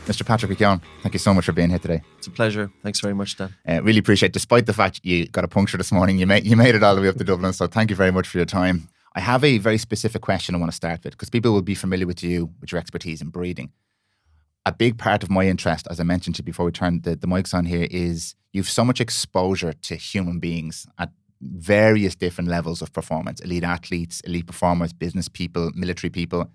Mr. Patrick McKeown, thank you so much for being here today. It's a pleasure. Thanks very much, Dan. Really appreciate, despite the fact you got a puncture this morning, you made it all the way up to Dublin. So thank you very much for your time. I have a very specific question I want to start with, because people will be familiar with you, with your expertise in breathing. A big part of my interest, as I mentioned to you before we turned the mics on here, is you've so much exposure to human beings at various different levels of performance. Elite athletes, elite performers, business people, military people,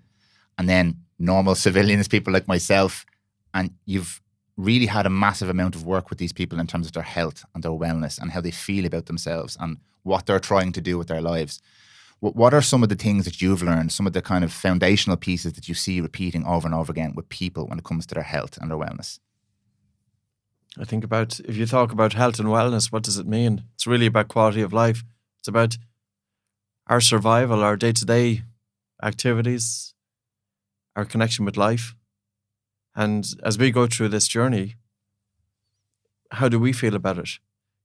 and then normal civilians, people like myself. And you've really had a massive amount of work with these people in terms of their health and their wellness and how they feel about themselves and what they're trying to do with their lives. What are some of the things that you've learned, some of the kind of foundational pieces that you see repeating over and over again with people when it comes to their health and their wellness? I think about, if you talk about health and wellness, what does it mean? It's really about quality of life. It's about our survival, our day-to-day activities, our connection with life. And as we go through this journey, how do we feel about it?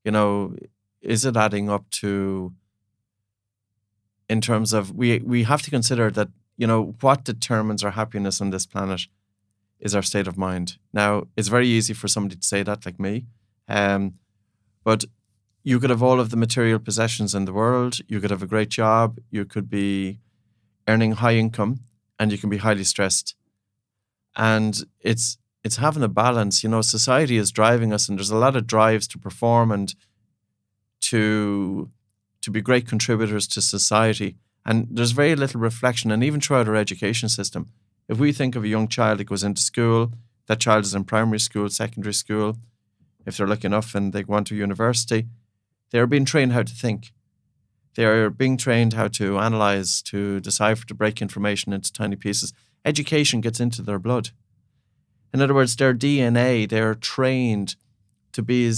You know, is it adding up to, in terms of, we have to consider that, you know, what determines our happiness on this planet is our state of mind. Now, it's very easy for somebody to say that, like me. But you could have all of the material possessions in the world. You could have a great job. You could be earning high income, and you can be highly stressed. And it's having a balance. You know, society is driving us, and there's a lot of drives to perform and to be great contributors to society. And there's very little reflection, and even throughout our education system. If we think of a young child that goes into school, that child is in primary school, secondary school, if they're lucky enough and they go on to university, they're being trained how to think. They're being trained how to analyze, to decipher, to break information into tiny pieces. Education gets into their blood. In other words, their DNA, they're trained to be,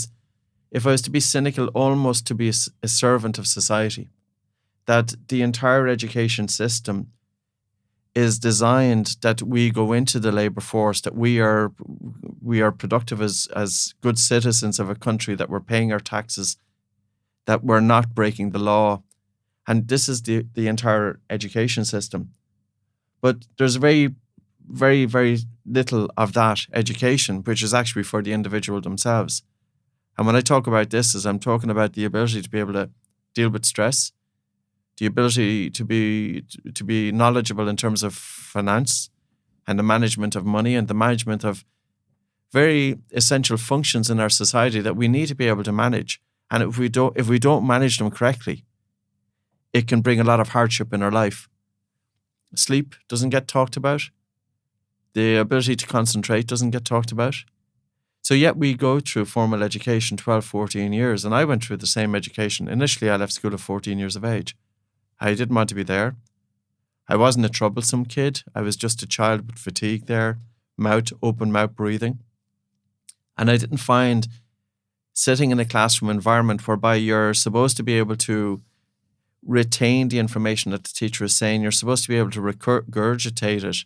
if I was to be cynical, almost to be a servant of society. That the entire education system is designed that we go into the labour force, that we are productive as good citizens of a country, that we're paying our taxes, that we're not breaking the law. And this is the entire education system. But there's very, very, very little of that education, which is actually for the individual themselves. And when I talk about this, I'm talking about the ability to be able to deal with stress, the ability to be knowledgeable in terms of finance and the management of money and the management of very essential functions in our society that we need to be able to manage. And if we don't manage them correctly, it can bring a lot of hardship in our life. Sleep doesn't get talked about. The ability to concentrate doesn't get talked about. So yet we go through formal education 12, 14 years. And I went through the same education. Initially, I left school at 14 years of age. I didn't want to be there. I wasn't a troublesome kid. I was just a child with fatigue there, open mouth breathing. And I didn't find sitting in a classroom environment whereby you're supposed to be able to retain the information that the teacher is saying. You're supposed to be able to regurgitate it.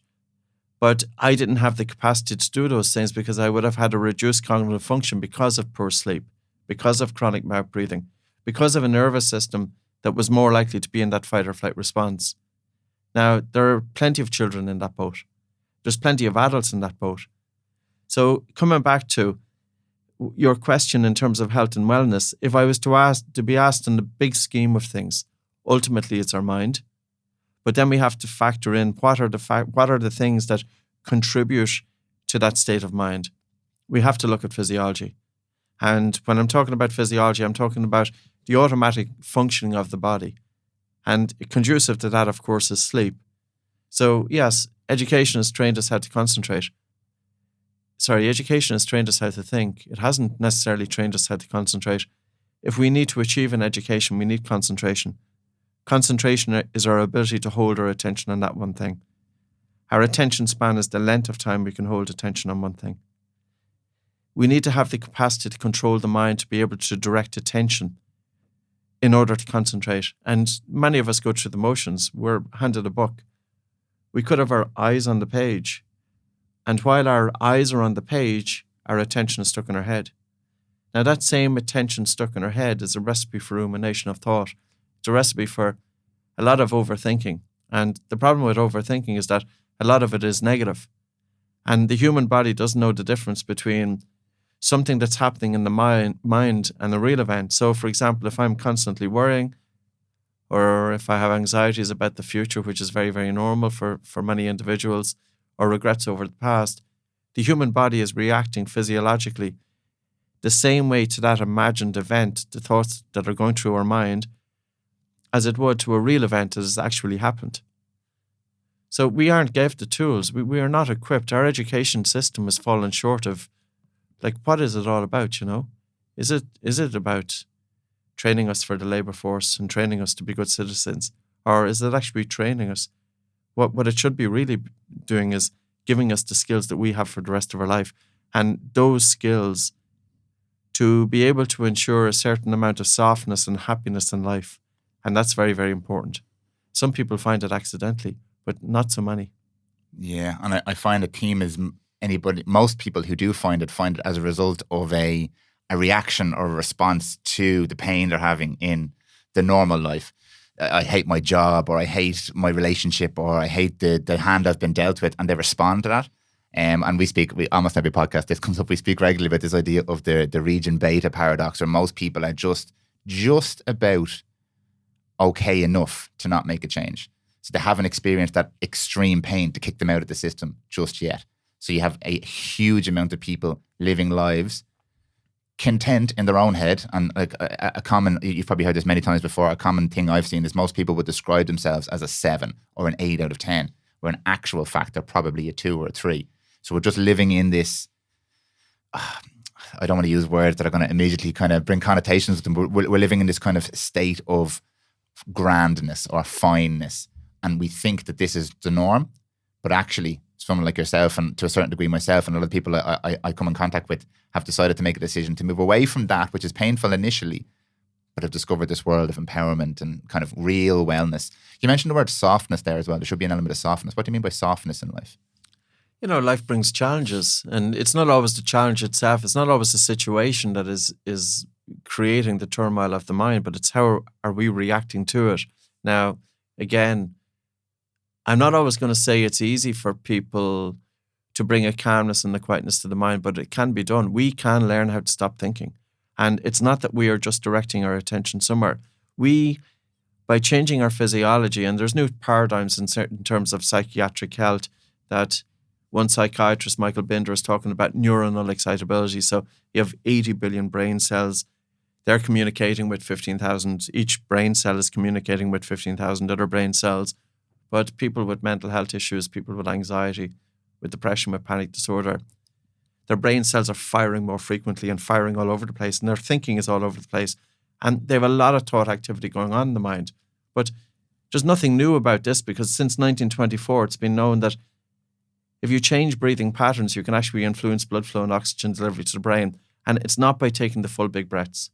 But I didn't have the capacity to do those things because I would have had a reduced cognitive function because of poor sleep, because of chronic mouth breathing, because of a nervous system that was more likely to be in that fight or flight response. Now, there are plenty of children in that boat. There's plenty of adults in that boat. So coming back to your question in terms of health and wellness, if I was to be asked in the big scheme of things, ultimately it's our mind. But then we have to factor in what are the things that contribute to that state of mind. We have to look at physiology. And when I'm talking about physiology, I'm talking about the automatic functioning of the body. And conducive to that, of course, is sleep. So yes, education has trained us how to concentrate. Education has trained us how to think. It hasn't necessarily trained us how to concentrate. If we need to achieve an education, we need concentration. Concentration is our ability to hold our attention on that one thing. Our attention span is the length of time we can hold attention on one thing. We need to have the capacity to control the mind, to be able to direct attention in order to concentrate. And many of us go through the motions. We're handed a book. We could have our eyes on the page. And while our eyes are on the page, our attention is stuck in our head. Now that same attention stuck in our head is a recipe for rumination of thought. It's a recipe for a lot of overthinking. And the problem with overthinking is that a lot of it is negative. And the human body doesn't know the difference between something that's happening in the mind and a real event. So, for example, if I'm constantly worrying, or if I have anxieties about the future, which is very, very normal for many individuals, or regrets over the past, the human body is reacting physiologically the same way to that imagined event, the thoughts that are going through our mind, as it would to a real event that has actually happened. So we aren't gave the tools. We are not equipped. Our education system has fallen short of, like, what is it all about, you know? Is it about training us for the labour force and training us to be good citizens? Or is it actually training us? What it should be really doing is giving us the skills that we have for the rest of our life. And those skills to be able to ensure a certain amount of softness and happiness in life. And that's very, very important. Some people find it accidentally, but not so many. Yeah, and I find a theme is most people who do find it as a result of a reaction or a response to the pain they're having in the normal life. I hate my job, or I hate my relationship, or I hate the hand I've been dealt with, and they respond to that. And we almost every podcast this comes up. We speak regularly about this idea of the region beta paradox, where most people are just about okay enough to not make a change. So they haven't experienced that extreme pain to kick them out of the system just yet. So you have a huge amount of people living lives content in their own head. And like a common, you've probably heard this many times before, a common thing I've seen is most people would describe themselves as a 7 or an 8 out of 10, where in actual fact they're probably a 2 or a 3. So we're just living in this, I don't want to use words that are going to immediately kind of bring connotations with them, but we're living in this kind of state of grandness or fineness. And we think that this is the norm, but actually someone like yourself, and to a certain degree myself and a lot of people I come in contact with, have decided to make a decision to move away from that, which is painful initially, but have discovered this world of empowerment and kind of real wellness. You mentioned the word softness there as well. There should be an element of softness. What do you mean by softness in life? You know, life brings challenges, and it's not always the challenge itself. It's not always the situation that is creating the turmoil of the mind, but it's how are we reacting to it. Now, again, I'm not always going to say it's easy for people to bring a calmness and a quietness to the mind, but it can be done. We can learn how to stop thinking. And it's not that we are just directing our attention somewhere. We, by changing our physiology, and there's new paradigms in certain terms of psychiatric health, that one psychiatrist, Michael Binder, is talking about neuronal excitability. So you have 80 billion brain cells. They're communicating with 15,000. Each brain cell is communicating with 15,000 other brain cells. But people with mental health issues, people with anxiety, with depression, with panic disorder, their brain cells are firing more frequently and firing all over the place, and their thinking is all over the place. And they have a lot of thought activity going on in the mind. But there's nothing new about this, because since 1924, it's been known that if you change breathing patterns, you can actually influence blood flow and oxygen delivery to the brain. And it's not by taking the full big breaths.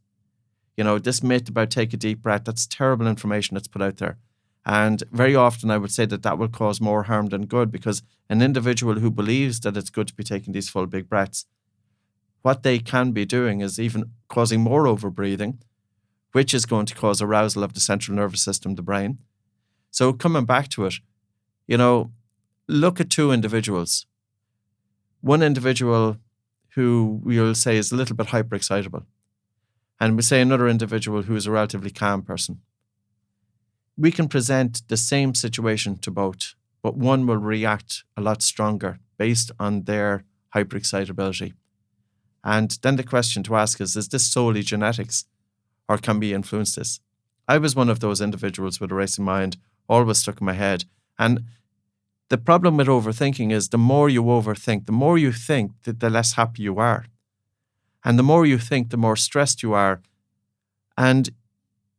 You know, this myth about take a deep breath, that's terrible information that's put out there. And very often I would say that will cause more harm than good, because an individual who believes that it's good to be taking these full big breaths, what they can be doing is even causing more overbreathing, which is going to cause arousal of the central nervous system, the brain. So coming back to it, you know, look at two individuals. One individual who we will say is a little bit hyperexcitable, and we say another individual who is a relatively calm person. We can present the same situation to both, but one will react a lot stronger based on their hyperexcitability. And then the question to ask is this solely genetics, or can we influence this? I was one of those individuals with a racing mind, always stuck in my head. And the problem with overthinking is the more you overthink, the more you think, the less happy you are. And the more you think, the more stressed you are. And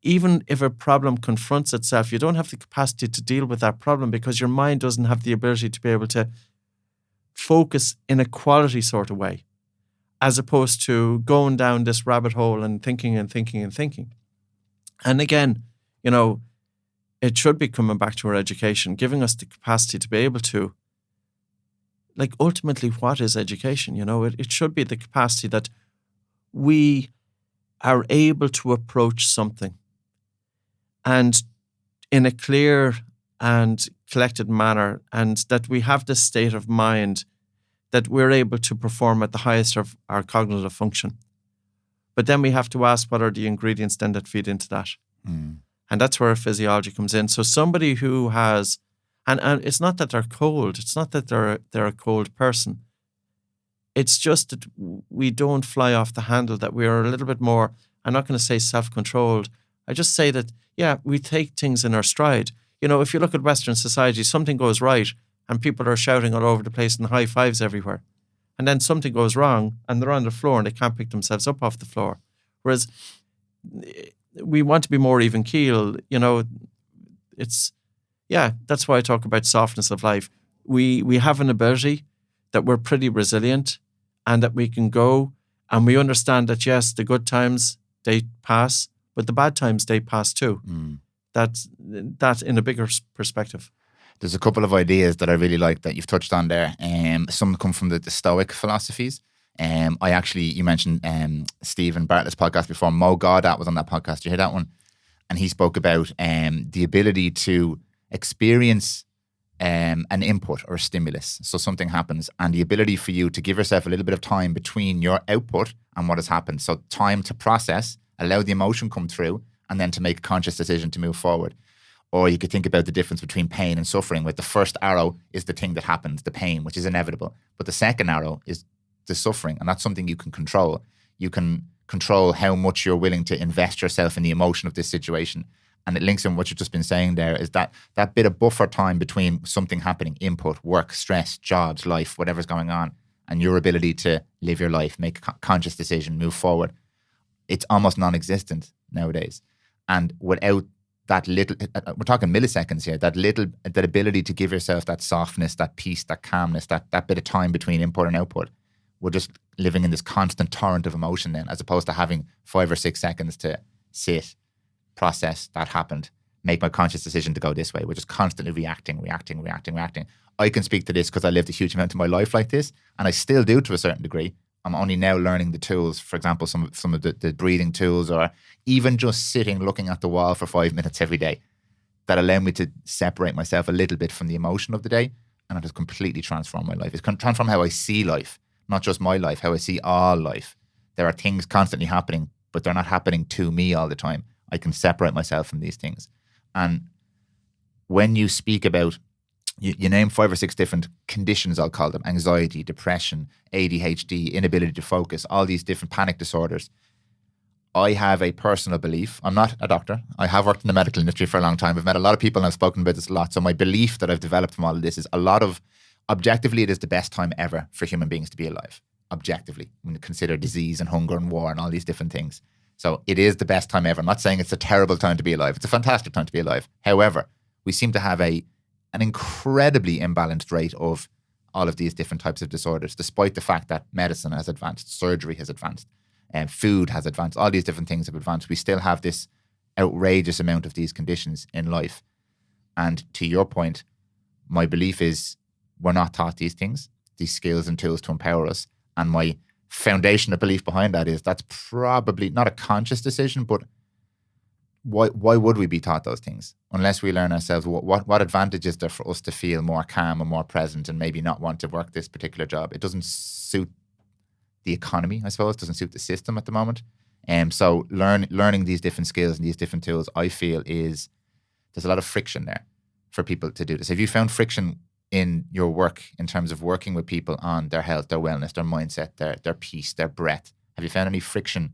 even if a problem confronts itself, you don't have the capacity to deal with that problem, because your mind doesn't have the ability to be able to focus in a quality sort of way, as opposed to going down this rabbit hole and thinking and thinking and thinking. And again, you know, it should be coming back to our education, giving us the capacity to be able to, like, ultimately, what is education? You know, it should be the capacity that we are able to approach something and in a clear and collected manner, and that we have this state of mind that we're able to perform at the highest of our cognitive function. But then we have to ask, what are the ingredients then that feed into that? And that's where physiology comes in. So somebody who has, and it's not that they're cold, it's not that they're a cold person. It's just that we don't fly off the handle, that we are a little bit more, I'm not going to say self-controlled. I just say that, yeah, we take things in our stride. You know, if you look at Western society, something goes right and people are shouting all over the place and high fives everywhere. And then something goes wrong and they're on the floor and they can't pick themselves up off the floor. Whereas we want to be more even keel, you know, that's why I talk about softness of life. We have an ability that we're pretty resilient and that we can go, and we understand that, yes, the good times, they pass, but the bad times, they pass too. That's in a bigger perspective. There's a couple of ideas that I really like that you've touched on there. Some come from the Stoic philosophies. You mentioned Stephen Bartlett's podcast before. Mo Gaudat was on that podcast. Did you hear that one? And he spoke about the ability to experience an input or a stimulus. So something happens, and the ability for you to give yourself a little bit of time between your output and what has happened. So time to process, allow the emotion come through, and then to make a conscious decision to move forward. Or you could think about the difference between pain and suffering, where the first arrow is the thing that happens, the pain, which is inevitable. But the second arrow is the suffering, and that's something you can control. You can control how much you're willing to invest yourself in the emotion of this situation. And it links in what you've just been saying there, is that bit of buffer time between something happening, input, work, stress, jobs, life, whatever's going on, and your ability to live your life, make a conscious decision, move forward. It's almost non-existent nowadays. And without that little, we're talking milliseconds here, that ability to give yourself that softness, that peace, that calmness, that bit of time between input and output, we're just living in this constant torrent of emotion then, as opposed to having 5 or 6 seconds to sit, process, that happened, make my conscious decision to go this way. We're just constantly reacting. I can speak to this because I lived a huge amount of my life like this, and I still do to a certain degree. I'm only now learning the tools, for example, some of the breathing tools, or even just sitting looking at the wall for 5 minutes every day, that allow me to separate myself a little bit from the emotion of the day, and it has completely transformed my life. It's transformed how I see life, not just my life, how I see all life. There are things constantly happening, but they're not happening to me all the time. I can separate myself from these things. And when you speak about, you name 5 or 6 different conditions, I'll call them: anxiety, depression, ADHD, inability to focus, all these different panic disorders. I have a personal belief. I'm not a doctor. I have worked in the medical industry for a long time. I've met a lot of people and I've spoken about this a lot. So my belief that I've developed from all of this is objectively, it is the best time ever for human beings to be alive. Objectively, when you consider disease and hunger and war and all these different things. So it is the best time ever. I'm not saying it's a terrible time to be alive. It's a fantastic time to be alive. However, we seem to have an incredibly imbalanced rate of all of these different types of disorders, despite the fact that medicine has advanced, surgery has advanced, and food has advanced, all these different things have advanced. We still have this outrageous amount of these conditions in life. And to your point, my belief is we're not taught these things, these skills and tools to empower us. And my foundational belief behind that is that's probably not a conscious decision, but why would we be taught those things unless we learn ourselves what advantage is there for us to feel more calm and more present and maybe not want to work this particular job? It doesn't suit the economy, I suppose. It doesn't suit the system at the moment. So learning these different skills and these different tools, I feel there's a lot of friction there for people to do this. Have you found friction in your work in terms of working with people on their health, their wellness, their mindset, their peace, their breath? Have you found any friction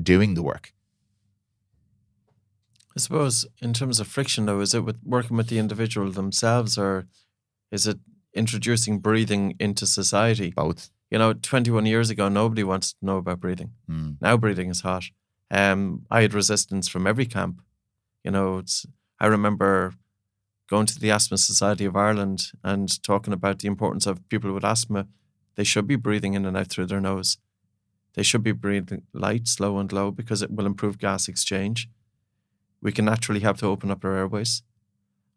doing the work? I suppose in terms of friction, though, is it with working with the individual themselves, or is it introducing breathing into society? Both. 21 years ago, nobody wanted to know about breathing. Now breathing is hot. I had resistance from every camp. I remember going to the Asthma Society of Ireland and talking about the importance of people with asthma. They should be breathing in and out through their nose. They should be breathing light, slow and low, because it will improve gas exchange. We can naturally help to open up our airways.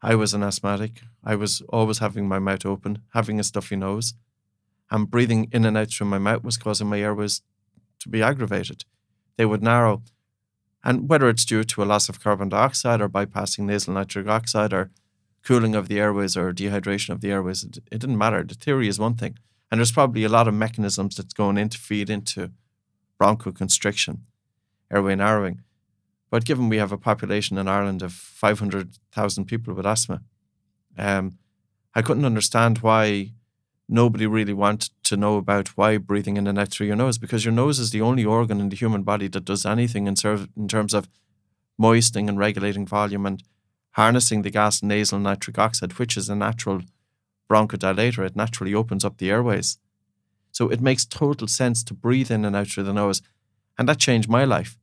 I was an asthmatic. I was always having my mouth open, having a stuffy nose. And breathing in and out through my mouth was causing my airways to be aggravated. They would narrow. And whether it's due to a loss of carbon dioxide or bypassing nasal nitric oxide or cooling of the airways or dehydration of the airways, it didn't matter. The theory is one thing. And there's probably a lot of mechanisms that's going in to feed into bronchoconstriction, airway narrowing. But given we have a population in Ireland of 500,000 people with asthma, I couldn't understand why nobody really wanted to know about why breathing in and out through your nose, because your nose is the only organ in the human body that does anything in terms of moistening and regulating volume and harnessing the gas nasal nitric oxide, which is a natural bronchodilator. It naturally opens up the airways. So it makes total sense to breathe in and out through the nose. And that changed my life.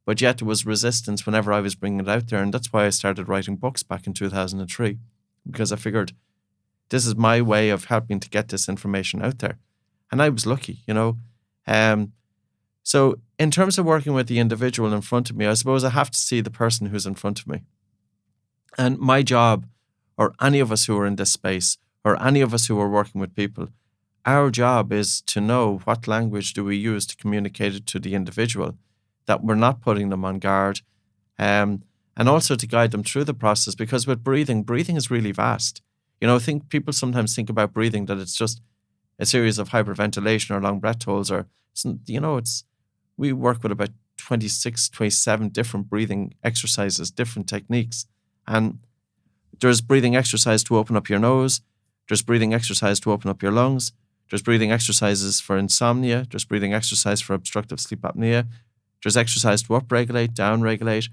But yet there was resistance whenever I was bringing it out there. And that's why I started writing books back in 2003, because I figured this is my way of helping to get this information out there. And I was lucky, you know. So in terms of working with the individual in front of me, I suppose I have to see the person who's in front of me. And my job, or any of us who are in this space, or any of us who are working with people, our job is to know what language do we use to communicate it to the individual, that we're not putting them on guard, and also to guide them through the process. Because with breathing is really vast. You know, I think people sometimes think about breathing that it's just a series of hyperventilation or long breath holds, or, you know, we work with about 26, 27 different breathing exercises, different techniques. And there's breathing exercise to open up your nose. There's breathing exercise to open up your lungs. There's breathing exercises for insomnia. There's breathing exercise for obstructive sleep apnea. There's exercise to upregulate, downregulate,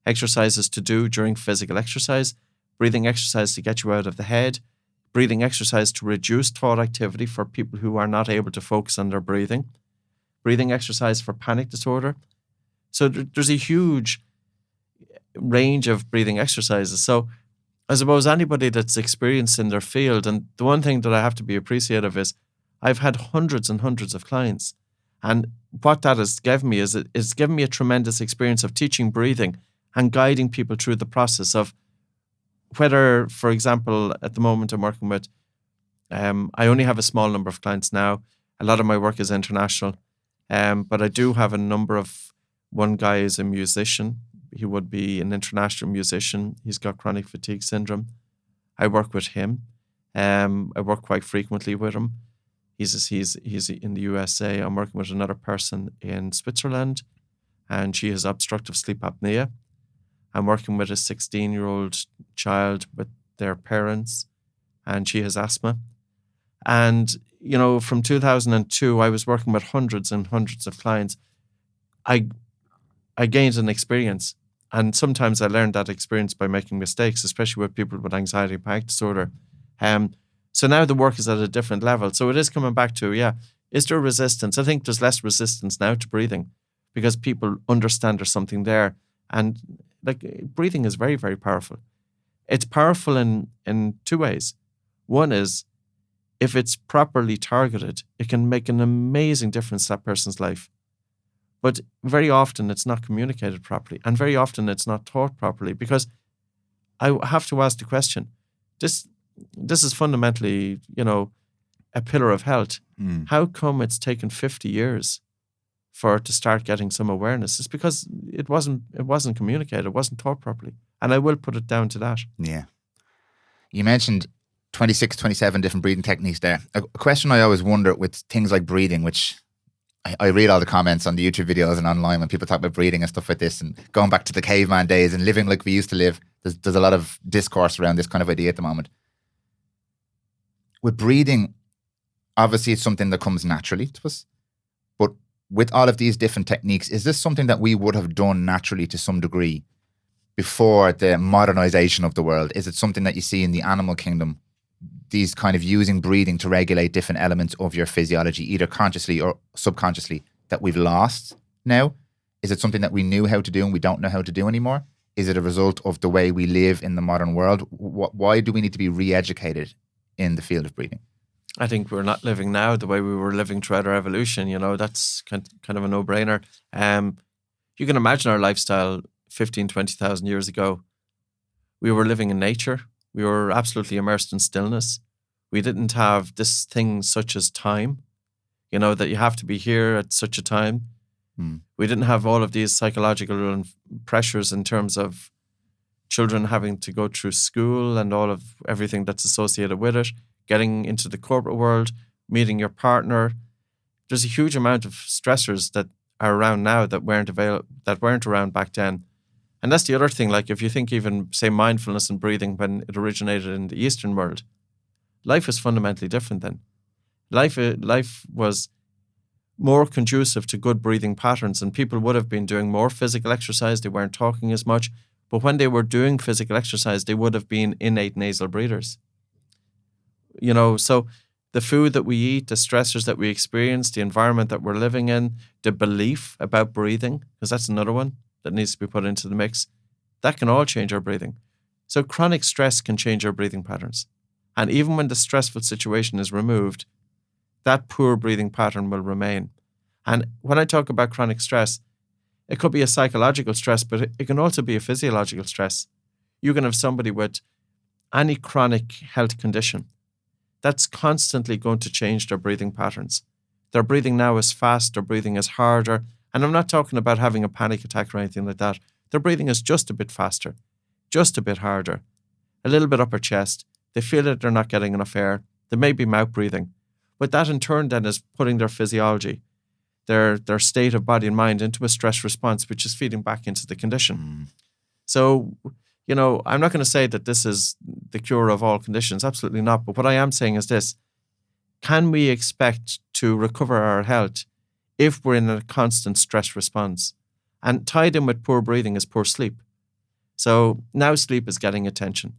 exercises to do during physical exercise, breathing exercise to get you out of the head, breathing exercise to reduce thought activity for people who are not able to focus on their breathing exercise for panic disorder. So there's a huge range of breathing exercises. So I suppose anybody that's experienced in their field, and the one thing that I have to be appreciative is I've had hundreds and hundreds of clients. And what that has given me is it's given me a tremendous experience of teaching breathing and guiding people through the process of whether, for example, at the moment I'm working with, I only have a small number of clients now. A lot of my work is international, but I do have a number of, one guy is a musician. He would be an international musician. He's got chronic fatigue syndrome. I work with him. I work quite frequently with him. He's in the USA. I'm working with another person in Switzerland, and she has obstructive sleep apnea. I'm working with a 16-year-old child with their parents, and she has asthma. And, you know, from 2002, I was working with hundreds and hundreds of clients. I gained an experience, and sometimes I learned that experience by making mistakes, especially with people with anxiety and panic disorder. So now the work is at a different level. So it is coming back to, is there resistance? I think there's less resistance now to breathing because people understand there's something there. And like breathing is very, very powerful. It's powerful in two ways. One is if it's properly targeted, it can make an amazing difference to that person's life. But very often it's not communicated properly, and very often it's not taught properly, because I have to ask the question, this is fundamentally, you know, a pillar of health. How come it's taken 50 years for it to start getting some awareness? It's because it wasn't communicated, it wasn't taught properly. And I will put it down to that. Yeah. You mentioned 26, 27 different breathing techniques there. A question I always wonder with things like breathing, which I read all the comments on the YouTube videos and online when people talk about breathing and stuff like this and going back to the caveman days and living like we used to live. There's a lot of discourse around this kind of idea at the moment. With breathing, obviously it's something that comes naturally to us. But with all of these different techniques, is this something that we would have done naturally to some degree before the modernization of the world? Is it something that you see in the animal kingdom, these kind of using breathing to regulate different elements of your physiology, either consciously or subconsciously, that we've lost now? Is it something that we knew how to do and we don't know how to do anymore? Is it a result of the way we live in the modern world? Why do we need to be re-educated in the field of breathing? I think we're not living now the way we were living throughout our evolution. You know, that's kind of a no-brainer. You can imagine our lifestyle 15, 20,000 years ago. We were living in nature. We were absolutely immersed in stillness. We didn't have this thing such as time, you know, that you have to be here at such a time. We didn't have all of these psychological pressures in terms of children having to go through school and all of everything that's associated with it, getting into the corporate world. meeting your partner. There's a huge amount of stressors that are around now that weren't around back then. And that's the other thing. Like if you think even, say, mindfulness and breathing, when it originated in the Eastern world, life was fundamentally different then. Life was more conducive to good breathing patterns, and people would have been doing more physical exercise. They weren't talking as much. But when they were doing physical exercise, they would have been innate nasal breathers. So the food that we eat, the stressors that we experience, the environment that we're living in, the belief about breathing, because that's another one that needs to be put into the mix, that can all change our breathing. So chronic stress can change our breathing patterns. And even when the stressful situation is removed, that poor breathing pattern will remain. And when I talk about chronic stress, it could be a psychological stress, but it can also be a physiological stress. You can have somebody with any chronic health condition that's constantly going to change their breathing patterns. Their breathing now is fast, their breathing is harder. And I'm not talking about having a panic attack or anything like that. Their breathing is just a bit faster, just a bit harder, a little bit upper chest. They feel that they're not getting enough air. They may be mouth breathing. But that in turn then is putting their physiology, their state of body and mind into a stress response, which is feeding back into the condition. So, I'm not going to say that this is the cure of all conditions. Absolutely not. But what I am saying is this. Can we expect to recover our health if we're in a constant stress response? And tied in with poor breathing is poor sleep. So now sleep is getting attention.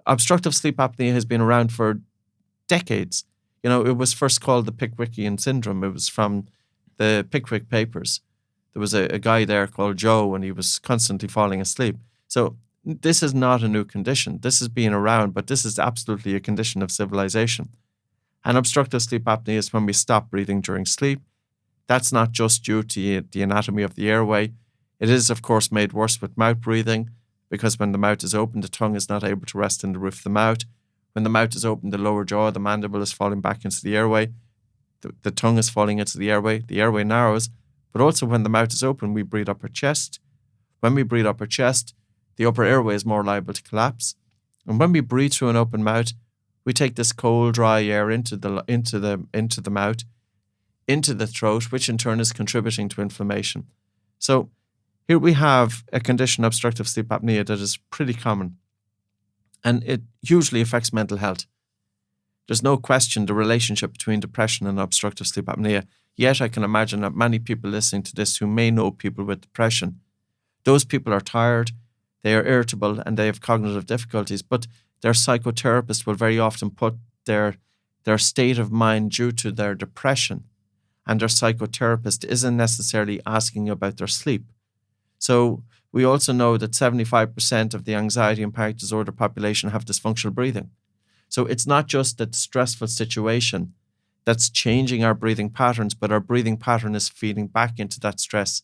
Obstructive sleep apnea has been around for decades. It was first called the Pickwickian syndrome. It was from the Pickwick Papers. There was a guy there called Joe, and he was constantly falling asleep. So this is not a new condition. This has been around, but this is absolutely a condition of civilization. And obstructive sleep apnea is when we stop breathing during sleep. That's not just due to the anatomy of the airway. It is, of course, made worse with mouth breathing, because when the mouth is open, the tongue is not able to rest in the roof of the mouth. When the mouth is open, the lower jaw, the mandible is falling back into the airway. The tongue is falling into the airway narrows. But also when the mouth is open, we breathe upper chest. When we breathe upper chest, the upper airway is more liable to collapse. And when we breathe through an open mouth, we take this cold, dry air into the mouth, into the throat, which in turn is contributing to inflammation. So here we have a condition, obstructive sleep apnea, that is pretty common. And it hugely affects mental health. There's no question the relationship between depression and obstructive sleep apnea. Yet I can imagine that many people listening to this who may know people with depression, those people are tired, they are irritable, and they have cognitive difficulties, but their psychotherapist will very often put their state of mind due to their depression, and their psychotherapist isn't necessarily asking about their sleep. So we also know that 75% of the anxiety and panic disorder population have dysfunctional breathing. So it's not just that stressful situation that's changing our breathing patterns, but our breathing pattern is feeding back into that stress.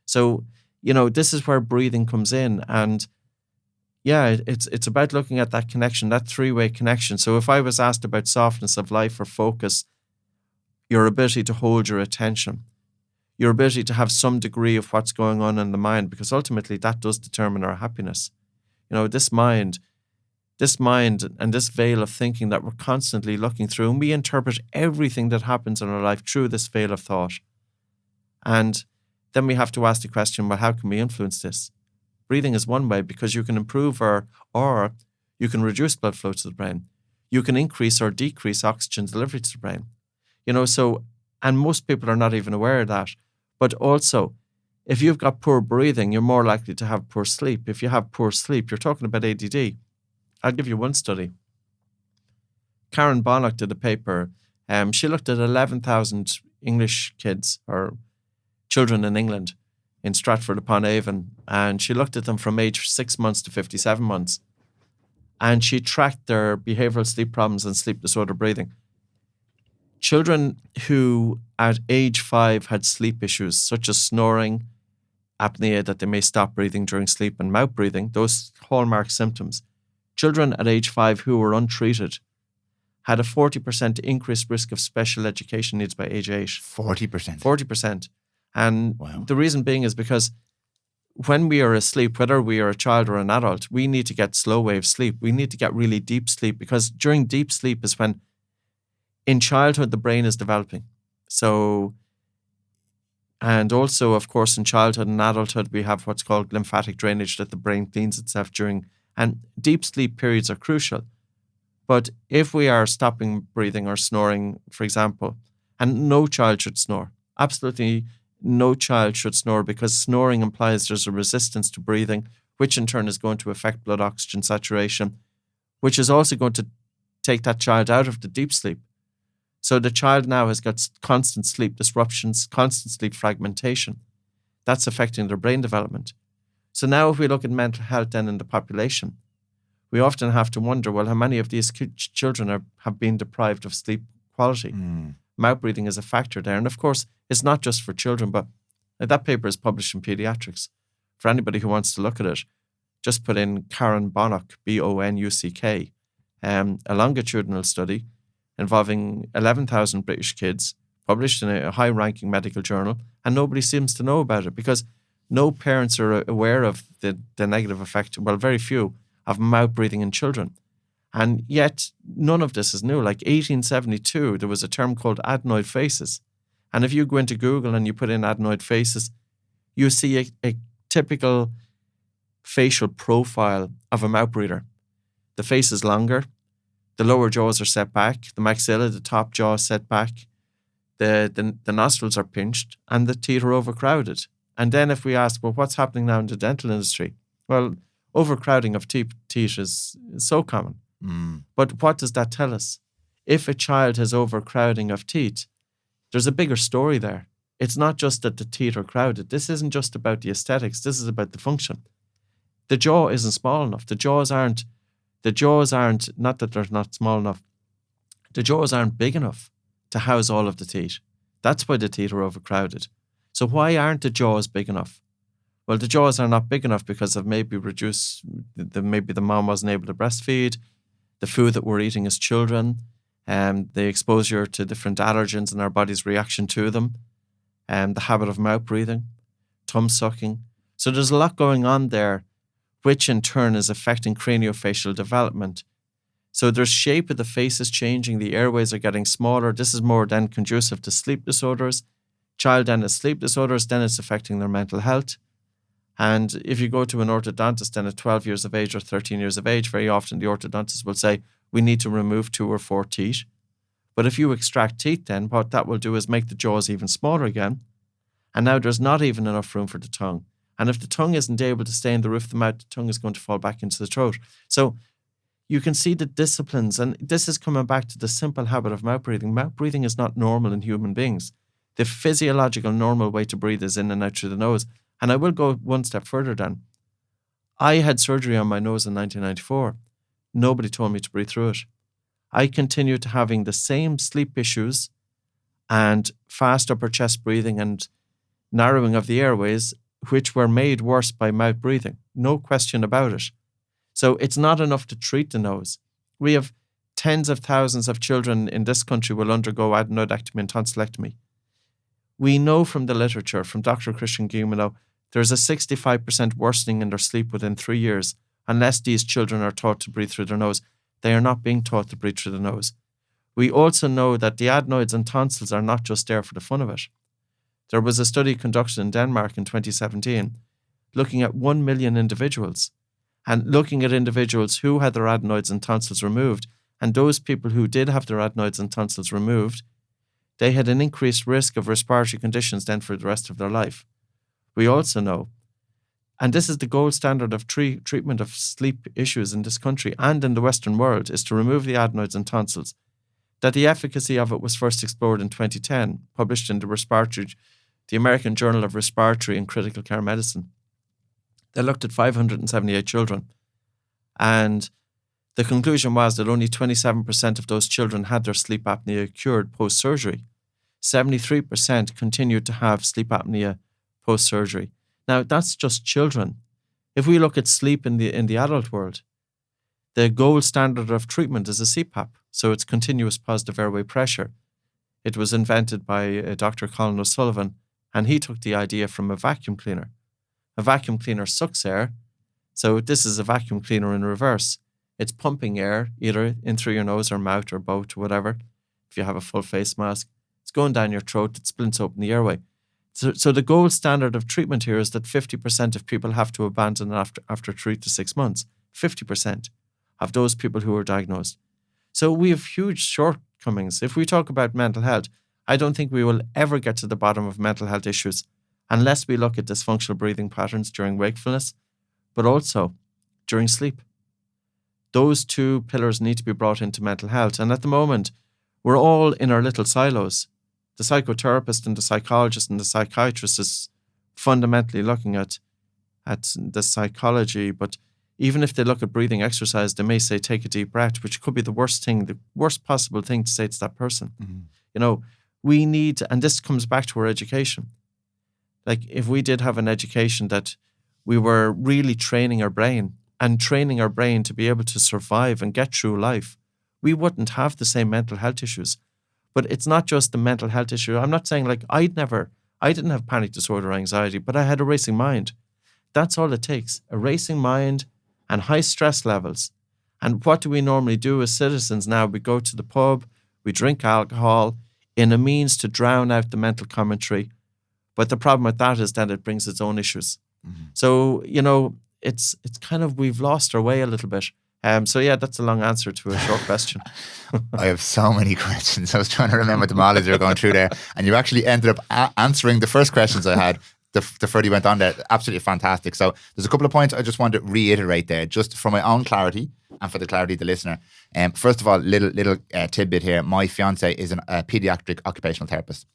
So, this is where breathing comes in. And yeah, it's about looking at that connection, that three-way connection. So if I was asked about softness of life or focus, your ability to hold your attention, your ability to have some degree of what's going on in the mind, because ultimately that does determine our happiness. This mind and this veil of thinking that we're constantly looking through, and we interpret everything that happens in our life through this veil of thought. And then we have to ask the question, well, how can we influence this? Breathing is one way, because you can improve or you can reduce blood flow to the brain. You can increase or decrease oxygen delivery to the brain. And most people are not even aware of that. But also, if you've got poor breathing, you're more likely to have poor sleep. If you have poor sleep, you're talking about ADD. I'll give you one study. Karen Bonnock did a paper. She looked at 11,000 English kids or children in England, in Stratford-upon-Avon, and she looked at them from age 6 months to 57 months. And she tracked their behavioral sleep problems and sleep disorder breathing. Children who at age 5 had sleep issues, such as snoring, apnea, that they may stop breathing during sleep, and mouth breathing, those hallmark symptoms. Children at age 5 who were untreated had a 40% increased risk of special education needs by age 8. 40%? 40%. And wow. The reason being is because when we are asleep, whether we are a child or an adult, we need to get slow wave sleep. We need to get really deep sleep, because during deep sleep is when in childhood, the brain is developing. So, and also, of course, in childhood and adulthood, we have what's called lymphatic drainage, that the brain cleans itself during, and deep sleep periods are crucial. But if we are stopping breathing or snoring, for example, and no child should snore, absolutely no child should snore, because snoring implies there's a resistance to breathing, which in turn is going to affect blood oxygen saturation, which is also going to take that child out of the deep sleep. So the child now has got constant sleep disruptions, constant sleep fragmentation. That's affecting their brain development. So now if we look at mental health then in the population, we often have to wonder, well, how many of these children have been deprived of sleep quality? Mouth breathing is a factor there. And of course, it's not just for children, but that paper is published in Pediatrics. For anybody who wants to look at it, just put in Karen Bonuck, Bonuck, a longitudinal study involving 11,000 British kids, published in a high-ranking medical journal, and nobody seems to know about it because no parents are aware of the negative effect, well, very few, of mouth breathing in children. And yet, none of this is new. Like 1872, there was a term called adenoid faces. And if you go into Google and you put in adenoid faces, you see a typical facial profile of a mouth breather. The face is longer, the lower jaws are set back, the maxilla, the top jaw is set back, the nostrils are pinched, and the teeth are overcrowded. And then if we ask, well, what's happening now in the dental industry? Well, overcrowding of teeth is so common. But what does that tell us? If a child has overcrowding of teeth, there's a bigger story there. It's not just that the teeth are crowded. This isn't just about the aesthetics. This is about the function. The jaw isn't small enough. The jaws aren't, not that they're not small enough. The jaws aren't big enough to house all of the teeth. That's why the teeth are overcrowded. So why aren't the jaws big enough? Well, the jaws are not big enough because of maybe maybe the mom wasn't able to breastfeed, the food that we're eating as children, the exposure to different allergens and our body's reaction to them, the habit of mouth breathing, tongue sucking. So there's a lot going on there, which in turn is affecting craniofacial development. So their shape of the face is changing, the airways are getting smaller. This is more then conducive to sleep disorders. Child then has sleep disorders, then it's affecting their mental health. And if you go to an orthodontist then at 12 years of age or 13 years of age, very often the orthodontist will say, we need to remove 2 or 4 teeth. But if you extract teeth then, what that will do is make the jaws even smaller again. And now there's not even enough room for the tongue. And if the tongue isn't able to stay in the roof of the mouth, the tongue is going to fall back into the throat. So you can see the disciplines, and this is coming back to the simple habit of mouth breathing. Mouth breathing is not normal in human beings. The physiological normal way to breathe is in and out through the nose. And I will go one step further then. I had surgery on my nose in 1994. Nobody told me to breathe through it. I continued to having the same sleep issues and fast upper chest breathing and narrowing of the airways, which were made worse by mouth breathing. No question about it. So it's not enough to treat the nose. We have tens of thousands of children in this country will undergo adenoidectomy and tonsillectomy. We know from the literature, from Dr. Christian Guilleminault, there's a 65% worsening in their sleep within 3 years unless these children are taught to breathe through their nose. They are not being taught to breathe through the nose. We also know that the adenoids and tonsils are not just there for the fun of it. There was a study conducted in Denmark in 2017 looking at 1 million individuals and looking at individuals who had their adenoids and tonsils removed, and those people who did have their adenoids and tonsils removed, they had an increased risk of respiratory conditions then for the rest of their life. We also know, and this is the gold standard of treatment of sleep issues in this country and in the Western world, is to remove the adenoids and tonsils, that the efficacy of it was first explored in 2010, published in the American Journal of Respiratory and Critical Care Medicine. They looked at 578 children, and the conclusion was that only 27% of those children had their sleep apnea cured post-surgery. 73% continued to have sleep apnea post-surgery. Now, that's just children. If we look at sleep in the adult world, the gold standard of treatment is a CPAP, so it's continuous positive airway pressure. It was invented by Dr. Colin O'Sullivan, and he took the idea from a vacuum cleaner. A vacuum cleaner sucks air, so this is a vacuum cleaner in reverse. It's pumping air either in through your nose or mouth or both or whatever. if you have a full face mask. It's going down your throat. It splints open the airway. So the gold standard of treatment here is that 50% of people have to abandon after 3 to 6 months. 50% of those people who are diagnosed. So we have huge shortcomings. If we talk about mental health, I don't think we will ever get to the bottom of mental health issues unless we look at dysfunctional breathing patterns during wakefulness, but also during sleep. Those two pillars need to be brought into mental health. And at the moment, we're all in our little silos. The psychotherapist and the psychologist and the psychiatrist is fundamentally looking at the psychology, but even if they look at breathing exercise, they may say, take a deep breath, which could be the worst possible thing to say to that person. Mm-hmm. We need, and this comes back to our education. Like if we did have an education that we were really training our brain to be able to survive and get through life, we wouldn't have the same mental health issues. But it's not just the mental health issue. I'm not saying like I didn't have panic disorder or anxiety, but I had a racing mind. That's all it takes, a racing mind and high stress levels. And what do we normally do as citizens now? We go to the pub, we drink alcohol in a means to drown out the mental commentary. But the problem with that is that it brings its own issues. Mm-hmm. So, it's kind of, we've lost our way a little bit. So yeah, that's a long answer to a short question. I have so many questions. I was trying to remember them all as you were going through there. And you actually ended up answering the first questions I had. The further you went on there, absolutely fantastic. So there's a couple of points I just want to reiterate there, just for my own clarity and for the clarity of the listener. First of all, little tidbit here. My fiance is a pediatric occupational therapist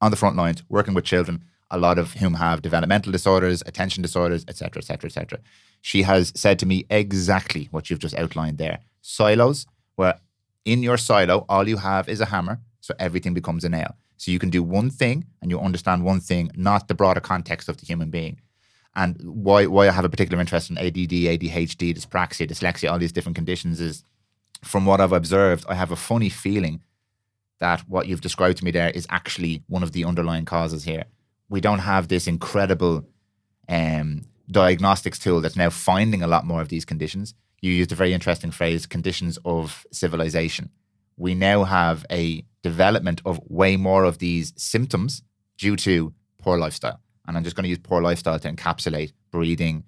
on the front lines, working with children, a lot of whom have developmental disorders, attention disorders, etc., etc., etc. She has said to me exactly what you've just outlined there. Silos, where in your silo, all you have is a hammer, so everything becomes a nail. So you can do one thing and you understand one thing, not the broader context of the human being. And why I have a particular interest in ADD, ADHD, dyspraxia, dyslexia, all these different conditions is, from what I've observed, I have a funny feeling that what you've described to me there is actually one of the underlying causes here. We don't have this incredible diagnostics tool that's now finding a lot more of these conditions. You used a very interesting phrase, conditions of civilization. We now have a development of way more of these symptoms due to poor lifestyle. And I'm just going to use poor lifestyle to encapsulate breathing,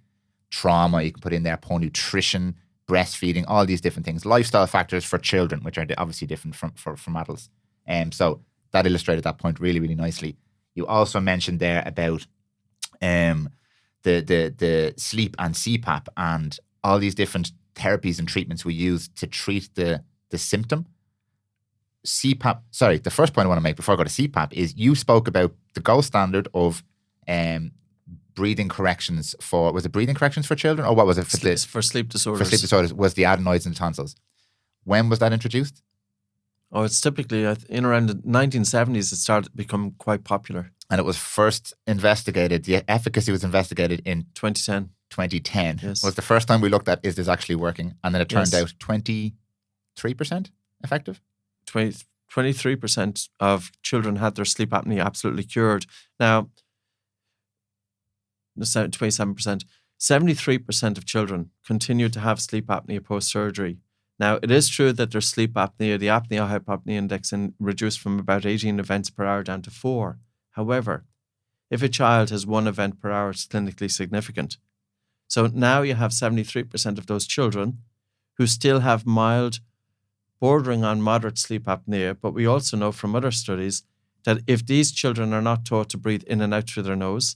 trauma, you can put in there, poor nutrition, breastfeeding, all these different things. Lifestyle factors for children, which are obviously different from adults. So that illustrated that point really, really nicely. You also mentioned there about the sleep and CPAP and all these different therapies and treatments we use to treat the symptom. CPAP, sorry, the first point I want to make before I go to CPAP is you spoke about the gold standard of breathing corrections was it breathing corrections for children, or what was it? For sleep disorders. For sleep disorders was the adenoids and tonsils. When was that introduced? Oh, it's typically in around the 1970s it started to become quite popular. And it was first investigated, the efficacy was investigated in 2010. 2010 yes. Was the first time we looked at, is this actually working? And then it turned out 23% effective? 23% of children had their sleep apnea absolutely cured. Now, 27%. 73% of children continue to have sleep apnea post-surgery. Now, it is true that their sleep apnea, the apnea-hypopnea index, reduced from about 18 events per hour down to 4. However, if a child has 1 event per hour, it's clinically significant. So now you have 73% of those children who still have mild, bordering on moderate sleep apnea. But we also know from other studies that if these children are not taught to breathe in and out through their nose,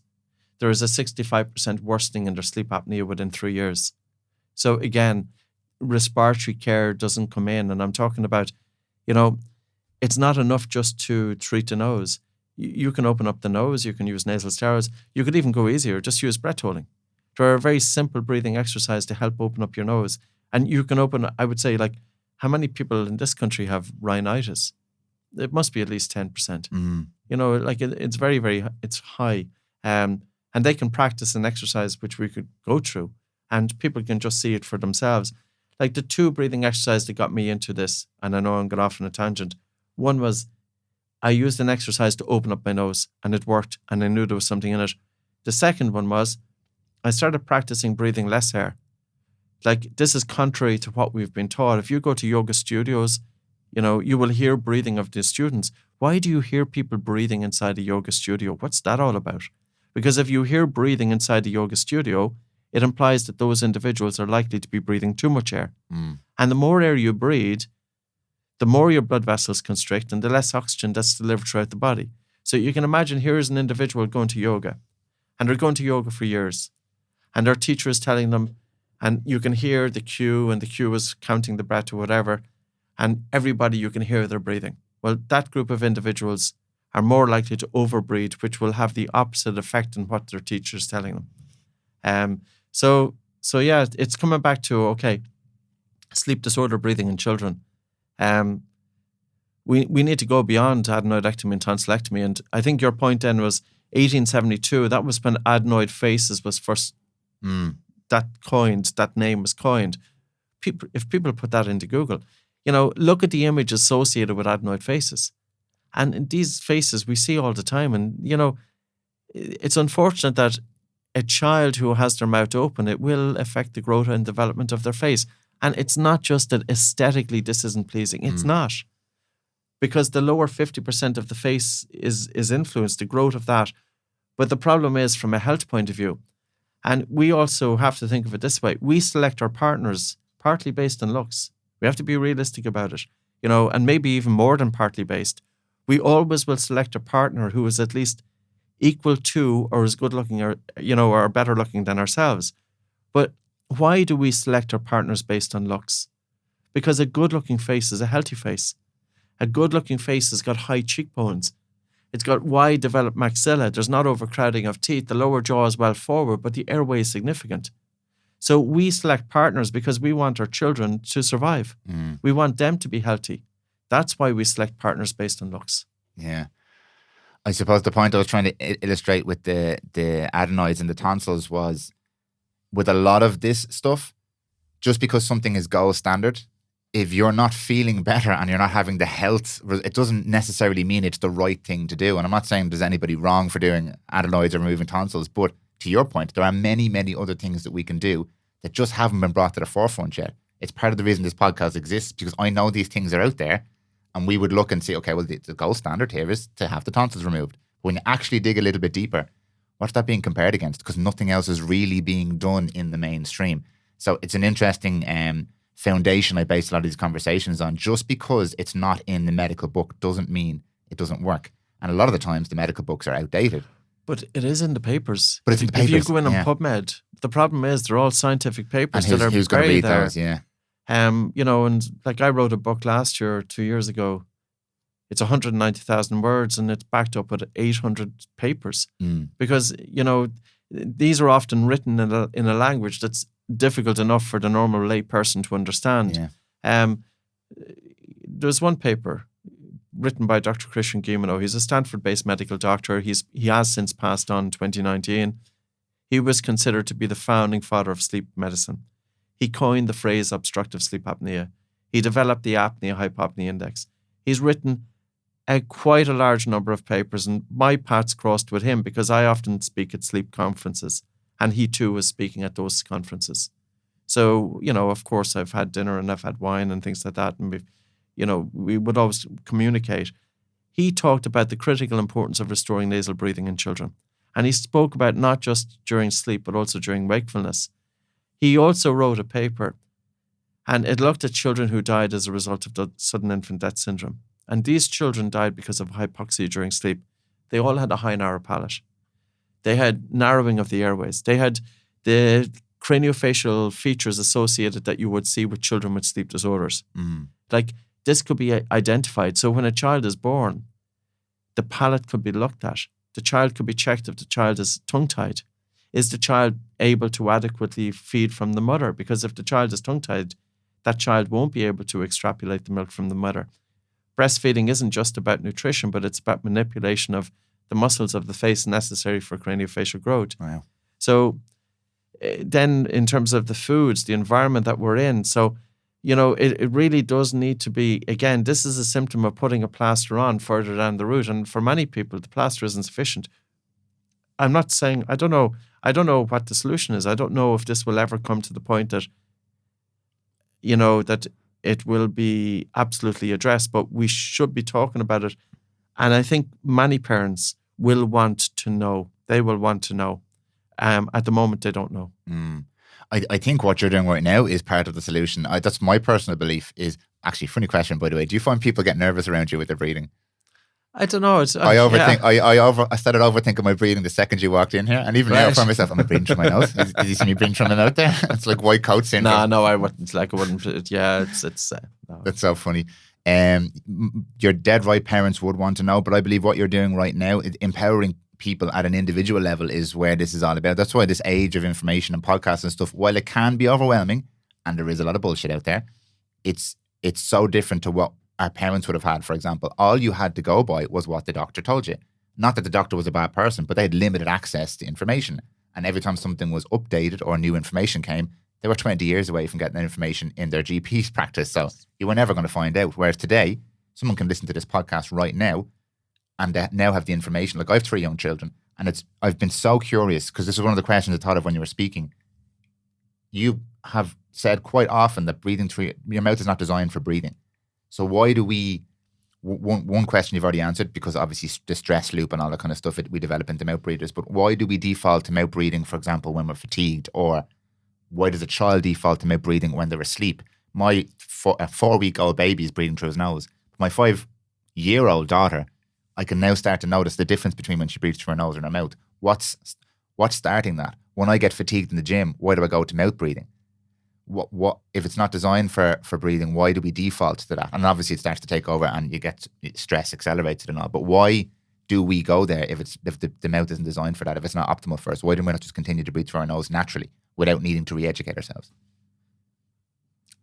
there is a 65% worsening in their sleep apnea within 3 years. So again, respiratory care doesn't come in. And I'm talking about, it's not enough just to treat the nose. You can open up the nose, you can use nasal steroids, you could even go easier, just use breath holding. There are very simple breathing exercises to help open up your nose. And you can open, I would say, like, how many people in this country have rhinitis? It must be at least 10%. Mm. It's very, very, it's high. And they can practice an exercise which we could go through, and people can just see it for themselves. Like the 2 breathing exercises that got me into this, and I know I'm going off on a tangent. One was I used an exercise to open up my nose, and it worked, and I knew there was something in it. The second one was I started practicing breathing less air. Like, this is contrary to what we've been taught. If you go to yoga studios, You will hear breathing of the students. Why do you hear people breathing inside a yoga studio? What's that all about? Because if you hear breathing inside the yoga studio, it implies that those individuals are likely to be breathing too much air. And the more air you breathe, the more your blood vessels constrict and the less oxygen that's delivered throughout the body. So you can imagine here is an individual going to yoga, and they're going to yoga for years. And their teacher is telling them, and you can hear the cue, and the cue is counting the breath or whatever, and everybody, you can hear their breathing. Well, that group of individuals are more likely to overbreathe, which will have the opposite effect on what their teacher is telling them. So yeah, it's coming back to, okay, sleep disorder breathing in children. We need to go beyond adenoidectomy and tonsillectomy. And I think your point then was 1872. That was when adenoid faces was first that name was coined. If people put that into Google, look at the image associated with adenoid faces. And these faces we see all the time. And, it's unfortunate that a child who has their mouth open, it will affect the growth and development of their face. And it's not just that aesthetically this isn't pleasing. It's not. Because the lower 50% of the face is influenced, the growth of that. But the problem is from a health point of view. And we also have to think of it this way. We select our partners partly based on looks. We have to be realistic about it, and maybe even more than partly based. We always will select a partner who is at least equal to or is good looking or better looking than ourselves. But why do we select our partners based on looks? Because a good looking face is a healthy face. A good looking face has got high cheekbones. It's got wide developed maxilla. There's not overcrowding of teeth. The lower jaw is well forward, but the airway is significant. So we select partners because we want our children to survive. We want them to be healthy. That's why we select partners based on looks. Yeah. I suppose the point I was trying to illustrate with the adenoids and the tonsils was, with a lot of this stuff, just because something is gold standard, if you're not feeling better and you're not having the health, it doesn't necessarily mean it's the right thing to do. And I'm not saying there's anybody wrong for doing adenoids or removing tonsils, but to your point, there are many, many other things that we can do that just haven't been brought to the forefront yet. It's part of the reason this podcast exists, because I know these things are out there, and we would look and see, okay, well, the gold standard here is to have the tonsils removed. But when you actually dig a little bit deeper, what's that being compared against? Because nothing else is really being done in the mainstream. So it's an interesting foundation I base a lot of these conversations on. Just because it's not in the medical book doesn't mean it doesn't work. And a lot of the times the medical books are outdated. But it is in the papers. But it's in the papers. If you go in on PubMed, the problem is they're all scientific papers and that are who's going to read there. those? Yeah. And like I wrote a book last year, 2 years ago. It's 190,000 words and it's backed up with 800 papers. Because, these are often written in a language that's difficult enough for the normal lay person to understand. Yeah. There's one paper written by Dr. Christian Guilleminault. He's a Stanford-based medical doctor. He has since passed on in 2019. He was considered to be the founding father of sleep medicine. He coined the phrase obstructive sleep apnea. He developed the apnea-hypopnea index. He's written quite a large number of papers, and my paths crossed with him because I often speak at sleep conferences, and he too was speaking at those conferences. So, of course, I've had dinner and I've had wine and things like that, and we would always communicate. He talked about the critical importance of restoring nasal breathing in children, and he spoke about not just during sleep, but also during wakefulness. He also wrote a paper, and it looked at children who died as a result of the sudden infant death syndrome. And these children died because of hypoxia during sleep. They all had a high narrow palate. They had narrowing of the airways. They had the craniofacial features associated that you would see with children with sleep disorders. Like, this could be identified. So when a child is born, the palate could be looked at. The child could be checked if the child is tongue-tied. Is the child able to adequately feed from the mother? Because if the child is tongue-tied, that child won't be able to extrapolate the milk from the mother. Breastfeeding isn't just about nutrition, but it's about manipulation of the muscles of the face necessary for craniofacial growth. Wow. So then in terms of the foods, the environment that we're in, so, it really does need to be, again, this is a symptom of putting a plaster on further down the route. And for many people, the plaster isn't sufficient. I'm not saying, I don't know what the solution is. I don't know if this will ever come to the point that, that it will be absolutely addressed, but we should be talking about it. And I think many parents will want to know. They will want to know. At the moment, they don't know. I think what you're doing right now is part of the solution. That's my personal belief. Is actually, funny question, by the way. Do you find people get nervous around you with their breathing? I don't know. I overthink. Yeah. I started overthinking my breathing the second you walked in here, and even now for myself, am I breathing through my nose? Did you see me breathing through my mouth there? It's like white coat syndrome. No, I wouldn't. Like I wouldn't. Yeah, it's. No. That's so funny. You're dead right. Parents would want to know, but I believe what you're doing right now, empowering people at an individual level, is where this is all about. That's why this age of information and podcasts and stuff, while it can be overwhelming, and there is a lot of bullshit out there, it's so different to what our parents would have had. For example, all you had to go by was what the doctor told you. Not that the doctor was a bad person, but they had limited access to information. And every time something was updated or new information came, they were 20 years away from getting that information in their GP's practice. So you were never going to find out. Whereas today, someone can listen to this podcast right now and they now have the information. Like I have 3 young children, and I've been so curious, because this is one of the questions I thought of when you were speaking. You have said quite often that breathing through your mouth is not designed for breathing. So why do we, one question you've already answered, because obviously the stress loop and all that kind of stuff we develop into mouth breathers, but why do we default to mouth breathing, for example, when we're fatigued? Or why does a child default to mouth breathing when they're asleep? My 4-week-old baby is breathing through his nose. My 5-year-old daughter, I can now start to notice the difference between when she breathes through her nose and her mouth. What's starting that? When I get fatigued in the gym, why do I go to mouth breathing? What if it's not designed for breathing? Why do we default to that? And obviously it starts to take over, and you get stress accelerates it and all. But why do we go there if the mouth isn't designed for that? If it's not optimal for us, why do we not just continue to breathe through our nose naturally without needing to re-educate ourselves?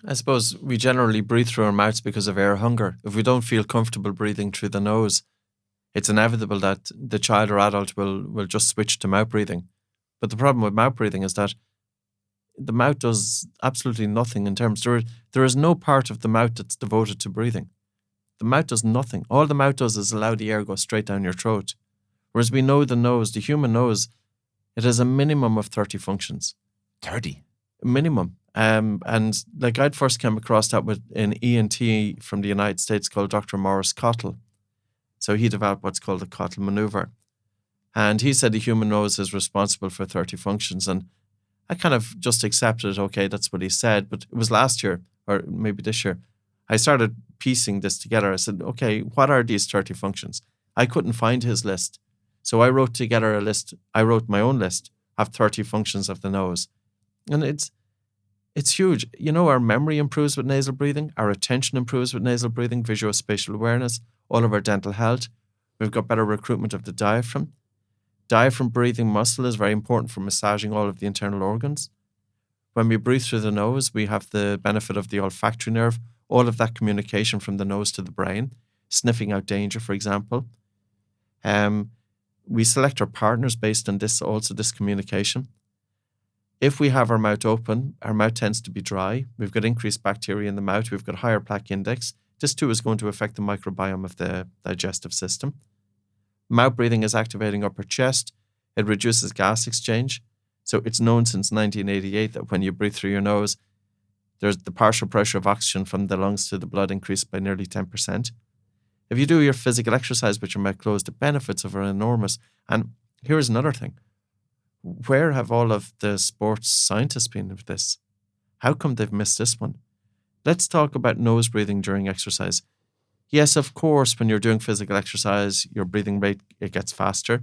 I suppose we generally breathe through our mouths because of air hunger. If we don't feel comfortable breathing through the nose, it's inevitable that the child or adult will just switch to mouth breathing. But the problem with mouth breathing is that the mouth does absolutely nothing in terms. There is no part of the mouth that's devoted to breathing. The mouth does nothing. All the mouth does is allow the air go straight down your throat. Whereas we know the nose, the human nose, it has a minimum of 30 functions. 30? Minimum. And like I'd first come across that with an ENT from the United States called Dr. Morris Cottle. So he developed what's called the Cottle maneuver. And he said the human nose is responsible for 30 functions. And I kind of just accepted, okay, that's what he said. But it was last year, or maybe this year, I started piecing this together. I said, okay, what are these 30 functions? I couldn't find his list. So I wrote together a list. I wrote my own list of 30 functions of the nose. And it's huge. You know, our memory improves with nasal breathing. Our attention improves with nasal breathing, visuospatial awareness, all of our dental health. We've got better recruitment of the diaphragm. Diaphragm breathing muscle is very important for massaging all of the internal organs. When we breathe through the nose, we have the benefit of the olfactory nerve, all of that communication from the nose to the brain, sniffing out danger, for example. We select our partners based on this communication. If we have our mouth open, our mouth tends to be dry. We've got increased bacteria in the mouth. We've got higher plaque index. This too is going to affect the microbiome of the digestive system. Mouth breathing is activating upper chest. It reduces gas exchange. So it's known since 1988 that when you breathe through your nose, there's the partial pressure of oxygen from the lungs to the blood increased by nearly 10%. If you do your physical exercise with your mouth closed, the benefits are enormous. And here's another thing. Where have all of the sports scientists been with this? How come they've missed this one? Let's talk about nose breathing during exercise. Yes, of course, when you're doing physical exercise, your breathing rate, it gets faster.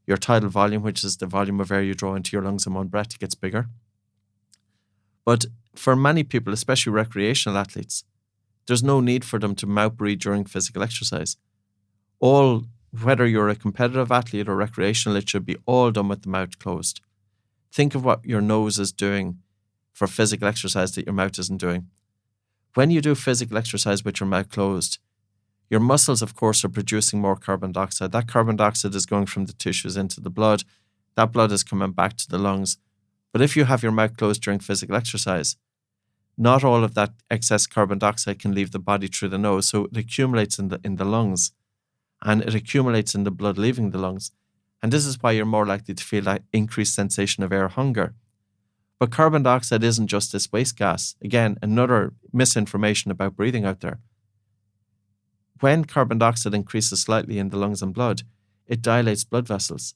Your tidal volume, which is the volume of air you draw into your lungs in one breath, it gets bigger. But for many people, especially recreational athletes, there's no need for them to mouth breathe during physical exercise. Whether you're a competitive athlete or recreational, it should be all done with the mouth closed. Think of what your nose is doing for physical exercise that your mouth isn't doing. When you do physical exercise with your mouth closed, your muscles, of course, are producing more carbon dioxide. That carbon dioxide is going from the tissues into the blood. That blood is coming back to the lungs. But if you have your mouth closed during physical exercise, not all of that excess carbon dioxide can leave the body through the nose. So it accumulates in the lungs, and it accumulates in the blood leaving the lungs. And this is why you're more likely to feel that increased sensation of air hunger. But carbon dioxide isn't just this waste gas. Again, another misinformation about breathing out there. When carbon dioxide increases slightly in the lungs and blood, it dilates blood vessels.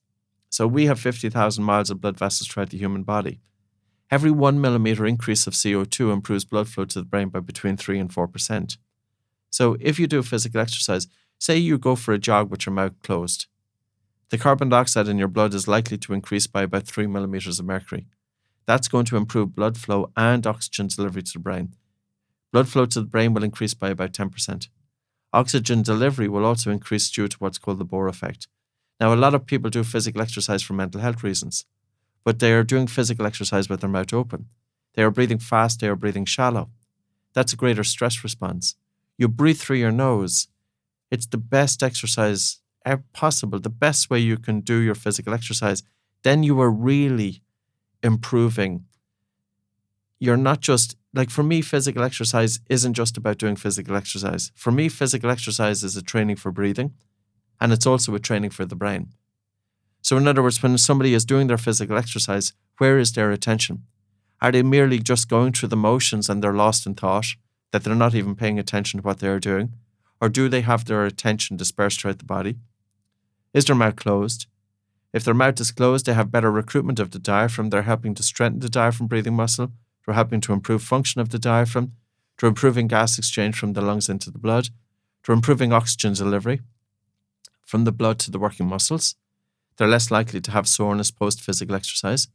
So we have 50,000 miles of blood vessels throughout the human body. Every 1 millimeter increase of CO2 improves blood flow to the brain by between 3 and 4%. So if you do physical exercise, say you go for a jog with your mouth closed, the carbon dioxide in your blood is likely to increase by about 3 millimeters of mercury. That's going to improve blood flow and oxygen delivery to the brain. Blood flow to the brain will increase by about 10%. Oxygen delivery will also increase due to what's called the Bohr effect. Now, a lot of people do physical exercise for mental health reasons, but they are doing physical exercise with their mouth open. They are breathing fast, they are breathing shallow. That's a greater stress response. You breathe through your nose. It's the best exercise possible, the best way you can do your physical exercise. Then you are really improving. You're not just, like for me, physical exercise isn't just about doing physical exercise. For me, physical exercise is a training for breathing, and it's also a training for the brain. So in other words, when somebody is doing their physical exercise, where is their attention? Are they merely just going through the motions and they're lost in thought, that they're not even paying attention to what they're doing? Or do they have their attention dispersed throughout the body? Is their mouth closed? If their mouth is closed, they have better recruitment of the diaphragm. They're helping to strengthen the diaphragm breathing muscle. They're helping to improve function of the diaphragm. They're improving gas exchange from the lungs into the blood. They're improving oxygen delivery from the blood to the working muscles. They're less likely to have soreness post-physical exercise.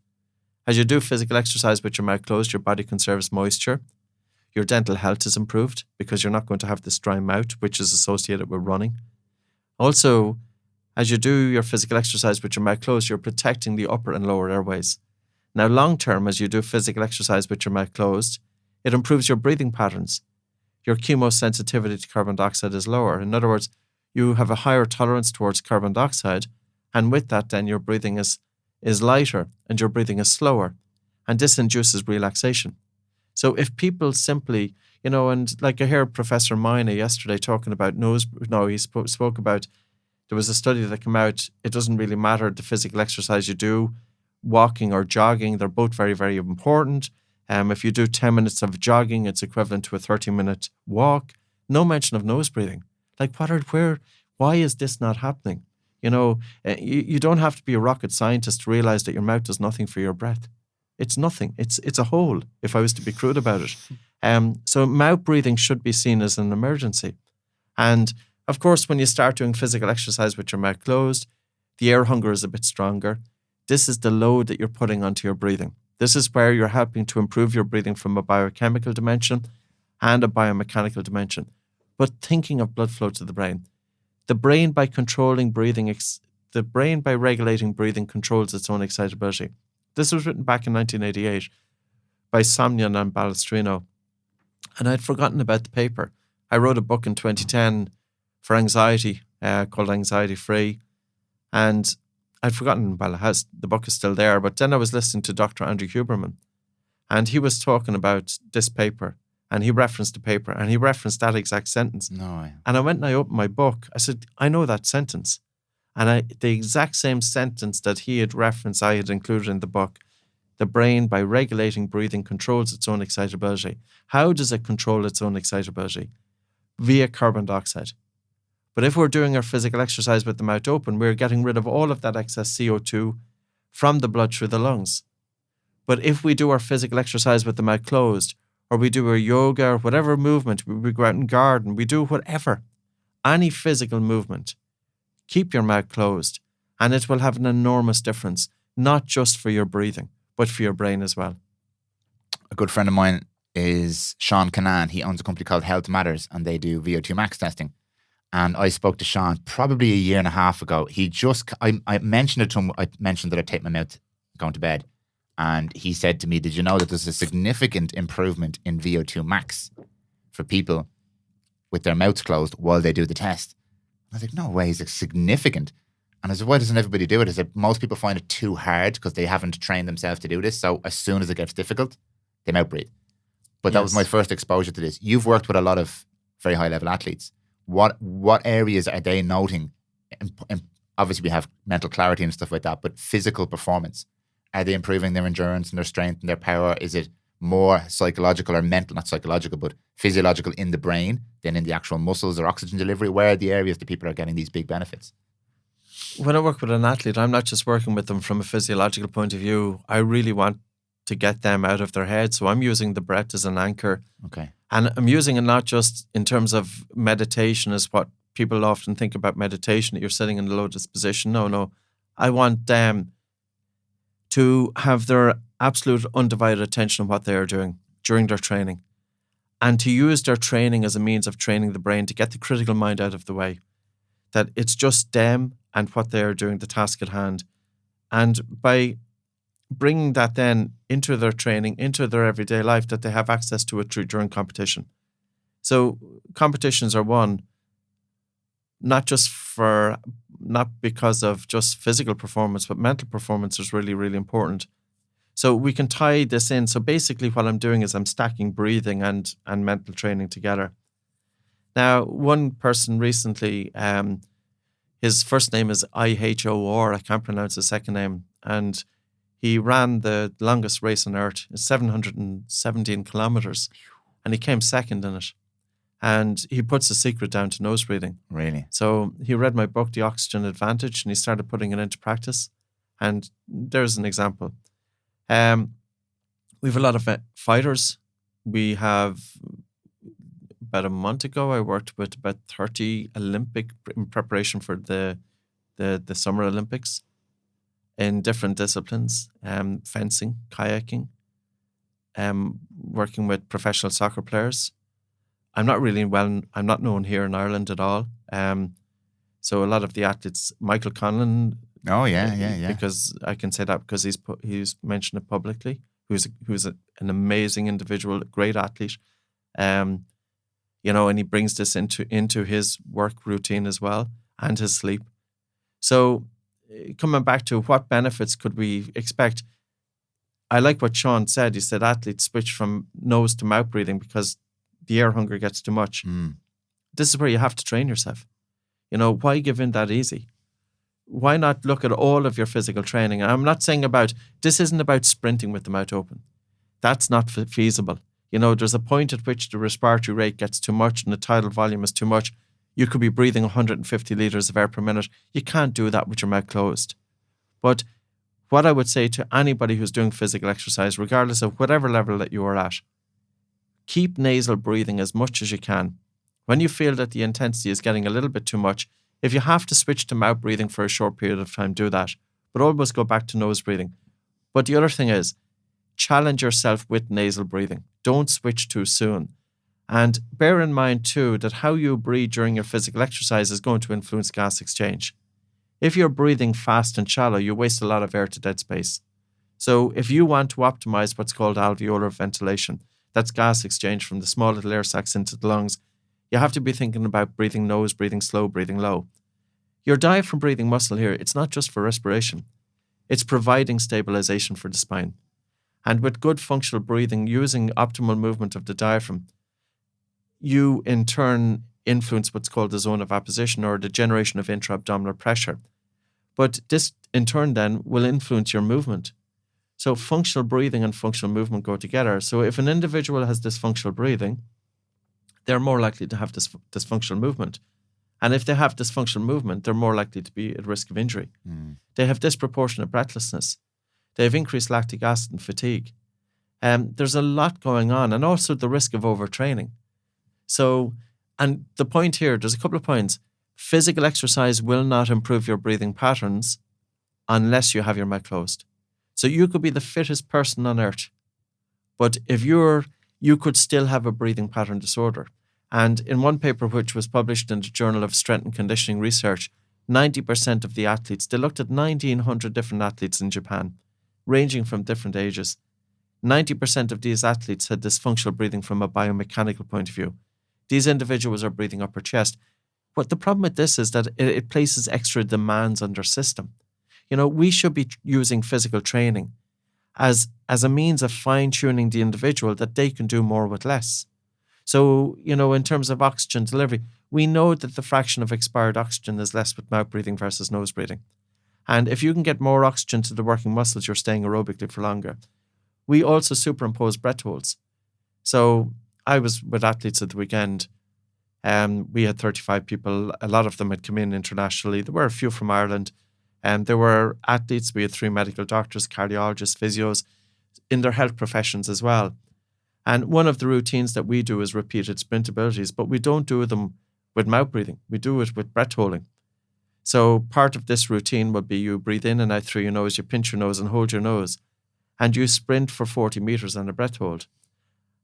As you do physical exercise with your mouth closed, your body conserves moisture. Your dental health is improved because you're not going to have this dry mouth, which is associated with running. Also, as you do your physical exercise with your mouth closed, you're protecting the upper and lower airways. Now, long-term, as you do physical exercise with your mouth closed, it improves your breathing patterns. Your chemosensitivity to carbon dioxide is lower. In other words, you have a higher tolerance towards carbon dioxide, and with that, then your breathing is lighter and your breathing is slower, and this induces relaxation. So if people simply, and like I heard Professor Mina yesterday talking about he spoke about, there was a study that came out, it doesn't really matter the physical exercise you do, walking or jogging, they're both very, very important. If you do 10 minutes of jogging, it's equivalent to a 30-minute walk. No mention of nose breathing. Like why is this not happening? You don't have to be a rocket scientist to realize that your mouth does nothing for your breath. It's nothing. It's a hole, if I was to be crude about it. So mouth breathing should be seen as an emergency. And of course, when you start doing physical exercise with your mouth closed, the air hunger is a bit stronger. This is the load that you're putting onto your breathing. This is where you're helping to improve your breathing from a biochemical dimension and a biomechanical dimension. But thinking of blood flow to the brain. The brain, by controlling breathing, the brain, by regulating breathing, controls its own excitability. This was written back in 1988 by Somnian and Balestrino. And I'd forgotten about the paper. I wrote a book in 2010 for anxiety called Anxiety Free. And I'd forgotten, the book is still there, but then I was listening to Dr. Andrew Huberman, and he was talking about this paper, and he referenced the paper, and he referenced that exact sentence. No. And I went and I opened my book. I said, I know that sentence. And the exact same sentence that he had referenced, I had included in the book. The brain, by regulating breathing, controls its own excitability. How does it control its own excitability? Via carbon dioxide. But if we're doing our physical exercise with the mouth open, we're getting rid of all of that excess CO2 from the blood through the lungs. But if we do our physical exercise with the mouth closed, or we do our yoga, or whatever movement, we go out and garden, we do whatever, any physical movement, keep your mouth closed, and it will have an enormous difference, not just for your breathing, but for your brain as well. A good friend of mine is Sean Canan. He owns a company called Health Matters, and they do VO2 max testing. And I spoke to Sean probably a year and a half ago. I mentioned it to him. I mentioned that I take my mouth going to bed. And he said to me, did you know that there's a significant improvement in VO2 max for people with their mouths closed while they do the test? I was like, no way, is it significant? And I said, why doesn't everybody do it? I said, most people find it too hard because they haven't trained themselves to do this. So as soon as it gets difficult, they mouth breathe. But that was my first exposure to this. You've worked with a lot of very high level athletes. What areas are they noting? And obviously we have mental clarity and stuff like that, but physical performance. Are they improving their endurance and their strength and their power? Is it more psychological or mental, not psychological, but physiological in the brain than in the actual muscles or oxygen delivery? Where are the areas that people are getting these big benefits? When I work with an athlete, I'm not just working with them from a physiological point of view. I really want to get them out of their head. So I'm using the breath as an anchor. Okay. And I'm using it not just in terms of meditation as what people often think about meditation, that you're sitting in the lotus position. No. I want them to have their absolute undivided attention on what they are doing during their training, and to use their training as a means of training the brain to get the critical mind out of the way, that it's just them and what they are doing, the task at hand. And by bringing that then into their training, into their everyday life, that they have access to it during competition. So competitions are won not because of just physical performance, but mental performance is really, really important. So we can tie this in. So basically what I'm doing is I'm stacking breathing and mental training together. Now, one person recently, his first name is Ihor, I can't pronounce his second name, and he ran the longest race on earth, 717 kilometers, and he came second in it. And he puts the secret down to nose breathing. Really? So he read my book, The Oxygen Advantage, and he started putting it into practice. And there's an example. We have a lot of fighters. We have, about a month ago, I worked with about 30 Olympic in preparation for the Summer Olympics in different disciplines, fencing, kayaking, working with professional soccer players. I'm not known here in Ireland at all. So a lot of the athletes, Michael Conlon. Oh yeah. Because I can say that because he's mentioned it publicly. Who's an amazing individual, a great athlete. And he brings this into his work routine as well, and his sleep. So coming back to what benefits could we expect? I like what Sean said. He said athletes switch from nose to mouth breathing because the air hunger gets too much. This is where you have to train yourself. Why give in that easy? Why not look at all of your physical training? And I'm not saying this isn't about sprinting with the mouth open. That's not feasible. There's a point at which the respiratory rate gets too much and the tidal volume is too much. You could be breathing 150 litres of air per minute. You can't do that with your mouth closed. But what I would say to anybody who's doing physical exercise, regardless of whatever level that you are at, keep nasal breathing as much as you can. When you feel that the intensity is getting a little bit too much, if you have to switch to mouth breathing for a short period of time, do that. But always go back to nose breathing. But the other thing is, challenge yourself with nasal breathing. Don't switch too soon. And bear in mind too that how you breathe during your physical exercise is going to influence gas exchange. If you're breathing fast and shallow, you waste a lot of air to dead space. So if you want to optimize what's called alveolar ventilation, that's gas exchange from the small little air sacs into the lungs, you have to be thinking about breathing nose, breathing slow, breathing low. Your diaphragm breathing muscle here, it's not just for respiration. It's providing stabilization for the spine. And with good functional breathing, using optimal movement of the diaphragm, you in turn influence what's called the zone of apposition, or the generation of intra-abdominal pressure. But this in turn then will influence your movement. So functional breathing and functional movement go together. So if an individual has dysfunctional breathing, they're more likely to have dysfunctional movement. And if they have dysfunctional movement, they're more likely to be at risk of injury. They have disproportionate breathlessness. They have increased lactic acid and fatigue. There's a lot going on, and also the risk of overtraining. So, and the point here, there's a couple of points. Physical exercise will not improve your breathing patterns unless you have your mouth closed. So you could be the fittest person on earth, but if you could still have a breathing pattern disorder. And in one paper which was published in the Journal of Strength and Conditioning Research, 90% of the athletes, they looked at 1,900 different athletes in Japan, ranging from different ages. 90% of these athletes had dysfunctional breathing from a biomechanical point of view. These individuals are breathing upper chest. But the problem with this is that it places extra demands on their system. We should be using physical training as a means of fine-tuning the individual that they can do more with less. So, in terms of oxygen delivery, we know that the fraction of expired oxygen is less with mouth breathing versus nose breathing. And if you can get more oxygen to the working muscles, you're staying aerobically for longer. We also superimpose breath holds. So I was with athletes at the weekend. We had 35 people. A lot of them had come in internationally. There were a few from Ireland. There were athletes. We had 3 medical doctors, cardiologists, physios, in their health professions as well. And one of the routines that we do is repeated sprint abilities, but we don't do them with mouth breathing. We do it with breath holding. So part of this routine would be you breathe in and out through your nose, you pinch your nose and hold your nose, and you sprint for 40 meters on a breath hold.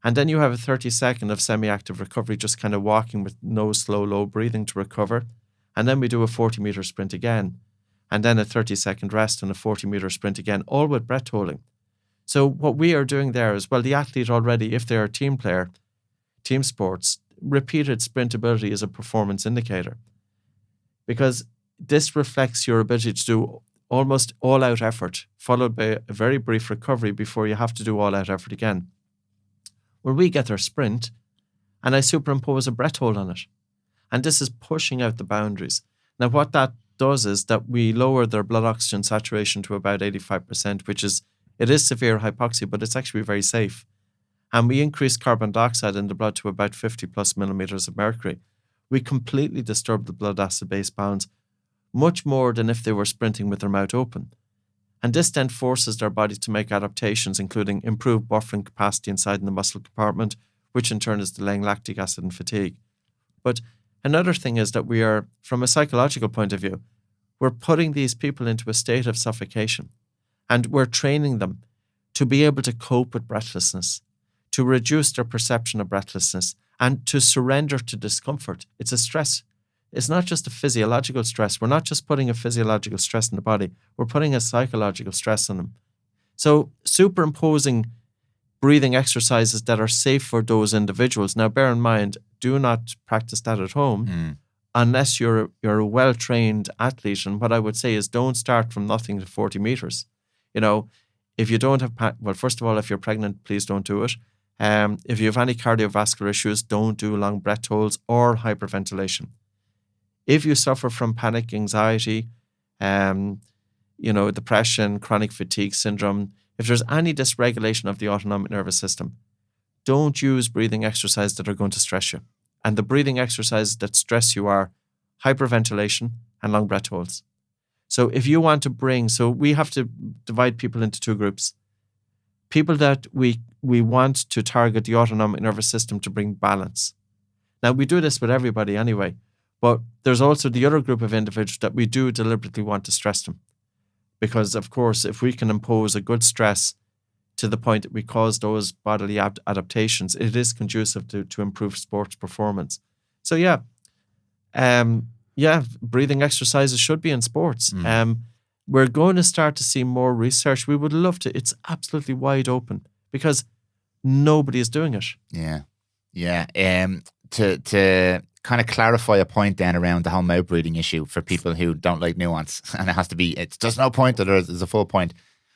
And then you have a 30-second of semi-active recovery, just kind of walking with no slow, low breathing to recover. And then we do a 40-meter sprint again, and then a 30-second rest and a 40-meter sprint again, all with breath holding. So what we are doing there is, well, the athlete already, if they're a team player, team sports, repeated sprint ability is a performance indicator, because this reflects your ability to do almost all-out effort, followed by a very brief recovery before you have to do all-out effort again. Where we get our sprint, and I superimpose a breath hold on it. And this is pushing out the boundaries. Now, what that does is that we lower their blood oxygen saturation to about 85%, which is, it is severe hypoxia, but it's actually very safe. And we increase carbon dioxide in the blood to about 50 plus millimeters of mercury. We completely disturb the blood acid-base balance, much more than if they were sprinting with their mouth open. And this then forces their body to make adaptations, including improved buffering capacity inside in the muscle compartment, which in turn is delaying lactic acid and fatigue. But another thing is that we are, from a psychological point of view, we're putting these people into a state of suffocation, and we're training them to be able to cope with breathlessness, to reduce their perception of breathlessness, and to surrender to discomfort. It's a stress. It's not just a physiological stress. We're not just putting a physiological stress in the body. We're putting a psychological stress on them. So superimposing breathing exercises that are safe for those individuals. Now, bear in mind, do not practice that at home unless you're a well-trained athlete. And what I would say is don't start from nothing to 40 meters. You know, if you don't have, well, first of all, if you're pregnant, please don't do it. If you have any cardiovascular issues, don't do long breath holds or hyperventilation. If you suffer from panic, anxiety, depression, chronic fatigue syndrome, if there's any dysregulation of the autonomic nervous system, don't use breathing exercises that are going to stress you. And the breathing exercises that stress you are hyperventilation and long breath holds. So if you want to so we have to divide people into 2 groups. People that we want to target the autonomic nervous system to bring balance. Now, we do this with everybody anyway. But there's also the other group of individuals that we do deliberately want to stress them. Because, of course, if we can impose a good stress to the point that we cause those bodily adaptations, it is conducive to improve sports performance. So, breathing exercises should be in sports. We're going to start to see more research. We would love to. It's absolutely wide open because nobody is doing it. Yeah. To kind of clarify a point then around the whole mouth breathing issue for people who don't like nuance, and it has to be, it's just no point or there's a full point.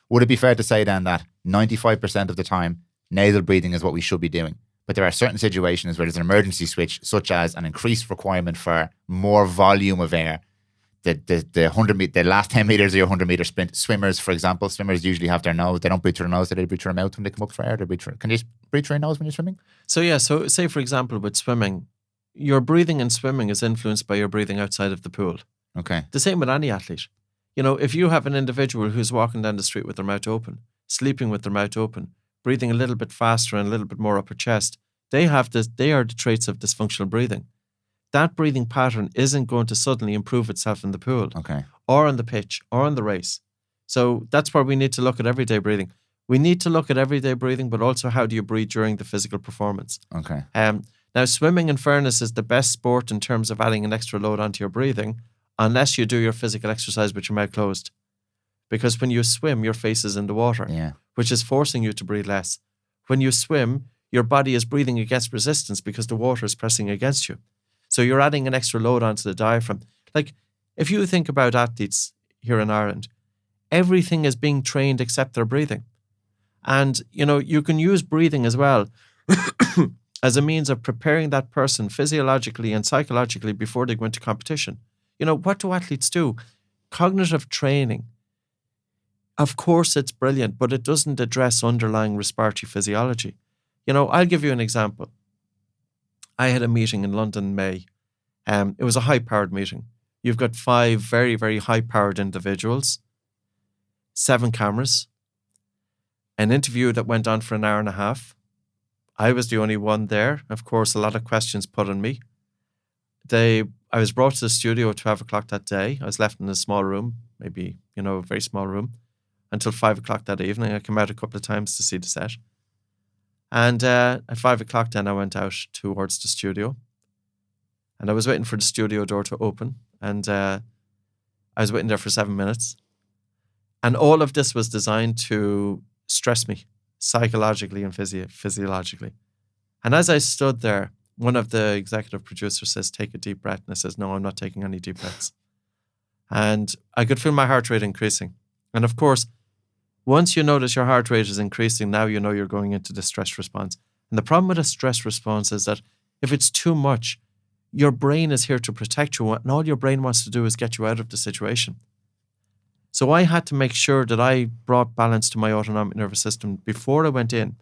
Would it be fair to say then that 95% of the time, nasal breathing is what we should be doing? But there are certain situations where there's an emergency switch, such as an increased requirement for more volume of air. The last 10 meters of your 100-meter sprint, swimmers, for example, usually have their nose. They don't breathe through their nose. They breathe through their mouth when they come up for air. Can you breathe through your nose when you're swimming? So say, for example, with swimming, your breathing in swimming is influenced by your breathing outside of the pool. Okay. The same with any athlete. You know, if you have an individual who's walking down the street with their mouth open, sleeping with their mouth open, breathing a little bit faster and a little bit more upper chest, they are the traits of dysfunctional breathing. That breathing pattern isn't going to suddenly improve itself in the pool, or on the pitch, or on the race. So that's where we need to look at everyday breathing. We need to look at everyday breathing, but also how do you breathe during the physical performance. Okay. Now, swimming, in fairness, is the best sport in terms of adding an extra load onto your breathing, unless you do your physical exercise with your mouth closed. Because when you swim, your face is in the water, which is forcing you to breathe less. When you swim, your body is breathing against resistance because the water is pressing against you. So you're adding an extra load onto the diaphragm. Like, if you think about athletes here in Ireland, everything is being trained except their breathing. And, you know, you can use breathing as well as a means of preparing that person physiologically and psychologically before they go into competition. You know, what do athletes do? cognitive training, of course it's brilliant, but it doesn't address underlying respiratory physiology. I'll give you an example. I had a meeting in London in May. It was a high-powered meeting. You've got 5 very, very high-powered individuals, 7 cameras, an interview that went on for an hour and a half. I was the only one there. Of course, a lot of questions put on me. I was brought to the studio at 12 o'clock that day. I was left in a small room, maybe, a very small room, until 5 o'clock that evening. I came out a couple of times to see the set. And at 5 o'clock then I went out towards the studio. And I was waiting for the studio door to open. And I was waiting there for 7 minutes. And all of this was designed to stress me psychologically and physiologically. And as I stood there, one of the executive producers says, "Take a deep breath." And I says, "No, I'm not taking any deep breaths." And I could feel my heart rate increasing. And of course, once you notice your heart rate is increasing, now you know you're going into the stress response. And the problem with a stress response is that if it's too much, your brain is here to protect you, and all your brain wants to do is get you out of the situation. So I had to make sure that I brought balance to my autonomic nervous system before I went in.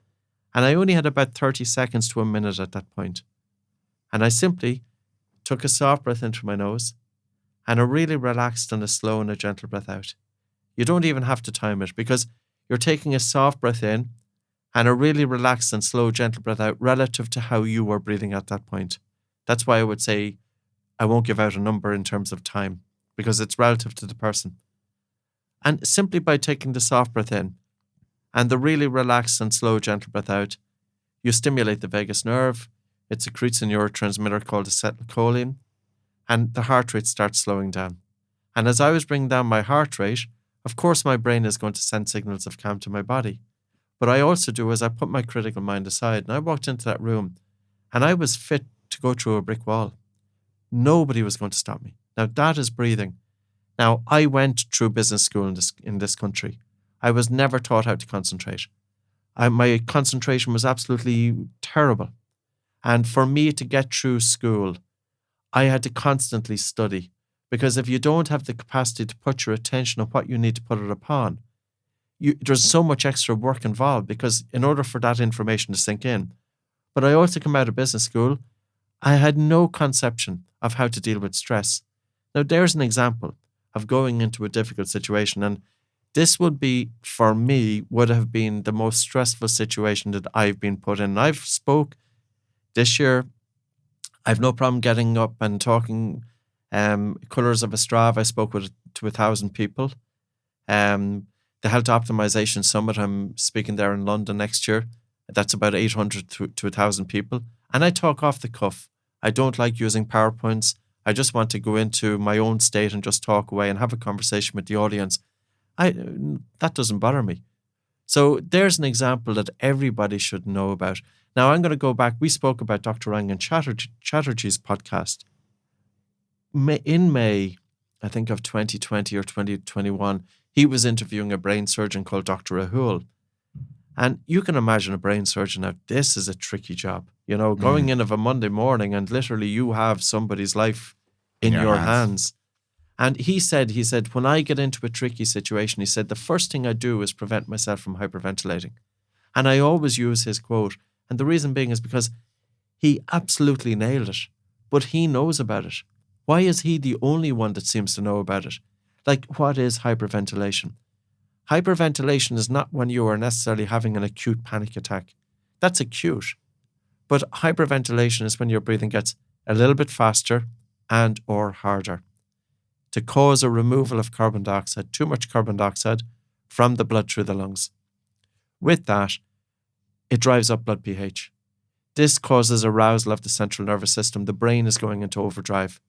And I only had about 30 seconds to a minute at that point. And I simply took a soft breath in through my nose and a really relaxed and a slow and a gentle breath out. You don't even have to time it, because you're taking a soft breath in and a really relaxed and slow, gentle breath out relative to how you were breathing at that point. That's why I would say I won't give out a number in terms of time, because it's relative to the person. And simply by taking the soft breath in and the really relaxed and slow, gentle breath out, you stimulate the vagus nerve. It secretes a neurotransmitter called acetylcholine, and the heart rate starts slowing down. And as I was bringing down my heart rate, of course my brain is going to send signals of calm to my body. But I also do is I put my critical mind aside, and I walked into that room and I was fit to go through a brick wall. Nobody was going to stop me. Now that is breathing. Now, I went through business school in this country. I was never taught how to concentrate. My concentration was absolutely terrible. And for me to get through school, I had to constantly study, because if you don't have the capacity to put your attention on what you need to put it upon, there's so much extra work involved, because in order for that information to sink in. But I also come out of business school, I had no conception of how to deal with stress. Now, there's an example of going into a difficult situation. And this would be, for me, would have been the most stressful situation that I've been put in. I've spoke this year. I've no problem getting up and talking colours of a straw. I spoke to 1,000 people. The Health Optimization Summit, I'm speaking there in London next year. That's about 800 to 1,000 people. And I talk off the cuff. I don't like using PowerPoints. I just want to go into my own state and just talk away and have a conversation with the audience. That doesn't bother me. So there's an example that everybody should know about. Now I'm going to go back. We spoke about Dr. Rangan Chatterjee's podcast. In May, I think of 2020 or 2021, he was interviewing a brain surgeon called Dr. Rahul. And you can imagine a brain surgeon. Now, this is a tricky job. Going in of a Monday morning and literally you have somebody's life in your hands. And he said, when I get into a tricky situation, he said, the first thing I do is prevent myself from hyperventilating. And I always use his quote. And the reason being is because he absolutely nailed it, but he knows about it. Why is he the only one that seems to know about it? Like, what is hyperventilation? Hyperventilation is not when you are necessarily having an acute panic attack. That's acute. But hyperventilation is when your breathing gets a little bit faster and or harder to cause a removal of carbon dioxide, too much carbon dioxide from the blood through the lungs. With that, it drives up blood pH. This causes arousal of the central nervous system. The brain is going into overdrive.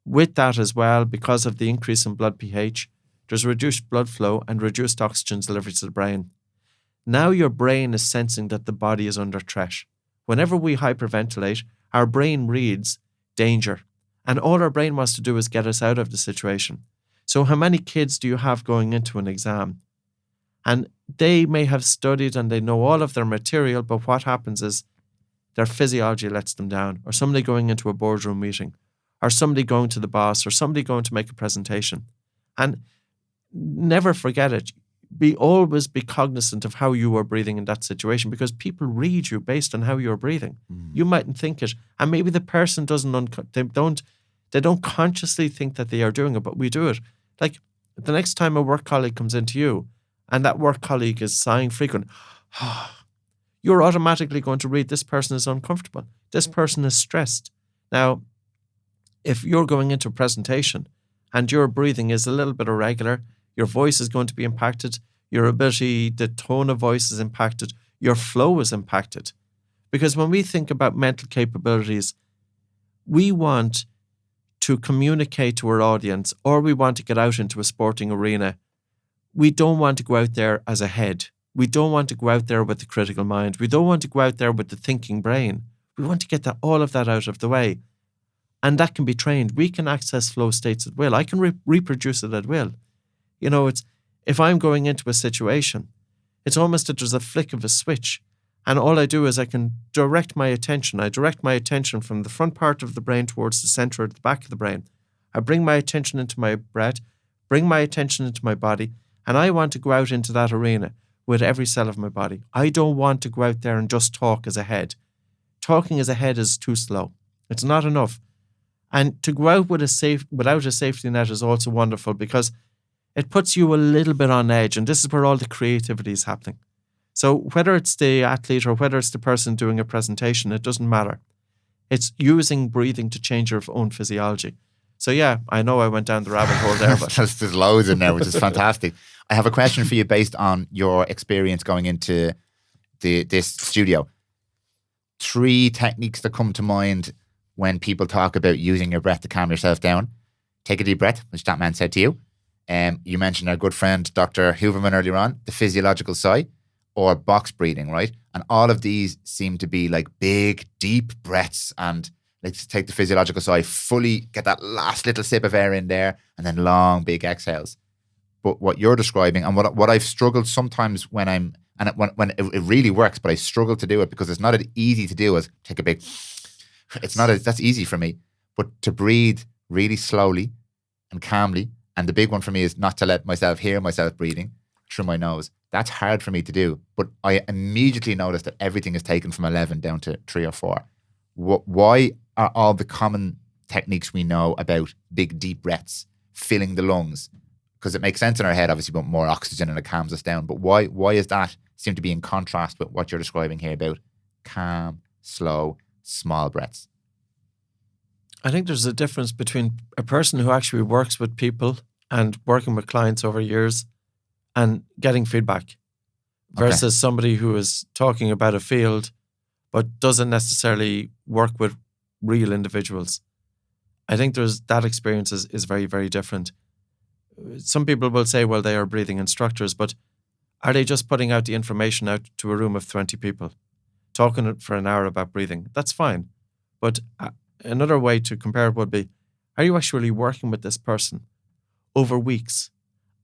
With that as well, because of the increase in blood pH, there's reduced blood flow and reduced oxygen delivery to the brain. Now your brain is sensing that the body is under threat. Whenever we hyperventilate, our brain reads danger. And all our brain wants to do is get us out of the situation. So how many kids do you have going into an exam? And they may have studied and they know all of their material, but what happens is their physiology lets them down. Or somebody going into a boardroom meeting, or somebody going to the boss, or somebody going to make a presentation. And never forget it. Always be cognizant of how you are breathing in that situation, because people read you based on how you're breathing. You mightn't think it, and maybe the person they don't consciously think that they are doing it, but we do it. Like the next time a work colleague comes into you, and that work colleague is sighing frequent, you're automatically going to read this person is uncomfortable. This person is stressed. Now, if you're going into a presentation and your breathing is a little bit irregular, your voice is going to be impacted, your ability, the tone of voice is impacted, your flow is impacted. Because when we think about mental capabilities, we want to communicate to our audience, or we want to get out into a sporting arena. We don't want to go out there as a head. We don't want to go out there with the critical mind. We don't want to go out there with the thinking brain. We want to get all of that out of the way. And that can be trained. We can access flow states at will. I can reproduce it at will. If I'm going into a situation, it's almost that there's a flick of a switch. And all I do is I can direct my attention. I direct my attention from the front part of the brain towards the center or the back of the brain. I bring my attention into my breath, bring my attention into my body, and I want to go out into that arena with every cell of my body. I don't want to go out there and just talk as a head. Talking as a head is too slow. It's not enough. And to go out without a safety net is also wonderful, because it puts you a little bit on edge, and this is where all the creativity is happening. So whether it's the athlete or whether it's the person doing a presentation, it doesn't matter. It's using breathing to change your own physiology. So yeah, I know I went down the rabbit hole there, but there's loads in there, which is fantastic. I have a question for you based on your experience going into this studio. 3 techniques that come to mind when people talk about using your breath to calm yourself down. Take a deep breath, which that man said to you. You mentioned our good friend, Dr. Huberman, earlier on, the physiological sigh, or box breathing, right? And all of these seem to be like big, deep breaths. And let's take the physiological sigh, fully get that last little sip of air in there, and then long, big exhales. But what you're describing, and what I've struggled sometimes when it really works, but I struggle to do it because it's not as easy to do as take a big, that's easy for me. But to breathe really slowly and calmly, and the big one for me is not to let myself hear myself breathing through my nose. That's hard for me to do. But I immediately notice that everything is taken from 11 down to 3 or 4. Why are all the common techniques we know about big, deep breaths, filling the lungs? Because it makes sense in our head, obviously, but more oxygen and it calms us down. But why is that seem to be in contrast with what you're describing here about calm, slow, small breaths? I think there's a difference between a person who actually works with people and working with clients over years and getting feedback versus somebody who is talking about a field but doesn't necessarily work with real individuals. I think that experience is very, very different. Some people will say, well, they are breathing instructors, but are they just putting out the information out to a room of 20 people, talking for an hour about breathing? That's fine. But another way to compare it would be, are you actually working with this person over weeks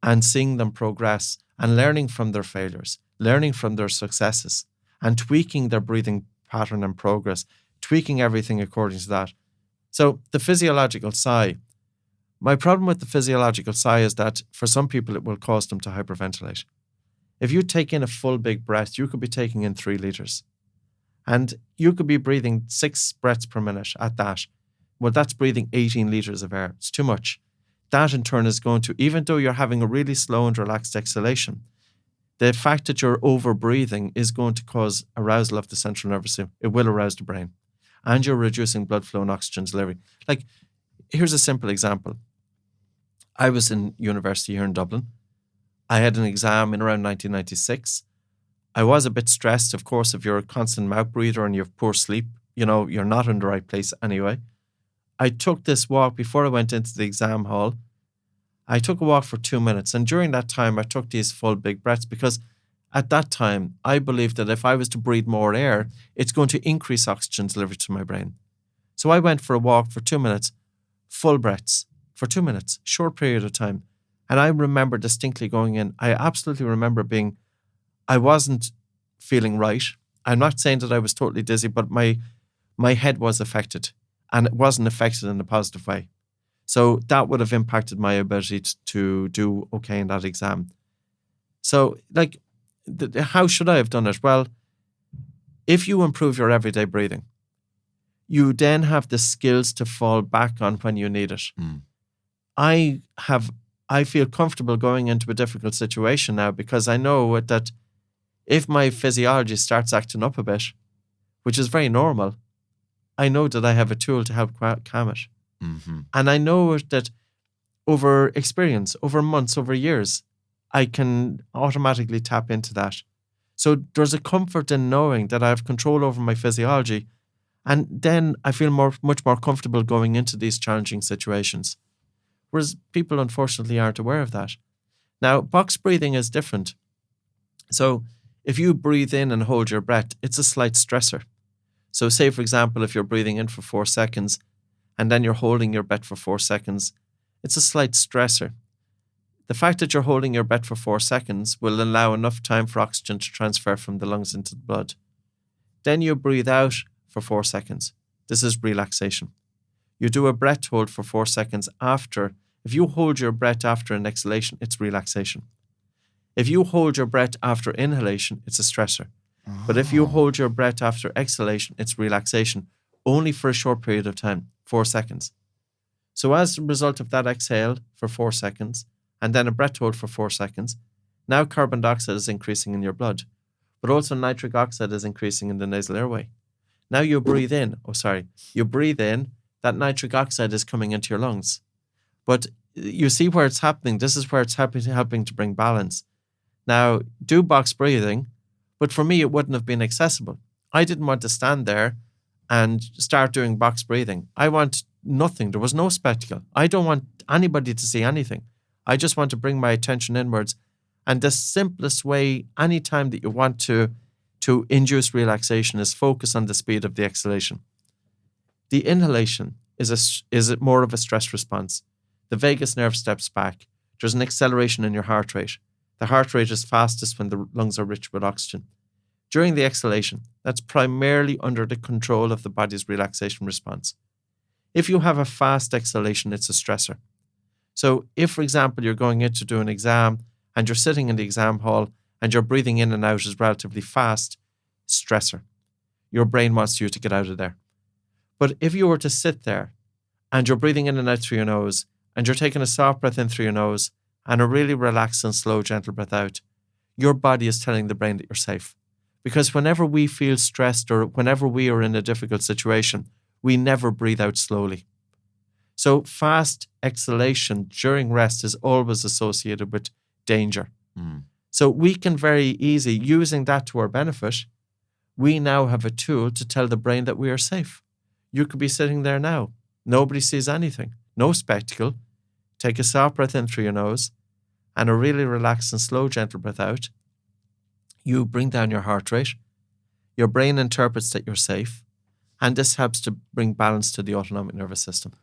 and seeing them progress and learning from their failures, learning from their successes, and tweaking their breathing pattern and progress, tweaking everything according to that? So the physiological sigh, my problem with the physiological sigh is that for some people it will cause them to hyperventilate. If you take in a full big breath, you could be taking in 3 liters. And you could be breathing 6 breaths per minute at that. Well, that's breathing 18 liters of air. It's too much. That in turn is going to, even though you're having a really slow and relaxed exhalation, the fact that you're over breathing is going to cause arousal of the central nervous system. It will arouse the brain. And you're reducing blood flow and oxygen delivery. Like, here's a simple example. I was in university here in Dublin. I had an exam in around 1996. I was a bit stressed, of course, if you're a constant mouth breather and you have poor sleep, you're not in the right place anyway. I took this walk before I went into the exam hall. I took a walk for 2 minutes, and during that time, I took these full big breaths because at that time, I believed that if I was to breathe more air, it's going to increase oxygen delivery to my brain. So I went for a walk for 2 minutes, full breaths for 2 minutes, short period of time. And I remember distinctly going in, I absolutely remember I wasn't feeling right. I'm not saying that I was totally dizzy, but my head was affected, and it wasn't affected in a positive way. So that would have impacted my ability to do okay in that exam. So like, how should I have done it? Well, if you improve your everyday breathing, you then have the skills to fall back on when you need it. I feel comfortable going into a difficult situation now because I know that if my physiology starts acting up a bit, which is very normal, I know that I have a tool to help calm it. And I know that over experience, over months, over years, I can automatically tap into that. So there's a comfort in knowing that I have control over my physiology. And then I feel much more comfortable going into these challenging situations. Whereas people, unfortunately, aren't aware of that. Now, box breathing is different. So if you breathe in and hold your breath, it's a slight stressor. So say, for example, if you're breathing in for 4 seconds and then you're holding your breath for 4 seconds, it's a slight stressor. The fact that you're holding your breath for 4 seconds will allow enough time for oxygen to transfer from the lungs into the blood. Then you breathe out for 4 seconds. This is relaxation. You do a breath hold for 4 seconds after. If you hold your breath after an exhalation, it's relaxation. If you hold your breath after inhalation, it's a stressor. But if you hold your breath after exhalation, it's relaxation, only for a short period of time, 4 seconds. So as a result of that exhale for 4 seconds, and then a breath hold for 4 seconds, now carbon dioxide is increasing in your blood, but also nitric oxide is increasing in the nasal airway. Now you breathe in, that nitric oxide is coming into your lungs. But you see where it's happening. This is where it's helping to bring balance. Now, do box breathing, but for me, it wouldn't have been accessible. I didn't want to stand there and start doing box breathing. I want nothing. There was no spectacle. I don't want anybody to see anything. I just want to bring my attention inwards. And the simplest way, anytime that you want to induce relaxation, is focus on the speed of the exhalation. The inhalation is more of a stress response. The vagus nerve steps back. There's an acceleration in your heart rate. The heart rate is fastest when the lungs are rich with oxygen. During the exhalation, that's primarily under the control of the body's relaxation response. If you have a fast exhalation, it's a stressor. So if, for example, you're going in to do an exam and you're sitting in the exam hall and your breathing in and out is relatively fast, stressor. Your brain wants you to get out of there. But if you were to sit there and you're breathing in and out through your nose and you're taking a soft breath in through your nose and a really relaxed and slow, gentle breath out, your body is telling the brain that you're safe. Because whenever we feel stressed or whenever we are in a difficult situation, we never breathe out slowly. So fast exhalation during rest is always associated with danger. So we can very easy, using that to our benefit, we now have a tool to tell the brain that we are safe. You could be sitting there now. Nobody sees anything. No spectacle. Take a soft breath in through your nose and a really relaxed and slow, gentle breath out. You bring down your heart rate. Your brain interprets that you're safe. And this helps to bring balance to the autonomic nervous system.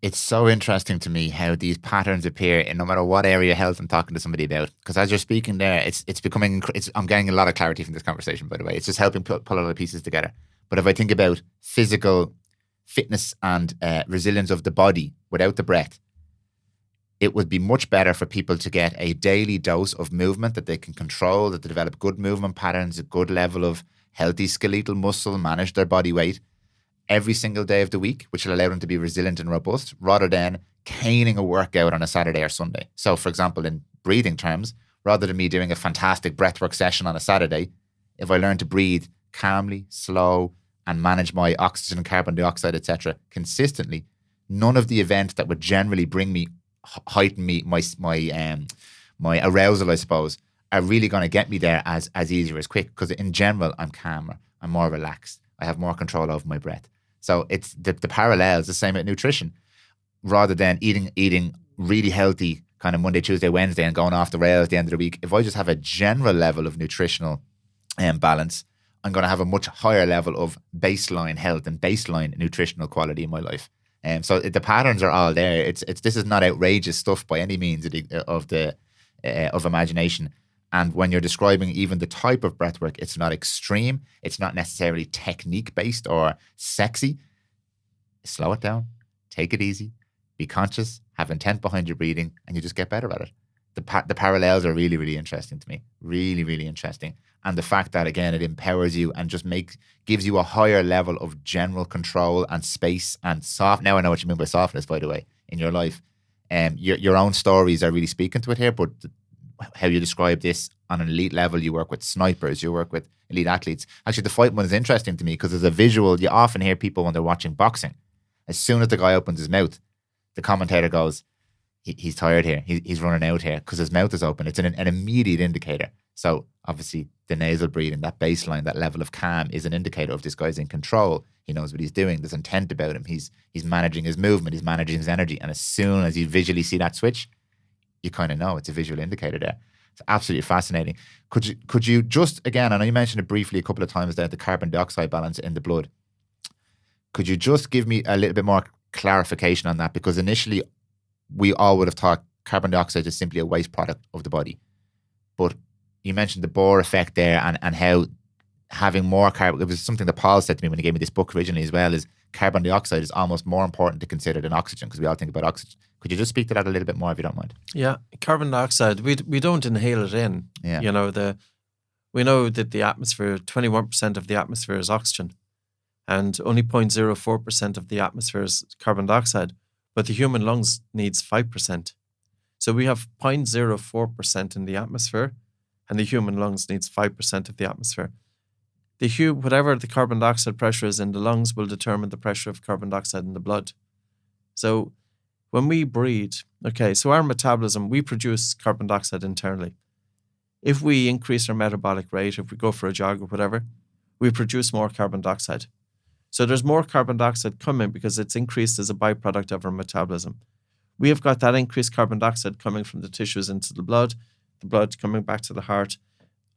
It's so interesting to me how these patterns appear in no matter what area of health I'm talking to somebody about. Because as you're speaking there, it's becoming, I'm getting a lot of clarity from this conversation, by the way. It's just helping pull all the pieces together. But if I think about physical fitness and resilience of the body without the breath, it would be much better for people to get a daily dose of movement that they can control, that they develop good movement patterns, a good level of healthy skeletal muscle, manage their body weight every single day of the week, which will allow them to be resilient and robust, rather than caning a workout on a Saturday or Sunday. So, for example, in breathing terms, rather than me doing a fantastic breathwork session on a Saturday, if I learn to breathe calmly, slow, and manage my oxygen and carbon dioxide, etc., consistently, none of the events that would generally bring me, heighten me, my arousal, I suppose, are really going to get me there as easy or as quick, because in general, I'm calmer, I'm more relaxed, I have more control over my breath. So it's the parallels, the same with nutrition. Rather than eating really healthy kind of Monday, Tuesday, Wednesday and going off the rails at the end of the week, if I just have a general level of nutritional balance, I'm going to have a much higher level of baseline health and baseline nutritional quality in my life. So the patterns are all there. This is not outrageous stuff by any means of imagination. And when you're describing even the type of breathwork, it's not extreme. It's not necessarily technique-based or sexy. Slow it down. take it easy, be conscious, have intent behind your breathing, and you just get better at it. The parallels are really, really interesting to me. Really, really interesting. And the fact that, again, it empowers you and just gives you a higher level of general control and space and soft. Now I know what you mean by softness, by the way, in your life. Your own stories are really speaking to it here, but how you describe this on an elite level, you work with snipers, you work with elite athletes. Actually, the fight one is interesting to me because as a visual, you often hear people when they're watching boxing, as soon as the guy opens his mouth, the commentator goes, he's tired here. He's running out here because his mouth is open. It's an immediate indicator. So obviously the nasal breathing, that baseline, that level of calm is an indicator of this guy's in control. He knows what he's doing. There's intent about him. He's managing his movement. He's managing his energy. And as soon as you visually see that switch, you kind of know it's a visual indicator there. It's absolutely fascinating. Could you just, again, I know you mentioned it briefly a couple of times there, the carbon dioxide balance in the blood. Could you just give me a little bit more clarification on that? Because initially we all would have thought carbon dioxide is simply a waste product of the body. But you mentioned the Bohr effect there and how having more carbon, it was something that Paul said to me when he gave me this book originally as well, is carbon dioxide is almost more important to consider than oxygen because we all think about oxygen. Could you just speak to that a little bit more if you don't mind? Yeah, carbon dioxide, we don't inhale it in. Yeah. You know, we know that the atmosphere, 21% of the atmosphere is oxygen and only 0.04% of the atmosphere is carbon dioxide, but the human lungs needs 5%. So we have 0.04% in the atmosphere and the human lungs needs 5% of the atmosphere. Whatever the carbon dioxide pressure is in the lungs will determine the pressure of carbon dioxide in the blood. So when we breathe, so our metabolism, we produce carbon dioxide internally. If we increase our metabolic rate, if we go for a jog or whatever, we produce more carbon dioxide. So there's more carbon dioxide coming because it's increased as a byproduct of our metabolism. We have got that increased carbon dioxide coming from the tissues into the blood coming back to the heart,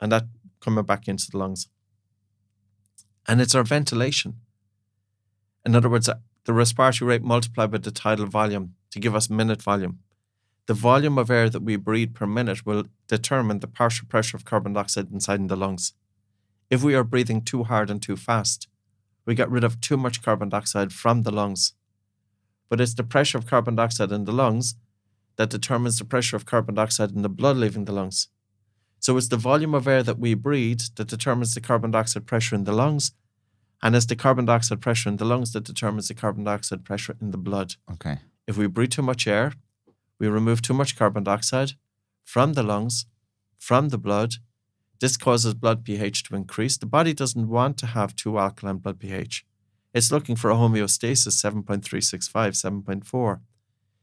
and that coming back into the lungs. And it's our ventilation. In other words, the respiratory rate multiplied by the tidal volume to give us minute volume. The volume of air that we breathe per minute will determine the partial pressure of carbon dioxide inside in the lungs. If we are breathing too hard and too fast, we get rid of too much carbon dioxide from the lungs. But it's the pressure of carbon dioxide in the lungs that determines the pressure of carbon dioxide in the blood leaving the lungs. So it's the volume of air that we breathe that determines the carbon dioxide pressure in the lungs, and it's the carbon dioxide pressure in the lungs that determines the carbon dioxide pressure in the blood. Okay. If we breathe too much air, we remove too much carbon dioxide from the lungs, from the blood. This causes blood pH to increase. The body doesn't want to have too alkaline blood pH. It's looking for a homeostasis, 7.365, 7.4.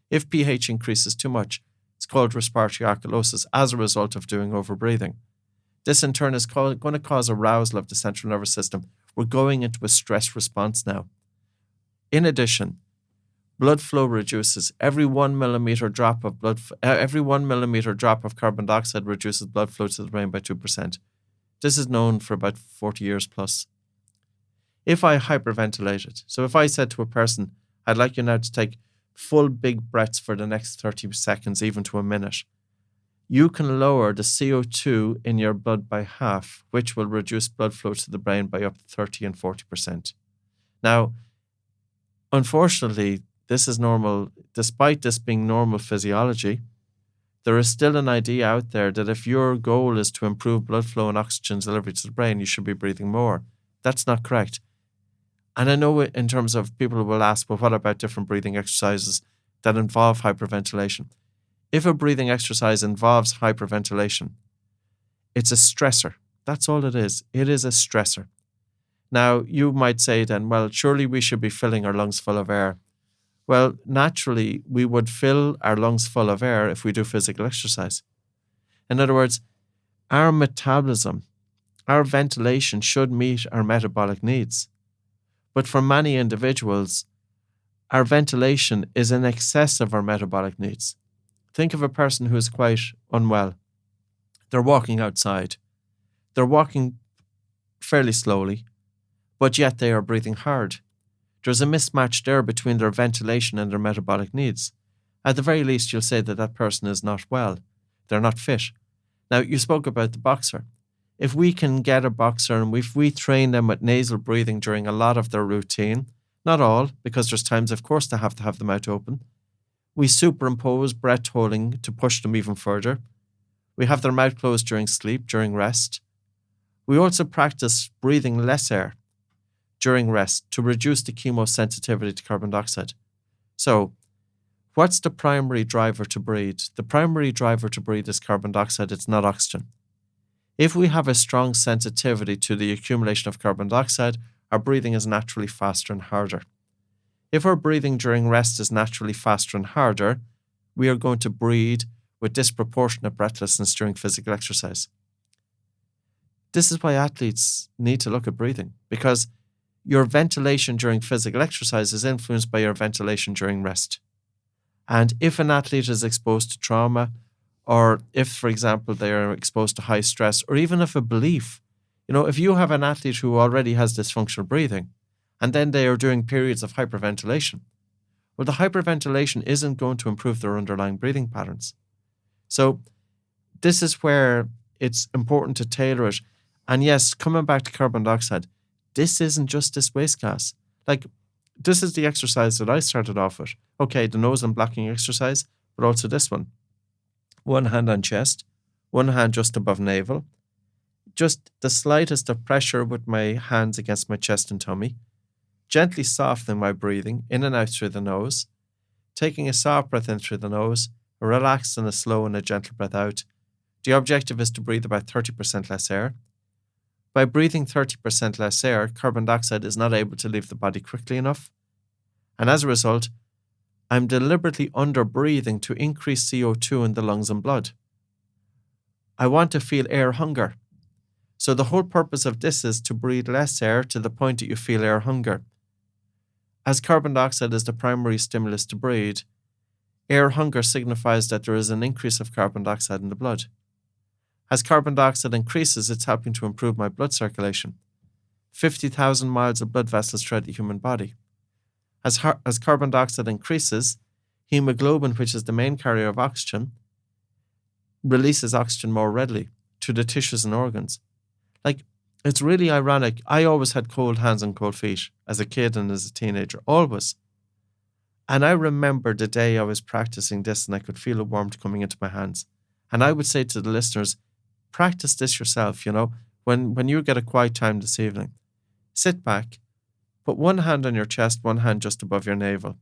If pH increases too much, it's called respiratory alkalosis as a result of doing overbreathing. This in turn is going to cause arousal of the central nervous system. We're going into a stress response now. In addition, blood flow reduces. Every 1 millimeter drop of carbon dioxide reduces blood flow to the brain by 2%. This is known for about 40 years plus. If I hyperventilated, so if I said to a person, I'd like you now to take full big breaths for the next 30 seconds, even to a minute, you can lower the CO2 in your blood by half, which will reduce blood flow to the brain by up to 30 and 40%. Now, unfortunately, this is normal. Despite this being normal physiology, there is still an idea out there that if your goal is to improve blood flow and oxygen delivery to the brain, you should be breathing more. That's not correct. And I know in terms of people will ask, well, what about different breathing exercises that involve hyperventilation? If a breathing exercise involves hyperventilation, it's a stressor. That's all it is. It is a stressor. Now, you might say then, well, surely we should be filling our lungs full of air. Well, naturally, we would fill our lungs full of air if we do physical exercise. In other words, our metabolism, our ventilation should meet our metabolic needs. But for many individuals, our ventilation is in excess of our metabolic needs. Think of a person who is quite unwell. They're walking outside. They're walking fairly slowly, but yet they are breathing hard. There's a mismatch there between their ventilation and their metabolic needs. At the very least, you'll say that that person is not well. They're not fit. Now, you spoke about the boxer. If we can get a boxer and if we train them with nasal breathing during a lot of their routine, Not all, because there's times, of course, they have to have the mouth open. We superimpose breath holding to push them even further. We have their mouth closed during sleep, during rest. We also practice breathing less air during rest to reduce the chemosensitivity to carbon dioxide. So, what's the primary driver to breathe? The primary driver to breathe is carbon dioxide, it's not oxygen. If we have a strong sensitivity to the accumulation of carbon dioxide, our breathing is naturally faster and harder. If our breathing during rest is naturally faster and harder, we are going to breathe with disproportionate breathlessness during physical exercise. This is why athletes need to look at breathing, because your ventilation during physical exercise is influenced by your ventilation during rest. And if an athlete is exposed to trauma, or if, for example, they are exposed to high stress, or even if a belief, if you have an athlete who already has dysfunctional breathing, and then they are doing periods of hyperventilation, well, the hyperventilation isn't going to improve their underlying breathing patterns. So this is where it's important to tailor it. And yes, coming back to carbon dioxide, this isn't just this waste gas. This is the exercise that I started off with. Okay, the nose and blocking exercise, but also this one. One hand on chest, one hand just above navel. Just the slightest of pressure with my hands against my chest and tummy. Gently softening my breathing in and out through the nose. Taking a soft breath in through the nose, a relaxed and a slow and a gentle breath out. The objective is to breathe about 30% less air. By breathing 30% less air, carbon dioxide is not able to leave the body quickly enough. And as a result, I'm deliberately under-breathing to increase CO2 in the lungs and blood. I want to feel air hunger. So the whole purpose of this is to breathe less air to the point that you feel air hunger. As carbon dioxide is the primary stimulus to breathe, air hunger signifies that there is an increase of carbon dioxide in the blood. As carbon dioxide increases, it's helping to improve my blood circulation. 50,000 miles of blood vessels throughout the human body. As carbon dioxide increases, hemoglobin, which is the main carrier of oxygen, releases oxygen more readily to the tissues and organs. It's really ironic. I always had cold hands and cold feet as a kid and as a teenager, always. And I remember the day I was practicing this and I could feel a warmth coming into my hands. And I would say to the listeners, practice this yourself, when you get a quiet time this evening. Sit back, put one hand on your chest, one hand just above your navel,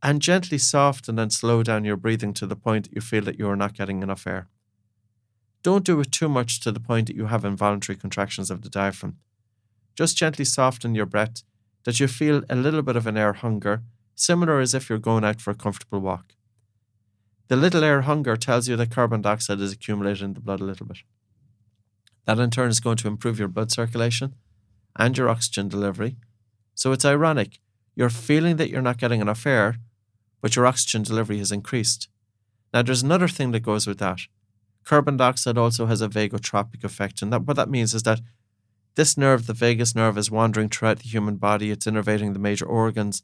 and gently soften and slow down your breathing to the point that you feel that you are not getting enough air. Don't do it too much to the point that you have involuntary contractions of the diaphragm. Just gently soften your breath that you feel a little bit of an air hunger, similar as if you're going out for a comfortable walk. The little air hunger tells you that carbon dioxide is accumulated in the blood a little bit. That in turn is going to improve your blood circulation and your oxygen delivery. So it's ironic. You're feeling that you're not getting enough air, but your oxygen delivery has increased. Now there's another thing that goes with that. Carbon dioxide also has a vagotropic effect, and what that means is that this nerve, the vagus nerve, is wandering throughout the human body. It's innervating the major organs,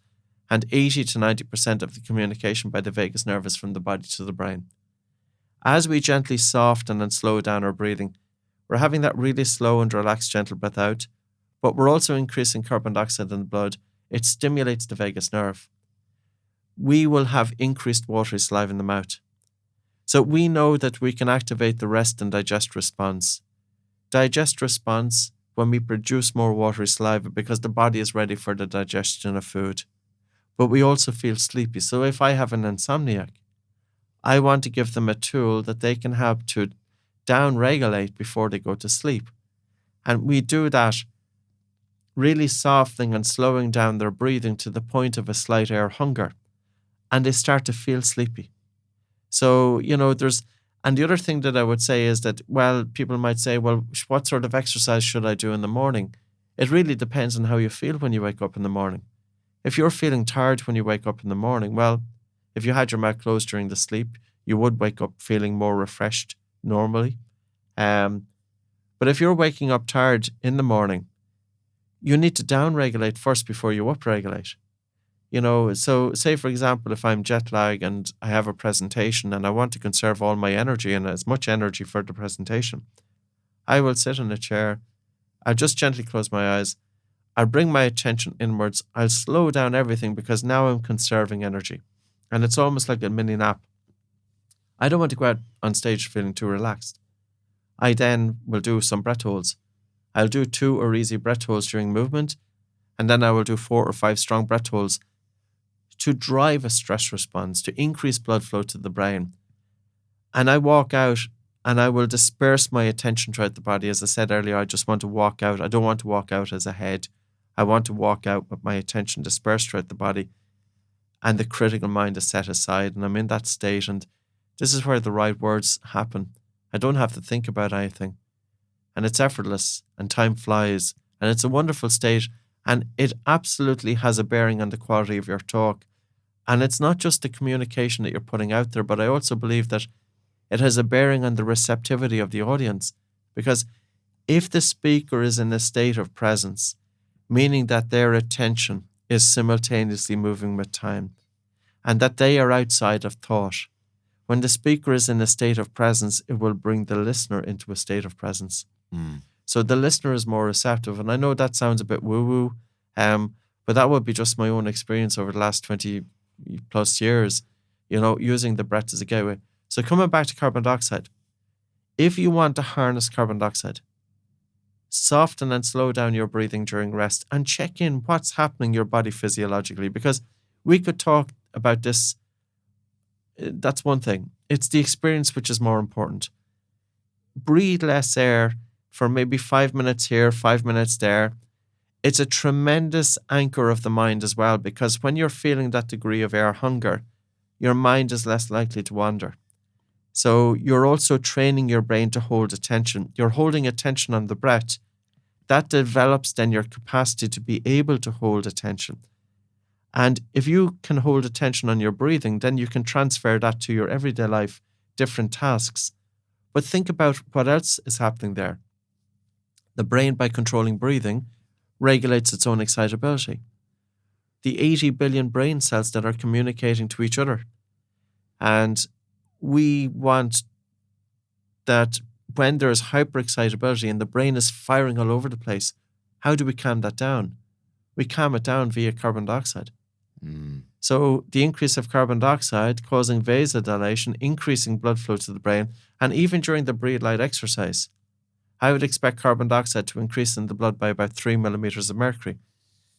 and 80 to 90% of the communication by the vagus nerve is from the body to the brain. As we gently soften and slow down our breathing, we're having that really slow and relaxed gentle breath out, but we're also increasing carbon dioxide in the blood. It stimulates the vagus nerve. We will have increased watery saliva in the mouth. So we know that we can activate the rest and digest response. Digest response when we produce more watery saliva because the body is ready for the digestion of food. But we also feel sleepy. So if I have an insomniac, I want to give them a tool that they can help to down-regulate before they go to sleep. And we do that really softening and slowing down their breathing to the point of a slight air hunger. And they start to feel sleepy. So, and the other thing that I would say is that, people might say, what sort of exercise should I do in the morning? It really depends on how you feel when you wake up in the morning. If you're feeling tired when you wake up in the morning, if you had your mouth closed during the sleep, you would wake up feeling more refreshed normally. But if you're waking up tired in the morning, you need to down-regulate first before you up-regulate. So say, for example, if I'm jet lagged and I have a presentation and I want to conserve all my energy and as much energy for the presentation, I will sit in a chair. I'll just gently close my eyes. I'll bring my attention inwards. I'll slow down everything because now I'm conserving energy. And it's almost like a mini nap. I don't want to go out on stage feeling too relaxed. I then will do some breath holds. I'll do 2 or easy breath holds during movement, and then I will do 4 or 5 strong breath holds to drive a stress response, to increase blood flow to the brain. And I walk out and I will disperse my attention throughout the body. As I said earlier, I just want to walk out. I don't want to walk out as a head. I want to walk out with my attention dispersed throughout the body, and the critical mind is set aside, and I'm in that state, and this is where the right words happen. I don't have to think about anything, and it's effortless, and time flies, and it's a wonderful state, and it absolutely has a bearing on the quality of your talk. And it's not just the communication that you're putting out there, but I also believe that it has a bearing on the receptivity of the audience, because if the speaker is in a state of presence, meaning that their attention is simultaneously moving with time, and that they are outside of thought, when the speaker is in a state of presence, it will bring the listener into a state of presence. So the listener is more receptive. And I know that sounds a bit woo-woo, but that would be just my own experience over the last 20 plus years, using the breath as a gateway. So coming back to carbon dioxide, if you want to harness carbon dioxide, soften and slow down your breathing during rest and check in what's happening in your body physiologically, because we could talk about this. That's one thing. It's the experience which is more important. Breathe less air for maybe 5 minutes here, 5 minutes there. It's a tremendous anchor of the mind as well, because when you're feeling that degree of air hunger, your mind is less likely to wander. So you're also training your brain to hold attention. You're holding attention on the breath. That develops then your capacity to be able to hold attention. And if you can hold attention on your breathing, then you can transfer that to your everyday life, different tasks. But think about what else is happening there. The brain, by controlling breathing, regulates its own excitability. The 80 billion brain cells that are communicating to each other. And we want that when there is hyperexcitability and the brain is firing all over the place, how do we calm that down? We calm it down via carbon dioxide. So the increase of carbon dioxide causing vasodilation, increasing blood flow to the brain, and even during the breathe light exercise, I would expect carbon dioxide to increase in the blood by about 3 millimeters of mercury.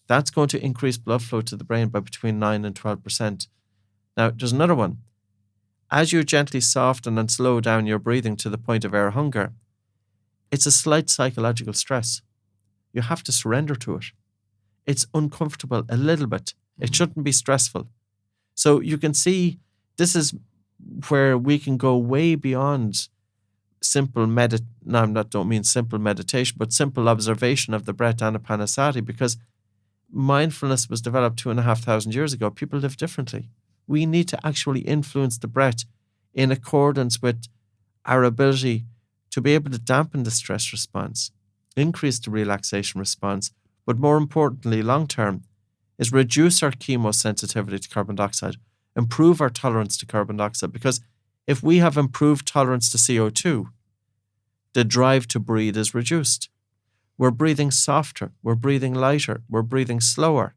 That's going to increase blood flow to the brain by between 9 and 12%. Now, there's another one. As you gently soften and slow down your breathing to the point of air hunger, it's a slight psychological stress. You have to surrender to it. It's uncomfortable a little bit. It shouldn't be stressful. So you can see this is where we can go way beyond simple don't mean simple meditation, but simple observation of the breath, anapanasati, because mindfulness was developed 2,500 years ago. People live differently. We need to actually influence the breath in accordance with our ability to be able to dampen the stress response, increase the relaxation response, but more importantly, long term, is reduce our chemosensitivity to carbon dioxide, improve our tolerance to carbon dioxide. Because if we have improved tolerance to CO2, the drive to breathe is reduced. We're breathing softer, we're breathing lighter, we're breathing slower.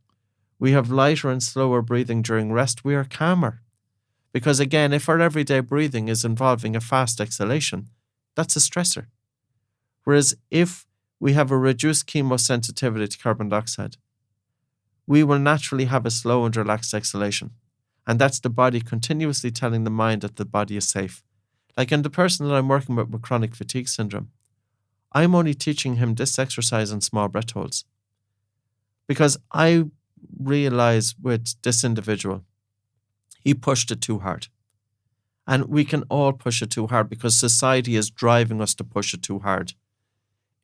We have lighter and slower breathing during rest, we are calmer. Because again, if our everyday breathing is involving a fast exhalation, that's a stressor. Whereas if we have a reduced chemosensitivity to carbon dioxide, we will naturally have a slow and relaxed exhalation. And that's the body continuously telling the mind that the body is safe. Like in the person that I'm working with chronic fatigue syndrome, I'm only teaching him this exercise in small breath holds. Because I realize with this individual, he pushed it too hard. And we can all push it too hard because society is driving us to push it too hard.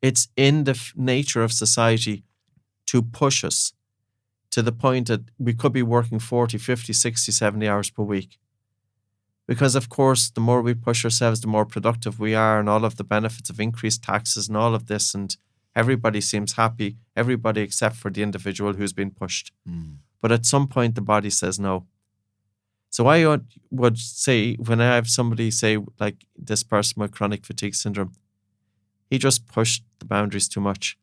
It's in the nature of society to push us to the point that we could be working 40, 50, 60, 70 hours per week. Because, of course, the more we push ourselves, the more productive we are, and all of the benefits of increased taxes and all of this, and everybody seems happy, everybody except for the individual who's been pushed. But at some point, the body says no. So I would say, when I have somebody say, like this person with chronic fatigue syndrome, he just pushed the boundaries too much.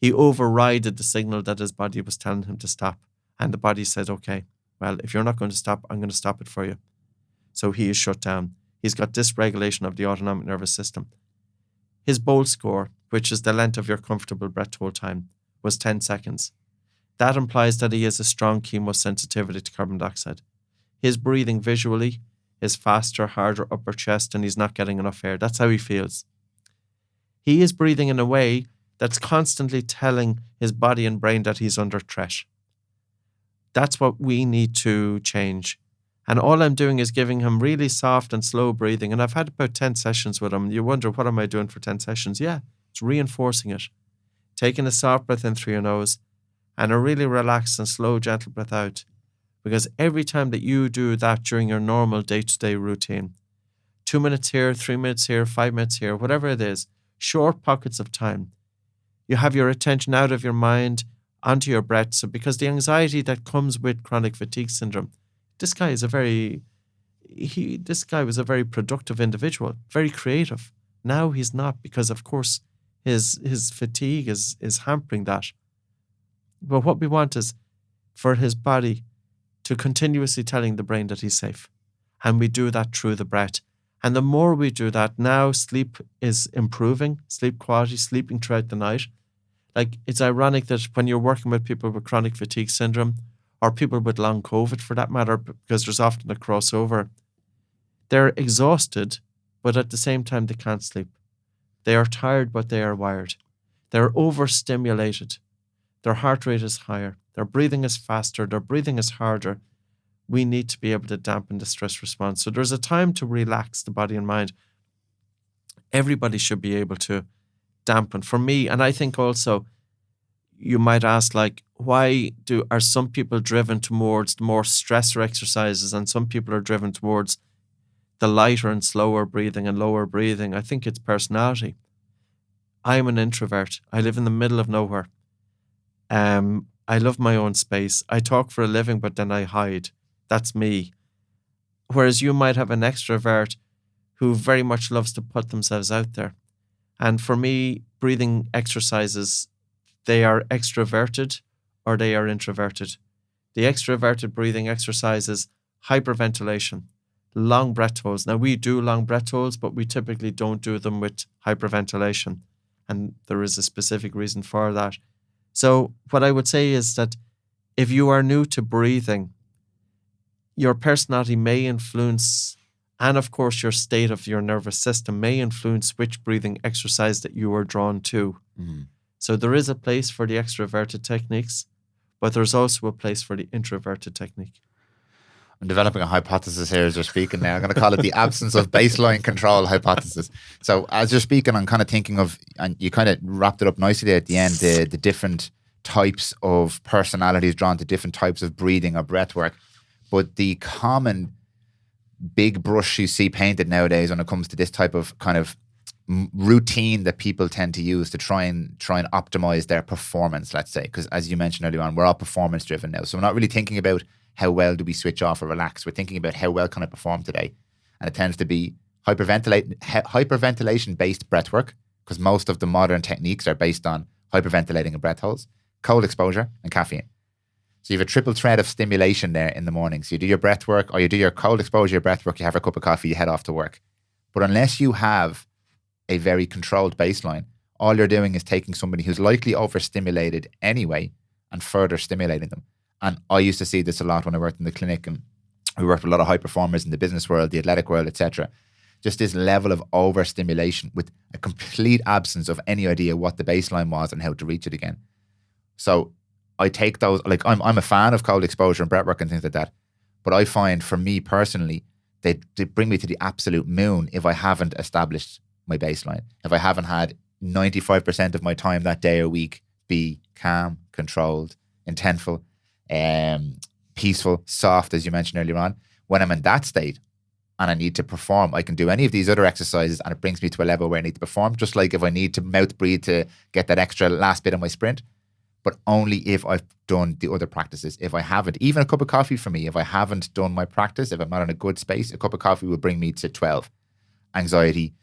He overrided the signal that his body was telling him to stop. And the body said, okay, well, if you're not going to stop, I'm going to stop it for you. So he is shut down. He's got dysregulation of the autonomic nervous system. His BOLT score, which is the length of your comfortable breath hold time, was 10 seconds. That implies that he has a strong chemosensitivity to carbon dioxide. His breathing visually is faster, harder upper chest, and he's not getting enough air. That's how he feels. He is breathing in a way that's constantly telling his body and brain that he's under threat. That's what we need to change. And all I'm doing is giving him really soft and slow breathing. And I've had about 10 sessions with him. You wonder, what am I doing for 10 sessions? Yeah, it's reinforcing it. Taking a soft breath in through your nose and a really relaxed and slow, gentle breath out. Because every time that you do that during your normal day-to-day routine, 2 minutes here, 3 minutes here, 5 minutes here, whatever it is, short pockets of time, you have your attention out of your mind onto your breath. So because the anxiety that comes with chronic fatigue syndrome, this guy was a very productive individual, very creative. Now he's not, because of course his fatigue is hampering that. But what we want is for his body to continuously telling the brain that he's safe. And we do that through the breath. And the more we do that, now sleep is improving, sleep quality, sleeping throughout the night. Like, it's ironic that when you're working with people with chronic fatigue syndrome, or people with long COVID for that matter, because there's often a crossover, they're exhausted, but at the same time they can't sleep. They are tired, but they are wired. They're overstimulated. Their heart rate is higher. Their breathing is faster. Their breathing is harder. We need to be able to dampen the stress response. So there's a time to relax the body and mind. Everybody should be able to dampen. For me, and I think also, you might ask, like, why are some people driven towards the more stressor exercises and some people are driven towards the lighter and slower breathing and lower breathing? I think it's personality. I'm an introvert. I live in the middle of nowhere. I love my own space. I talk for a living, but then I hide. That's me. Whereas you might have an extrovert who very much loves to put themselves out there. And for me, breathing exercises, they are extroverted or they are introverted. The extroverted breathing exercises, hyperventilation, long breath holds. Now, we do long breath holds, but we typically don't do them with hyperventilation. And there is a specific reason for that. So what I would say is that if you are new to breathing, your personality may influence, and of course your state of your nervous system may influence which breathing exercise that you are drawn to. Mm. So there is a place for the extroverted techniques, but there's also a place for the introverted technique. I'm developing a hypothesis here as you're speaking now. I'm going to call it the absence of baseline control hypothesis. So as you're speaking, I'm kind of thinking of, and you kind of wrapped it up nicely there at the end, the different types of personalities drawn to different types of breathing or breath work. But the common big brush you see painted nowadays when it comes to this type of kind of routine that people tend to use to try and optimize their performance, let's say, because as you mentioned earlier on, we're all performance driven now. So we're not really thinking about how well do we switch off or relax. We're thinking about how well can I perform today? And it tends to be hyperventilation-based breath work, because most of the modern techniques are based on hyperventilating and breath holds, cold exposure, and caffeine. So you have a triple thread of stimulation there in the morning. So you do your breath work, or you do your cold exposure, your breath work, you have a cup of coffee, you head off to work. But unless you have a very controlled baseline, all you're doing is taking somebody who's likely overstimulated anyway and further stimulating them. And I used to see this a lot when I worked in the clinic, and we worked with a lot of high performers in the business world, the athletic world, etc. Just this level of overstimulation with a complete absence of any idea what the baseline was and how to reach it again. So I take those, like I'm a fan of cold exposure and breath work and things like that. But I find for me personally, they bring me to the absolute moon if I haven't established my baseline. If I haven't had 95% of my time that day or week be calm, controlled, intentful, peaceful, soft, as you mentioned earlier on. When I'm in that state and I need to perform, I can do any of these other exercises and it brings me to a level where I need to perform, just like if I need to mouth breathe to get that extra last bit of my sprint, but only if I've done the other practices. If I haven't, even a cup of coffee for me, if I haven't done my practice, if I'm not in a good space, a cup of coffee will bring me to 12. Anxiety,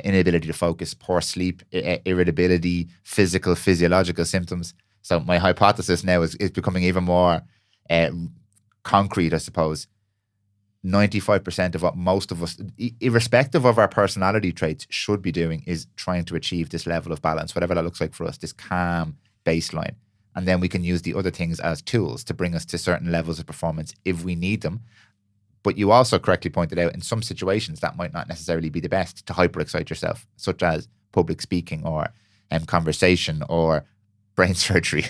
inability to focus, poor sleep, irritability, physiological symptoms. So my hypothesis now is becoming even more concrete, I suppose. 95% of what most of us, irrespective of our personality traits, should be doing is trying to achieve this level of balance, whatever that looks like for us, this calm baseline. And then we can use the other things as tools to bring us to certain levels of performance if we need them. But you also correctly pointed out in some situations that might not necessarily be the best to hyperexcite yourself, such as public speaking or conversation or brain surgery.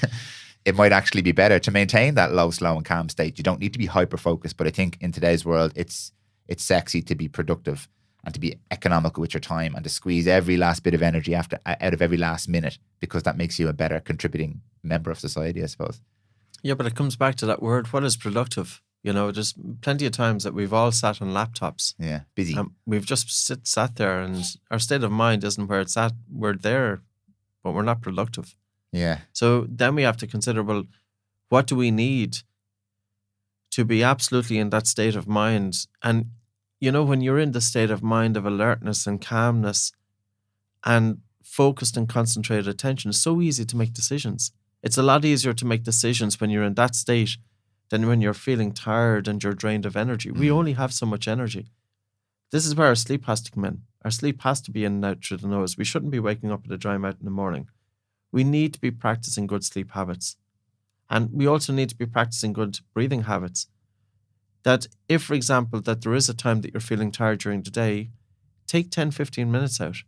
It might actually be better to maintain that low, slow, and calm state. You don't need to be hyper-focused, but I think in today's world, it's sexy to be productive and to be economical with your time and to squeeze every last bit of energy out of every last minute, because that makes you a better contributing member of society, I suppose. Yeah, but it comes back to that word. What is productive? You know, there's plenty of times that we've all sat on laptops. Yeah, busy. We've just sat there, and our state of mind isn't where it's at. We're there, but we're not productive. Yeah. So then we have to consider, well, what do we need to be absolutely in that state of mind? And, you know, when you're in the state of mind of alertness and calmness and focused and concentrated attention, it's so easy to make decisions. It's a lot easier to make decisions when you're in that state than when you're feeling tired and you're drained of energy. We only have so much energy. This is where our sleep has to come in. Our sleep has to be in and out through the nose. We shouldn't be waking up with a dry mouth in the morning. We need to be practicing good sleep habits. And we also need to be practicing good breathing habits. That if, for example, that there is a time that you're feeling tired during the day, take 10, 15 minutes out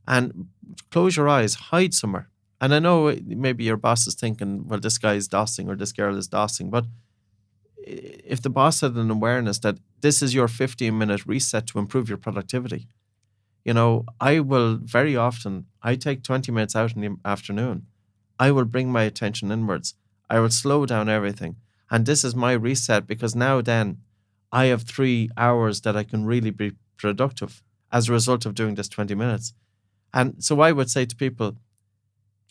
and close your eyes, hide somewhere. And I know maybe your boss is thinking, well, this guy is dossing or this girl is dossing. But if the boss had an awareness that this is your 15-minute reset to improve your productivity, you know, I will very often, I take 20 minutes out in the afternoon. I will bring my attention inwards. I will slow down everything. And this is my reset, because now then I have 3 hours that I can really be productive as a result of doing this 20 minutes. And so I would say to people,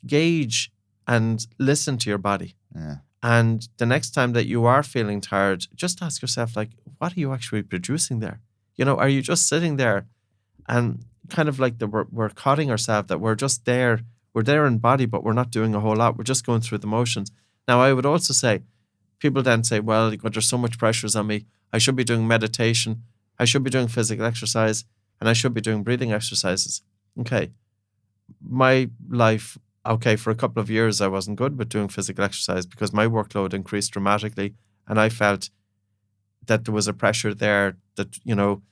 gauge and listen to your body. Yeah. And the next time that you are feeling tired, just ask yourself, like, what are you actually producing there? You know, are you just sitting there and kind of like we're cutting ourselves, that we're just there, we're there in body, but we're not doing a whole lot. We're just going through the motions. Now, I would also say, people then say, well, there's so much pressures on me. I should be doing meditation. I should be doing physical exercise, and I should be doing breathing exercises. Okay. My life, for a couple of years, I wasn't good with doing physical exercise because my workload increased dramatically. And I felt that there was a pressure there that, you know,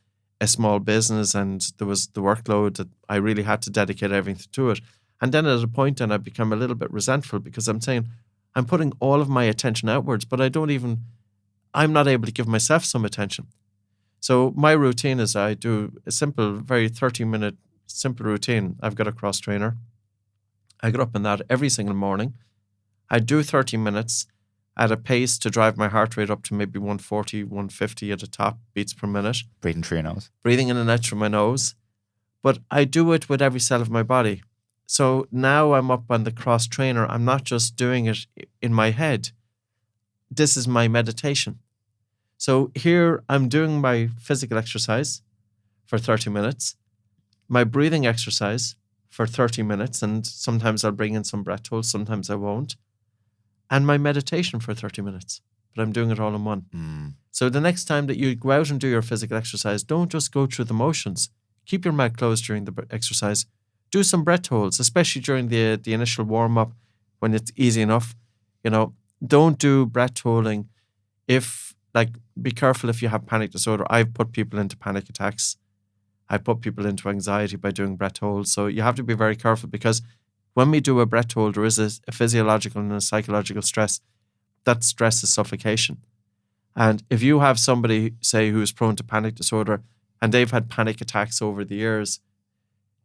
a small business, and there was the workload that I really had to dedicate everything to it. And then at a point, then I became a little bit resentful, because I'm saying I'm putting all of my attention outwards, but I'm not able to give myself some attention. So my routine is I do a simple, very 30-minute simple routine. I've got a cross trainer. I get up in that every single morning. I do 30 minutes at a pace to drive my heart rate up to maybe 140, 150 at the top beats per minute. Breathing through your nose. Breathing in and out through my nose. But I do it with every cell of my body. So now I'm up on the cross trainer. I'm not just doing it in my head. This is my meditation. So here I'm doing my physical exercise for 30 minutes, my breathing exercise for 30 minutes, and sometimes I'll bring in some breath holds, sometimes I won't, and my meditation for 30 minutes. But I'm doing it all in one. So the next time that you go out and do your physical exercise, don't just go through the motions. Keep your mouth closed during the exercise. Do some breath holds, especially during the initial warm-up when it's easy enough. You know, don't do breath holding be careful if you have panic disorder. I've put people into panic attacks. I put people into anxiety by doing breath holds. So you have to be very careful, because when we do a breath hold, there is a physiological and a psychological stress. That stress is suffocation. And if you have somebody, say, who's prone to panic disorder and they've had panic attacks over the years,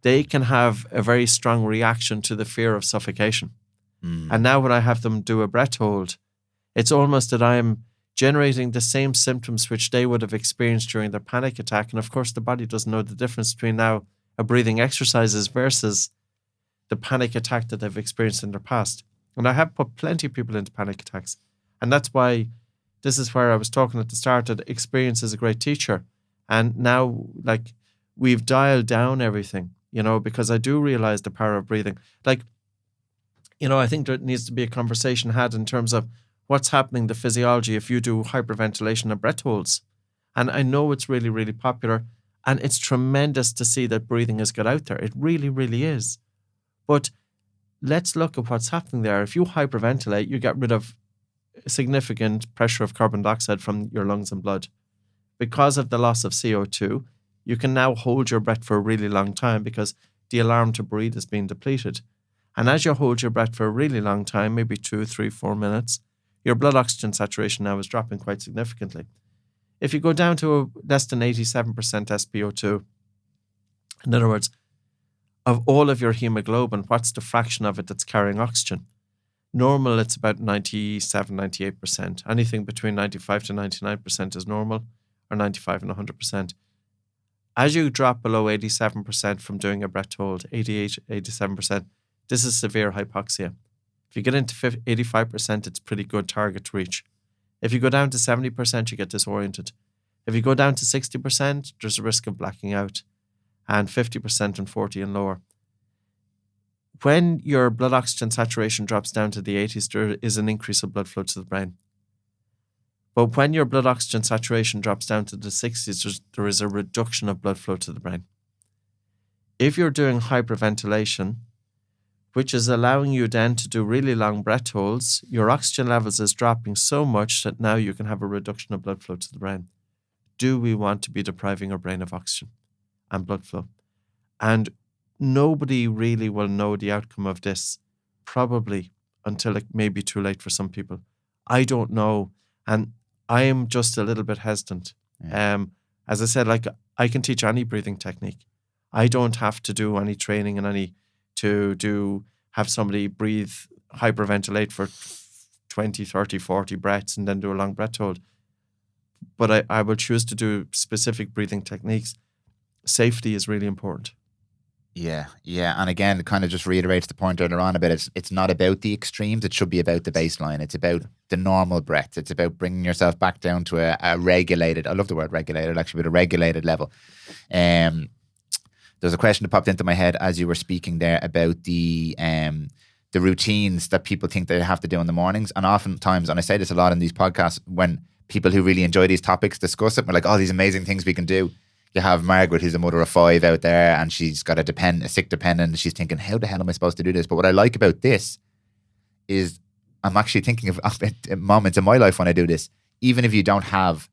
they can have a very strong reaction to the fear of suffocation. And now when I have them do a breath hold, it's almost that I'm generating the same symptoms which they would have experienced during their panic attack. And of course, the body doesn't know the difference between now a breathing exercises versus the panic attack that they've experienced in their past. And I have put plenty of people into panic attacks. And that's why this is where I was talking at the start, that experience is a great teacher. And now, we've dialed down everything, because I do realize the power of breathing. Like, I think there needs to be a conversation had in terms of what's happening, the physiology, if you do hyperventilation and breath holds. And I know it's really, really popular, and it's tremendous to see that breathing has got out there. It really, really is. But let's look at what's happening there. If you hyperventilate, you get rid of significant pressure of carbon dioxide from your lungs and blood. Because of the loss of CO2, you can now hold your breath for a really long time because the alarm to breathe is being depleted. And as you hold your breath for a really long time, maybe 2, 3, 4 minutes, your blood oxygen saturation now is dropping quite significantly. If you go down to less than 87% SpO2, in other words, of all of your hemoglobin, what's the fraction of it that's carrying oxygen? Normal, it's about 97, 98%. Anything between 95 to 99% is normal, or 95 and 100%. As you drop below 87% from doing a breath hold, 88, 87%, this is severe hypoxia. If you get into 85%, it's pretty good target to reach. If you go down to 70%, you get disoriented. If you go down to 60%, there's a risk of blacking out, and 50% and 40 and lower. When your blood oxygen saturation drops down to the 80s, there is an increase of blood flow to the brain. But when your blood oxygen saturation drops down to the 60s, there is a reduction of blood flow to the brain. If you're doing hyperventilation, which is allowing you then to do really long breath holds, your oxygen levels is dropping so much that now you can have a reduction of blood flow to the brain. Do we want to be depriving our brain of oxygen and blood flow? And nobody really will know the outcome of this, probably until it may be too late for some people. I don't know. And I am just a little bit hesitant. Yeah. As I said, like, I can teach any breathing technique. I don't have to do any training and have somebody breathe, hyperventilate for 20, 30, 40 breaths and then do a long breath hold. But I will choose to do specific breathing techniques. Safety is really important. Yeah. And again, it kind of just reiterates the point earlier on about it's not about the extremes. It should be about the baseline. It's about the normal breath. It's about bringing yourself back down to a regulated, I love the word regulated, actually, but a regulated level. There's a question that popped into my head as you were speaking there about the routines that people think they have to do in the mornings. And oftentimes, and I say this a lot in these podcasts, when people who really enjoy these topics discuss it, we're like, oh, these amazing things we can do. You have Margaret, who's a mother of 5 out there, and she's got a sick dependent, and she's thinking, how the hell am I supposed to do this? But what I like about this is I'm actually thinking of moments in my life when I do this. Even if you don't have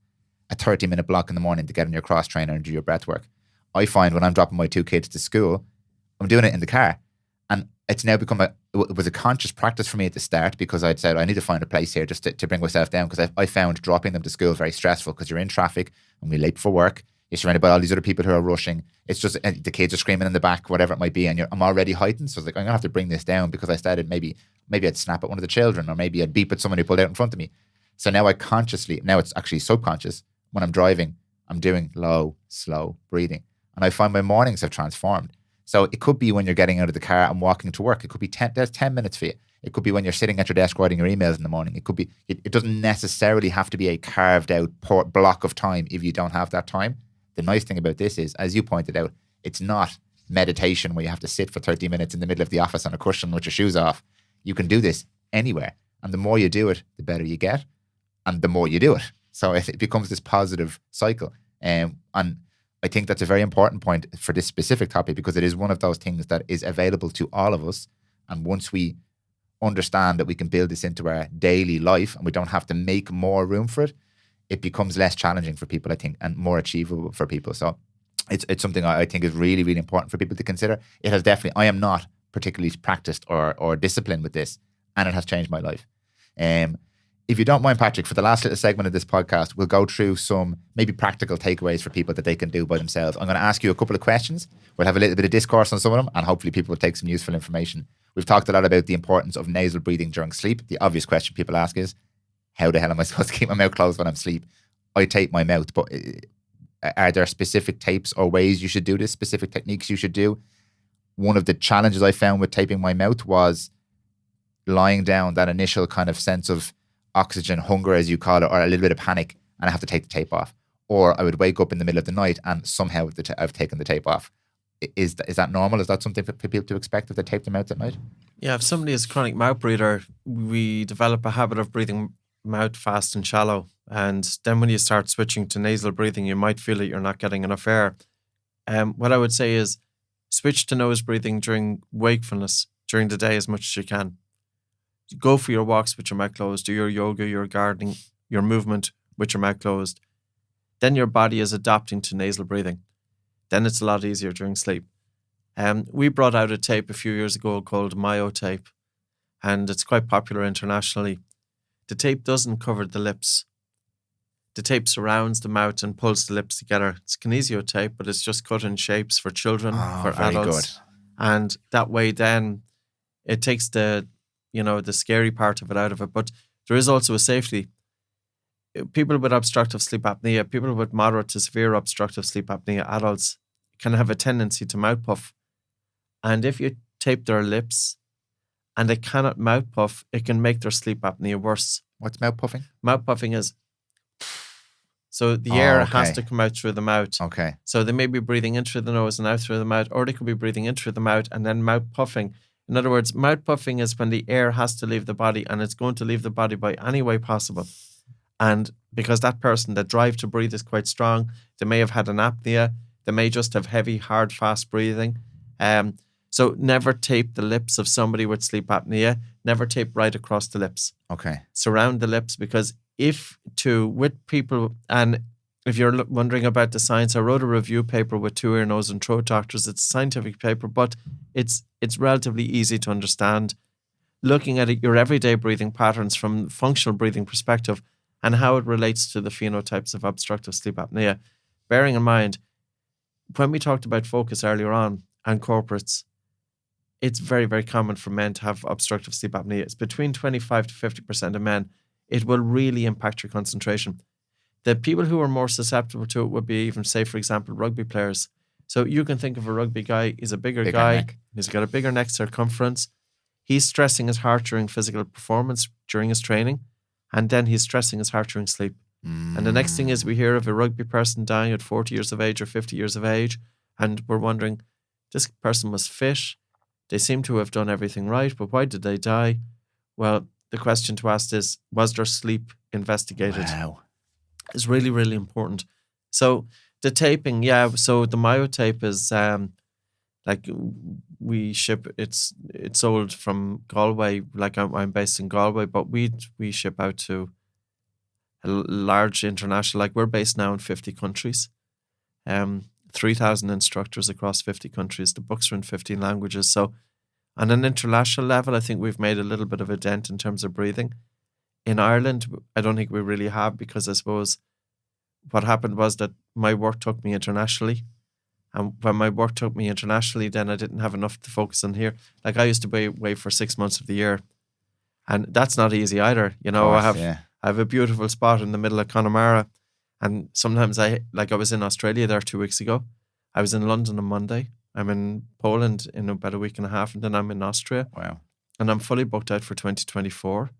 a 30-minute block in the morning to get on your cross trainer and do your breath work, I find when I'm dropping my 2 kids to school, I'm doing it in the car. And it's now become it was a conscious practice for me at the start, because I'd said I need to find a place here just to bring myself down, because I found dropping them to school very stressful, because you're in traffic and we're late for work. You're surrounded by all these other people who are rushing. It's just, the kids are screaming in the back, whatever it might be, and I'm already heightened. So I was like, I'm going to have to bring this down, because I started maybe I'd snap at one of the children, or maybe I'd beep at someone who pulled out in front of me. So now now it's actually subconscious. When I'm driving, I'm doing low, slow breathing. And I find my mornings have transformed. So it could be when you're getting out of the car and walking to work. It could be there's 10 minutes for you. It could be when you're sitting at your desk writing your emails in the morning. It could be, it doesn't necessarily have to be a carved out block of time if you don't have that time. The nice thing about this is, as you pointed out, it's not meditation where you have to sit for 30 minutes in the middle of the office on a cushion with your shoes off. You can do this anywhere. And the more you do it, the better you get. And the more you do it. So it becomes this positive cycle. And I think that's a very important point for this specific topic, because it is one of those things that is available to all of us. And once we understand that we can build this into our daily life and we don't have to make more room for it, it becomes less challenging for people, I think, and more achievable for people. So it's something I think is really, really important for people to consider. It has definitely, I am not particularly practiced or disciplined with this, and it has changed my life. If you don't mind, Patrick, for the last little segment of this podcast, we'll go through some maybe practical takeaways for people that they can do by themselves. I'm going to ask you a couple of questions. We'll have a little bit of discourse on some of them, and hopefully people will take some useful information. We've talked a lot about the importance of nasal breathing during sleep. The obvious question people ask is, how the hell am I supposed to keep my mouth closed when I'm asleep? I tape my mouth, but are there specific tapes or ways you should do this, specific techniques you should do? One of the challenges I found with taping my mouth was lying down, that initial kind of sense of oxygen hunger, as you call it, or a little bit of panic, and I have to take the tape off. or I would wake up in the middle of the night and somehow I've taken the tape off. Is that normal? Is that something for people to expect if they tape their mouths at night? Yeah, if somebody is a chronic mouth breather, we develop a habit of breathing mouth fast and shallow. And then when you start switching to nasal breathing, you might feel that you're not getting enough air. What I would say is switch to nose breathing during wakefulness, during the day as much as you can. Go for your walks with your mouth closed, do your yoga, your gardening, your movement with your mouth closed. Then your body is adapting to nasal breathing. Then it's a lot easier during sleep. We brought out a tape a few years ago called Myo tape, and it's quite popular internationally. The tape doesn't cover the lips. The tape surrounds the mouth and pulls the lips together. It's kinesio tape, but it's just cut in shapes for children, for very adults. good. And that way then it takes the scary part of it out of it. But there is also a safety. People with obstructive sleep apnea, people with moderate to severe obstructive sleep apnea, adults, can have a tendency to mouth puff. And if you tape their lips and they cannot mouth puff, it can make their sleep apnea worse. What's mouth puffing? Mouth puffing is... So the air has okay. to come out through the mouth. Okay. So they may be breathing in through the nose and out through the mouth, or they could be breathing in through the mouth and then mouth puffing. In other words, mouth puffing is when the air has to leave the body, and it's going to leave the body by any way possible. And because that person, the drive to breathe is quite strong, they may have had an apnea, they may just have heavy, hard, fast breathing. So never tape the lips of somebody with sleep apnea. Never tape right across the lips. Okay. Surround the lips, because with people, and if you're wondering about the science, I wrote a review paper with 2 ear, nose and throat doctors. It's a scientific paper, but it's relatively easy to understand. Looking at your everyday breathing patterns from functional breathing perspective and how it relates to the phenotypes of obstructive sleep apnea. Bearing in mind, when we talked about focus earlier on and corporates, it's very, very common for men to have obstructive sleep apnea. It's between 25 to 50% of men. It will really impact your concentration. The people who are more susceptible to it would be even, say, for example, rugby players. So you can think of a rugby guy. He's a bigger guy. Neck. He's got a bigger neck circumference. He's stressing his heart during physical performance, during his training, and then he's stressing his heart during sleep. And the next thing is we hear of a rugby person dying at 40 years of age or 50 years of age, and we're wondering, this person was fit. They seem to have done everything right, but why did they die? Well, the question to ask is, was their sleep investigated? Wow. It's really, really important. So the taping, so the Myo tape is like we ship, it's sold from Galway, like I'm based in Galway, but we ship out to a large international, like we're based now in 50 countries, 3,000 instructors across 50 countries. The books are in 15 languages. So on an international level, I think we've made a little bit of a dent in terms of breathing. In Ireland, I don't think we really have, because I suppose what happened was that my work took me internationally. And when my work took me internationally, then I didn't have enough to focus on here. Like I used to be away for 6 months of the year. And that's not easy either. You know, Course, I have a beautiful spot in the middle of Connemara. And sometimes I was in Australia there 2 weeks ago. I was in London on Monday. I'm in Poland in about a week and a half, and then I'm in Austria. Wow. And I'm fully booked out for 2024,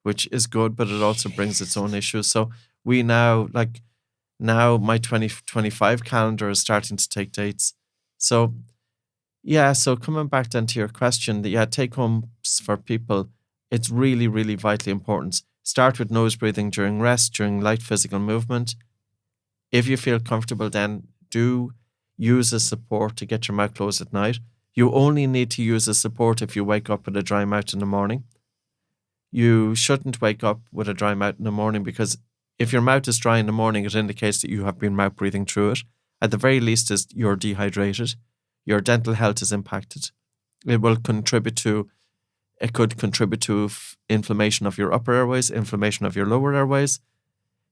which is good, but it also brings its own issues. So we now my 2025 calendar is starting to take dates. So so coming back then to your question, take homes for people, it's really, really vitally important. Start with nose breathing during rest, during light physical movement. If you feel comfortable, then do use a support to get your mouth closed at night. You only need to use a support if you wake up with a dry mouth in the morning. You shouldn't wake up with a dry mouth in the morning, because if your mouth is dry in the morning, it indicates that you have been mouth breathing through it. At the very least, you're dehydrated. Your dental health is impacted. It could contribute to inflammation of your upper airways, inflammation of your lower airways.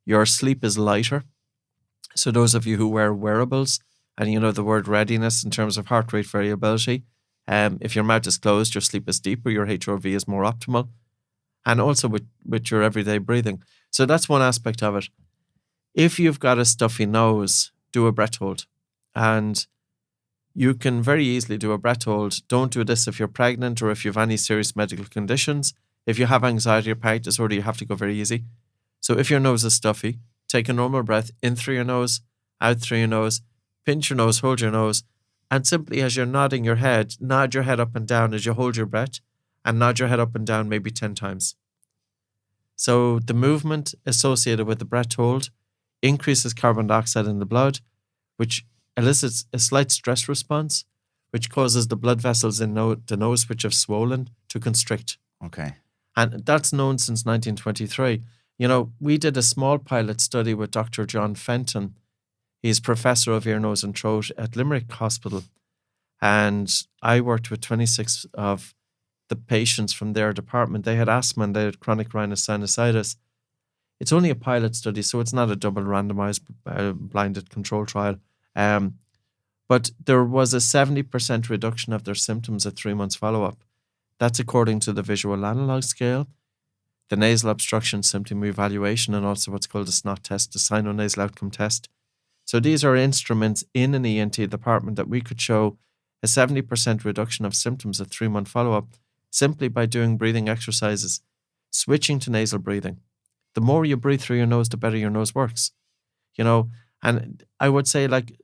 Your sleep is lighter. So those of you who wear wearables, and you know the word readiness in terms of heart rate variability, if your mouth is closed, your sleep is deeper, your HRV is more optimal, and also with your everyday breathing. So that's one aspect of it. If you've got a stuffy nose, do a breath hold. And you can very easily do a breath hold. Don't do this if you're pregnant or if you have any serious medical conditions. If you have anxiety or panic disorder, you have to go very easy. So if your nose is stuffy, take a normal breath in through your nose, out through your nose, pinch your nose, hold your nose, and simply as you're nodding your head, nod your head up and down as you hold your breath, and nod your head up and down maybe 10 times. So the movement associated with the breath hold increases carbon dioxide in the blood, which elicits a slight stress response, which causes the blood vessels in the nose, which have swollen, to constrict. Okay. And that's known since 1923. You know, we did a small pilot study with Dr. John Fenton. He's professor of ear, nose and throat at Limerick Hospital. And I worked with 26 of the patients from their department. They had asthma and they had chronic rhinosinusitis. It's only a pilot study, so it's not a double randomized blinded control trial. But there was a 70% reduction of their symptoms at 3 months follow-up. That's according to the visual analog scale, the nasal obstruction symptom evaluation, and also what's called the SNOT test, the sinonasal outcome test. So these are instruments in an ENT department that we could show a 70% reduction of symptoms at 3 month follow-up simply by doing breathing exercises, switching to nasal breathing. The more you breathe through your nose, the better your nose works. You know, and I would say, like,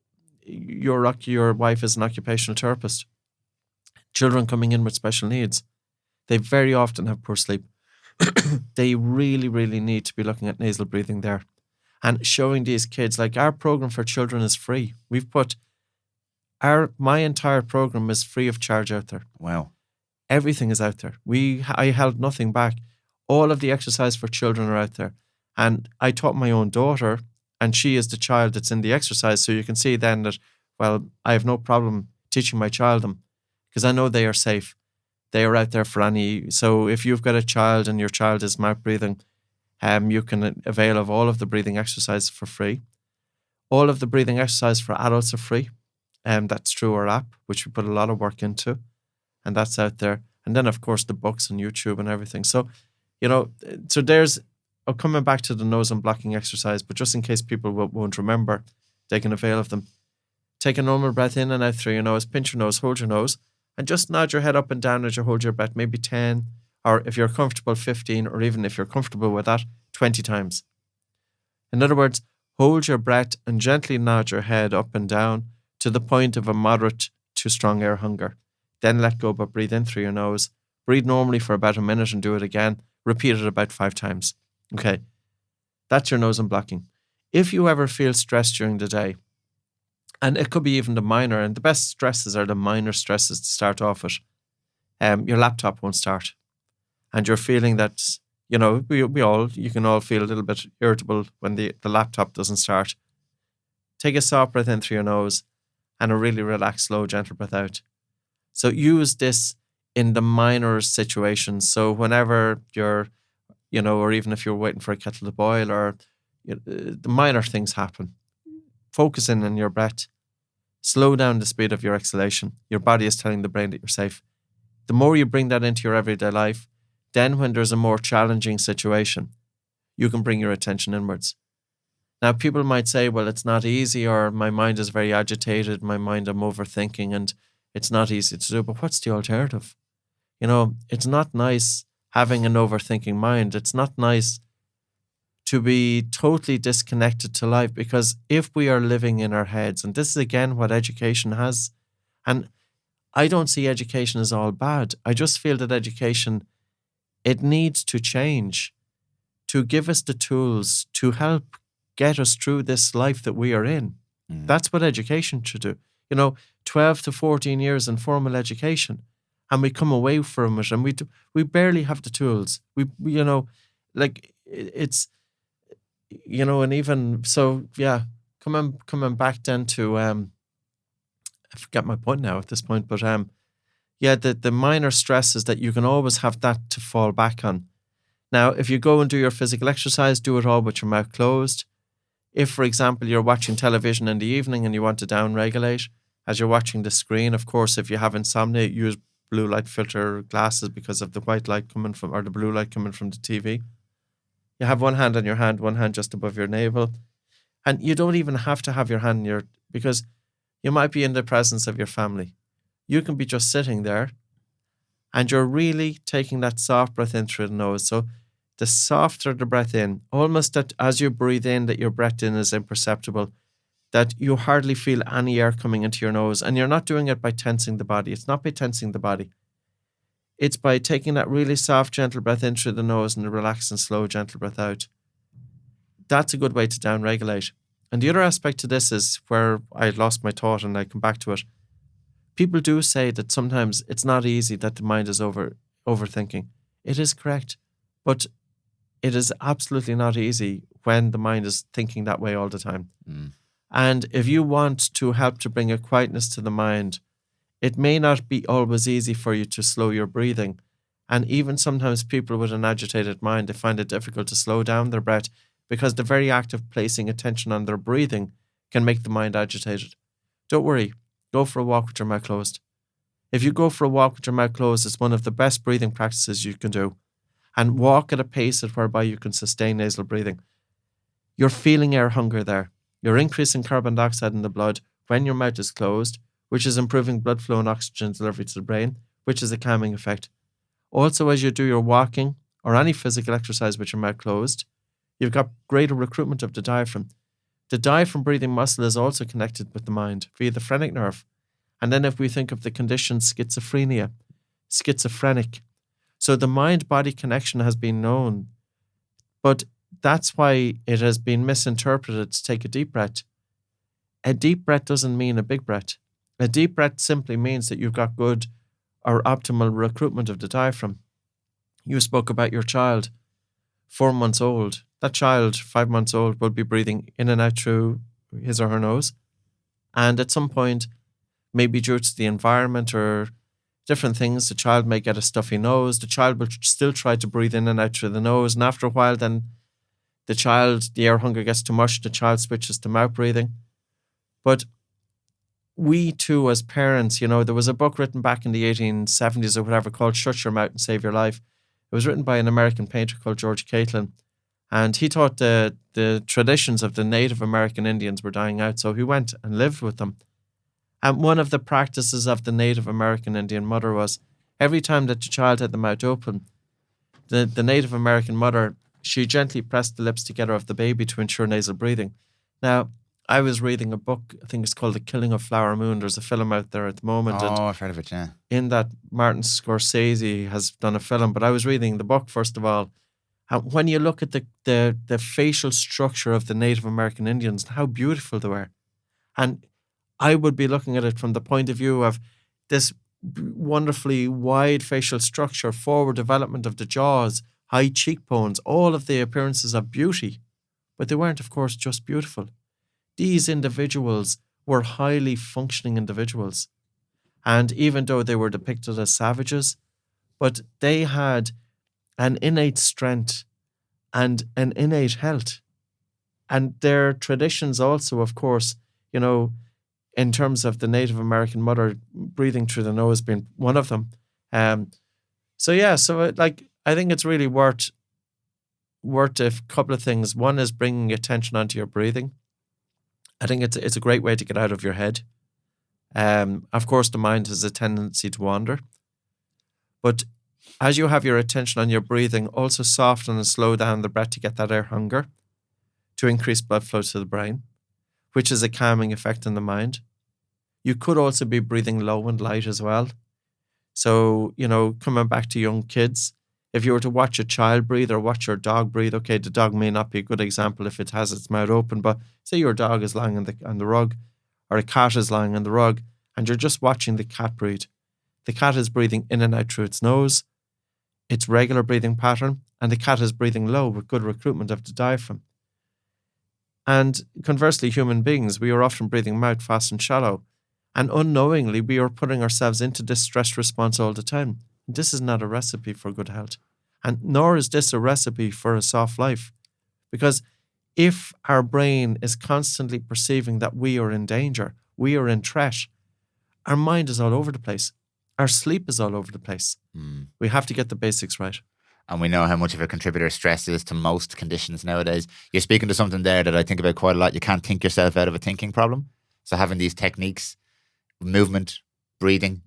your wife is an occupational therapist. Children coming in with special needs, they very often have poor sleep. They really, really need to be looking at nasal breathing there and showing these kids, like, our program for children is free. We've put my entire program is free of charge out there. Wow. Everything is out there. I held nothing back. All of the exercise for children are out there. And I taught my own daughter, and she is the child that's in the exercise. So you can see then that, well, I have no problem teaching my child them because I know they are safe. They are out there for any. So if you've got a child and your child is mouth breathing, you can avail of all of the breathing exercises for free. All of the breathing exercise for adults are free. That's through our app, which we put a lot of work into, and that's out there. And then, of course, the books on YouTube and everything. So, you know, so there's, coming back to the nose and blocking exercise, but just in case people won't remember, they can avail of them. Take a normal breath in and out through your nose, pinch your nose, hold your nose, and just nod your head up and down as you hold your breath, maybe 10, or if you're comfortable, 15, or even if you're comfortable with that, 20 times. In other words, hold your breath and gently nod your head up and down to the point of a moderate to strong air hunger. Then let go, but breathe in through your nose. Breathe normally for about a minute and do it again. Repeat it about 5 times. Okay, that's your nose and blocking. If you ever feel stressed during the day, and it could be even the minor, and the best stresses are the minor stresses to start off with. Your laptop won't start. And you're feeling that, you know, you can all feel a little bit irritable when the laptop doesn't start. Take a soft breath in through your nose and a really relaxed, slow, gentle breath out. So use this in the minor situations. So whenever you're, you know, or even if you're waiting for a kettle to boil, or the minor things happen, focus in on your breath. Slow down the speed of your exhalation. Your body is telling the brain that you're safe. The more you bring that into your everyday life, then when there's a more challenging situation, you can bring your attention inwards. Now, people might say, well, it's not easy, or my mind is very agitated, I'm overthinking, and it's not easy to do. But what's the alternative? You know, it's not nice having an overthinking mind. It's not nice to be totally disconnected to life, because if we are living in our heads, and this is again what education has, and I don't see education as all bad. I just feel that education, it needs to change to give us the tools to help get us through this life that we are in. That's what education should do. You know, 12 to 14 years in formal education, and we come away from it and we barely have the tools. We you know, like it's, you know, and even so, yeah, coming back then to I forget my point now at this point, but yeah, the minor stresses that you can always have that to fall back on. Now, if you go and do your physical exercise, do it all with your mouth closed. If, for example, you're watching television in the evening and you want to down-regulate as you're watching the screen, of course, if you have insomnia, use blue light filter glasses because of the white light coming from, or the blue light coming from the TV. You have one hand on your hand, one hand just above your navel. And you don't even have to have your hand in your, because you might be in the presence of your family. You can be just sitting there and you're really taking that soft breath in through the nose. So the softer the breath in, almost that as you breathe in, that your breath in is imperceptible, that you hardly feel any air coming into your nose. And you're not doing it by tensing the body. It's not by tensing the body. It's by taking that really soft, gentle breath in through the nose and a relaxed and slow, gentle breath out. That's a good way to downregulate. And the other aspect to this is where I lost my thought and I come back to it. People do say that sometimes it's not easy, that the mind is overthinking. It is correct. But it is absolutely not easy when the mind is thinking that way all the time. And if you want to help to bring a quietness to the mind, it may not be always easy for you to slow your breathing. And even sometimes people with an agitated mind, they find it difficult to slow down their breath because the very act of placing attention on their breathing can make the mind agitated. Don't worry. Go for a walk with your mouth closed. If you go for a walk with your mouth closed, it's one of the best breathing practices you can do. And walk at a pace whereby you can sustain nasal breathing. You're feeling air hunger there. You're increasing carbon dioxide in the blood when your mouth is closed, which is improving blood flow and oxygen delivery to the brain, which is a calming effect. Also, as you do your walking or any physical exercise with your mouth closed, you've got greater recruitment of the diaphragm. The diaphragm breathing muscle is also connected with the mind via the phrenic nerve. And then if we think of the condition schizophrenia, schizophrenic. So the mind-body connection has been known, but that's why it has been misinterpreted to take a deep breath. A deep breath doesn't mean a big breath. A deep breath simply means that you've got good or optimal recruitment of the diaphragm. You spoke about your child, 4 months old. That child, 5 months old, will be breathing in and out through his or her nose. And at some point, maybe due to the environment or different things, the child may get a stuffy nose. The child will still try to breathe in and out through the nose. And after a while, then the air hunger gets too much. The child switches to mouth breathing. But we too, as parents, there was a book written back in the 1870s or whatever called Shut Your Mouth and Save Your Life. It was written by an American painter called George Catlin. And he thought the traditions of the Native American Indians were dying out. So he went and lived with them. And one of the practices of the Native American Indian mother was every time that the child had the mouth open, the Native American mother, she gently pressed the lips together of the baby to ensure nasal breathing. Now, I was reading a book, I think it's called The Killing of Flower Moon. There's a film out there at the moment. Oh, I've heard of it, yeah. In that, Martin Scorsese has done a film, but I was reading the book first of all. And when you look at the facial structure of the Native American Indians, how beautiful they were. And I would be looking at it from the point of view of this wonderfully wide facial structure, forward development of the jaws, high cheekbones, all of the appearances of beauty. But they weren't, of course, just beautiful. These individuals were highly functioning individuals. And even though they were depicted as savages, but they had an innate strength and an innate health. And their traditions also, of course, in terms of the Native American mother breathing through the nose being one of them. I think it's really worth a couple of things. One is bringing attention onto your breathing. I think it's a great way to get out of your head. Of course, the mind has a tendency to wander. But as you have your attention on your breathing, also soften and slow down the breath to get that air hunger, to increase blood flow to the brain, which is a calming effect on the mind. You could also be breathing low and light as well. So, coming back to young kids, if you were to watch a child breathe or watch your dog breathe, okay, the dog may not be a good example if it has its mouth open, but say your dog is lying on the rug, or a cat is lying on the rug, and you're just watching the cat breathe. The cat is breathing in and out through its nose, its regular breathing pattern, and the cat is breathing low with good recruitment of the diaphragm. And conversely, human beings, we are often breathing mouth fast and shallow, and unknowingly we are putting ourselves into this stress response all the time. This is not a recipe for good health, and nor is this a recipe for a soft life. Because if our brain is constantly perceiving that we are in danger, we are in threat, our mind is all over the place. Our sleep is all over the place. We have to get the basics right. And we know how much of a contributor stress is to most conditions nowadays. You're speaking to something there that I think about quite a lot. You can't think yourself out of a thinking problem. So having these techniques, movement, breathing,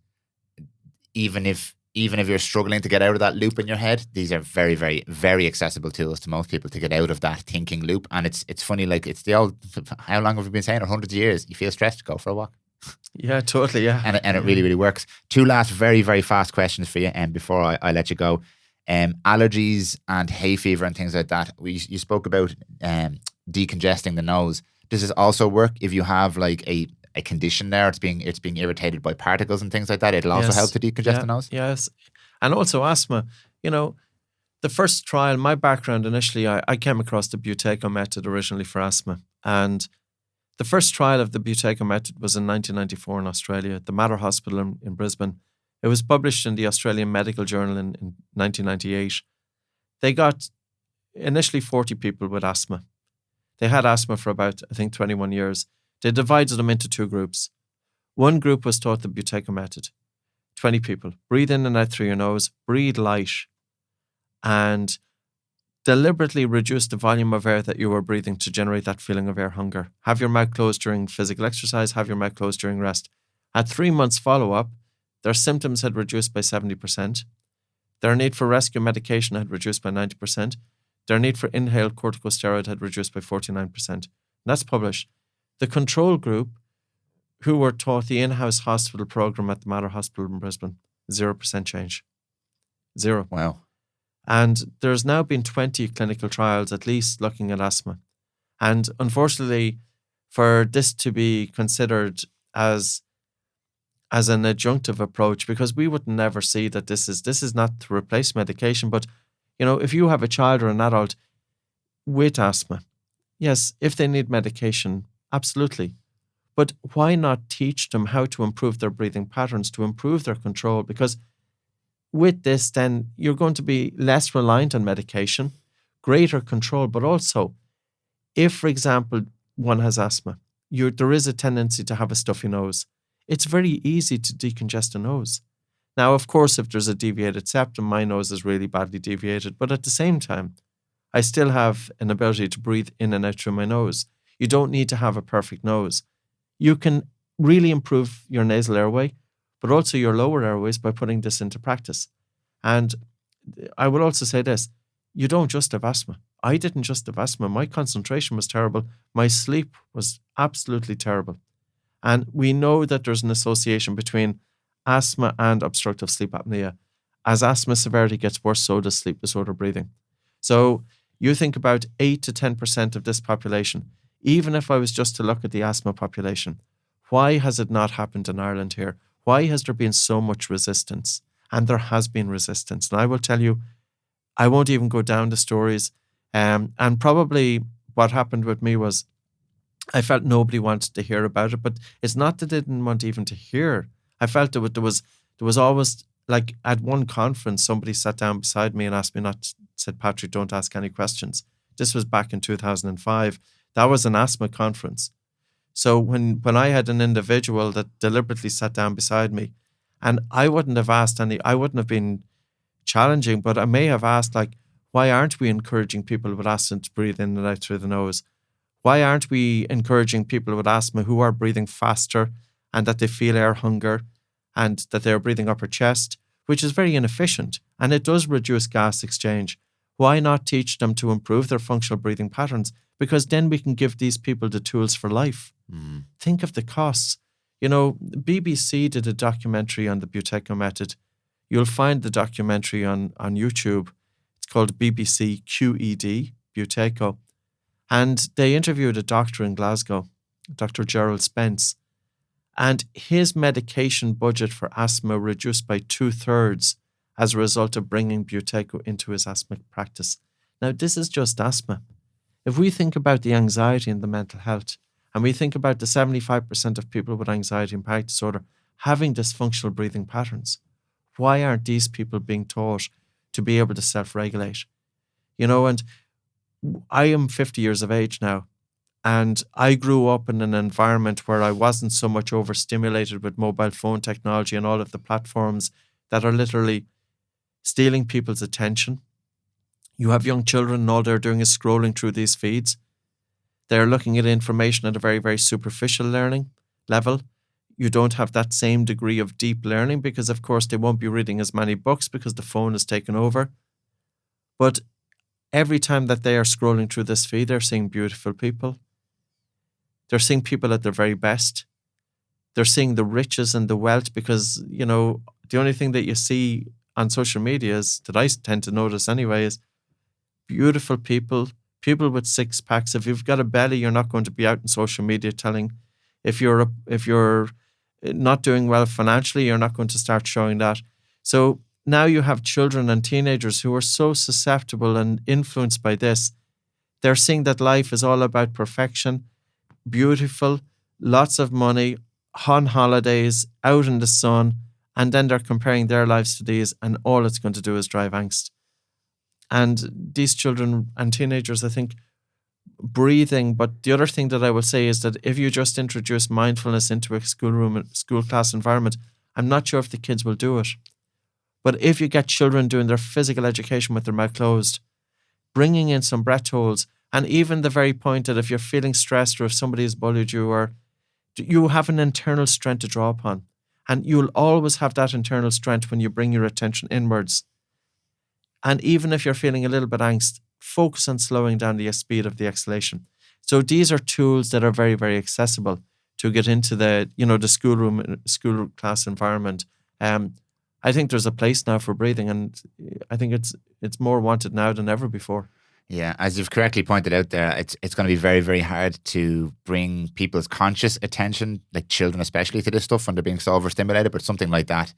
even if even if you're struggling to get out of that loop in your head, these are very, very, very accessible tools to most people to get out of that thinking loop. And it's funny, like it's the old, how long have we been saying it? Hundreds of years. You feel stressed, go for a walk. Yeah, totally. Yeah. And it really, really works. Two last very, very fast questions for you before I let you go. Allergies and hay fever and things like that. You spoke about decongesting the nose. Does this also work if you have like a condition there? It's being irritated by particles and things like that. It'll also help to decongest the nose. Yes, and also asthma. The first trial. My background initially, I came across the Buteyko method originally for asthma, and the first trial of the Buteyko method was in 1994 in Australia at the Mater Hospital in Brisbane. It was published in the Australian Medical Journal in 1998. They got initially 40 people with asthma. They had asthma for about, I think, 21 years. They divided them into two groups. One group was taught the Buteyko method. 20 people. Breathe in and out through your nose. Breathe light. And deliberately reduce the volume of air that you were breathing to generate that feeling of air hunger. Have your mouth closed during physical exercise. Have your mouth closed during rest. At 3 months follow-up, their symptoms had reduced by 70%. Their need for rescue medication had reduced by 90%. Their need for inhaled corticosteroid had reduced by 49%. And that's published. The control group, who were taught the in-house hospital program at the Mater Hospital in Brisbane, 0% change. Zero. Wow. And there's now been 20 clinical trials at least looking at asthma. And unfortunately, for this to be considered as an adjunctive approach, because we would never see that this is not to replace medication, but if you have a child or an adult with asthma, yes, if they need medication, absolutely. But why not teach them how to improve their breathing patterns, to improve their control? Because with this, then you're going to be less reliant on medication, greater control, but also if, for example, one has asthma, there is a tendency to have a stuffy nose. It's very easy to decongest a nose. Now, of course, if there's a deviated septum, my nose is really badly deviated. But at the same time, I still have an ability to breathe in and out through my nose. You don't need to have a perfect nose. You can really improve your nasal airway, but also your lower airways by putting this into practice. And I will also say this, you don't just have asthma. I didn't just have asthma. My concentration was terrible. My sleep was absolutely terrible. And we know that there's an association between asthma and obstructive sleep apnea. As asthma severity gets worse, so does sleep disorder breathing. So you think about 8 to 10% of this population. Even if I was just to look at the asthma population, why has it not happened in Ireland here? Why has there been so much resistance? And there has been resistance. And I will tell you, I won't even go down the stories. And probably what happened with me was I felt nobody wanted to hear about it, but it's not that they didn't want even to hear. I felt there was always, like at one conference, somebody sat down beside me and asked me said, Patrick, don't ask any questions. This was back in 2005. That was an asthma conference. So when I had an individual that deliberately sat down beside me, and I wouldn't have asked I wouldn't have been challenging, but I may have asked, like, why aren't we encouraging people with asthma to breathe in and out through the nose? Why aren't we encouraging people with asthma who are breathing faster and that they feel air hunger and that they're breathing upper chest, which is very inefficient and it does reduce gas exchange? Why not teach them to improve their functional breathing patterns? Because then we can give these people the tools for life. Mm. Think of the costs. BBC did a documentary on the Buteyko method. You'll find the documentary on YouTube. It's called BBC QED, Buteyko. And they interviewed a doctor in Glasgow, Dr. Gerald Spence, and his medication budget for asthma reduced by 2/3 as a result of bringing Buteyko into his asthma practice. Now, this is just asthma. If we think about the anxiety and the mental health, and we think about the 75% of people with anxiety and panic disorder having dysfunctional breathing patterns, why aren't these people being taught to be able to self-regulate? And I am 50 years of age now, and I grew up in an environment where I wasn't so much overstimulated with mobile phone technology and all of the platforms that are literally stealing people's attention. You have young children and all they're doing is scrolling through these feeds. They're looking at information at a very, very superficial learning level. you don't have that same degree of deep learning because, of course, they won't be reading as many books because the phone is taken over. But every time that they are scrolling through this feed, they're seeing beautiful people. They're seeing people at their very best. They're seeing the riches and the wealth because, the only thing that you see on social media is, that I tend to notice anyway, is beautiful people with six packs. If you've got a belly, you're not going to be out in social media telling. If you're not doing well financially, you're not going to start showing that. So now you have children and teenagers who are so susceptible and influenced by this. They're seeing that life is all about perfection, beautiful, lots of money, on holidays, out in the sun, and then they're comparing their lives to these, and all it's going to do is drive angst. And these children and teenagers, I think, breathing. But the other thing that I will say is that if you just introduce mindfulness into a school class environment, I'm not sure if the kids will do it. But if you get children doing their physical education with their mouth closed, bringing in some breath holds, and even the very point that if you're feeling stressed or if somebody has bullied you, or you have an internal strength to draw upon. And you'll always have that internal strength when you bring your attention inwards. And even if you're feeling a little bit angst, focus on slowing down the speed of the exhalation. So these are tools that are very, very accessible to get into the school class environment. I think there's a place now for breathing, and I think it's more wanted now than ever before. Yeah, as you've correctly pointed out there, it's going to be very, very hard to bring people's conscious attention, like children especially, to this stuff when they're being so overstimulated. But something like that,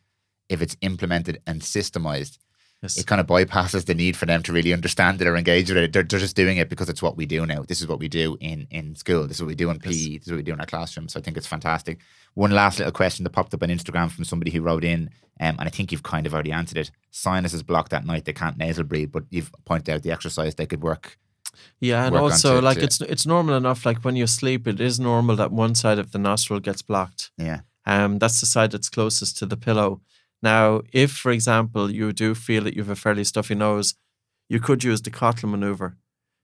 if it's implemented and systemized, Yes. It kind of bypasses the need for them to really understand it or engage with it. They're just doing it because it's what we do now. This is what we do in school. This is what we do in PE. This is what we do in our classroom. So I think it's fantastic. One last little question that popped up on Instagram from somebody who wrote in, and I think you've kind of already answered it. Sinuses blocked at night. They can't nasal breathe, but you've pointed out the exercise they could work. Yeah, and also it's normal enough. Like when you sleep, it is normal that one side of the nostril gets blocked. Yeah. That's the side that's closest to the pillow. Now, if, for example, you do feel that you have a fairly stuffy nose, you could use the Cottle maneuver.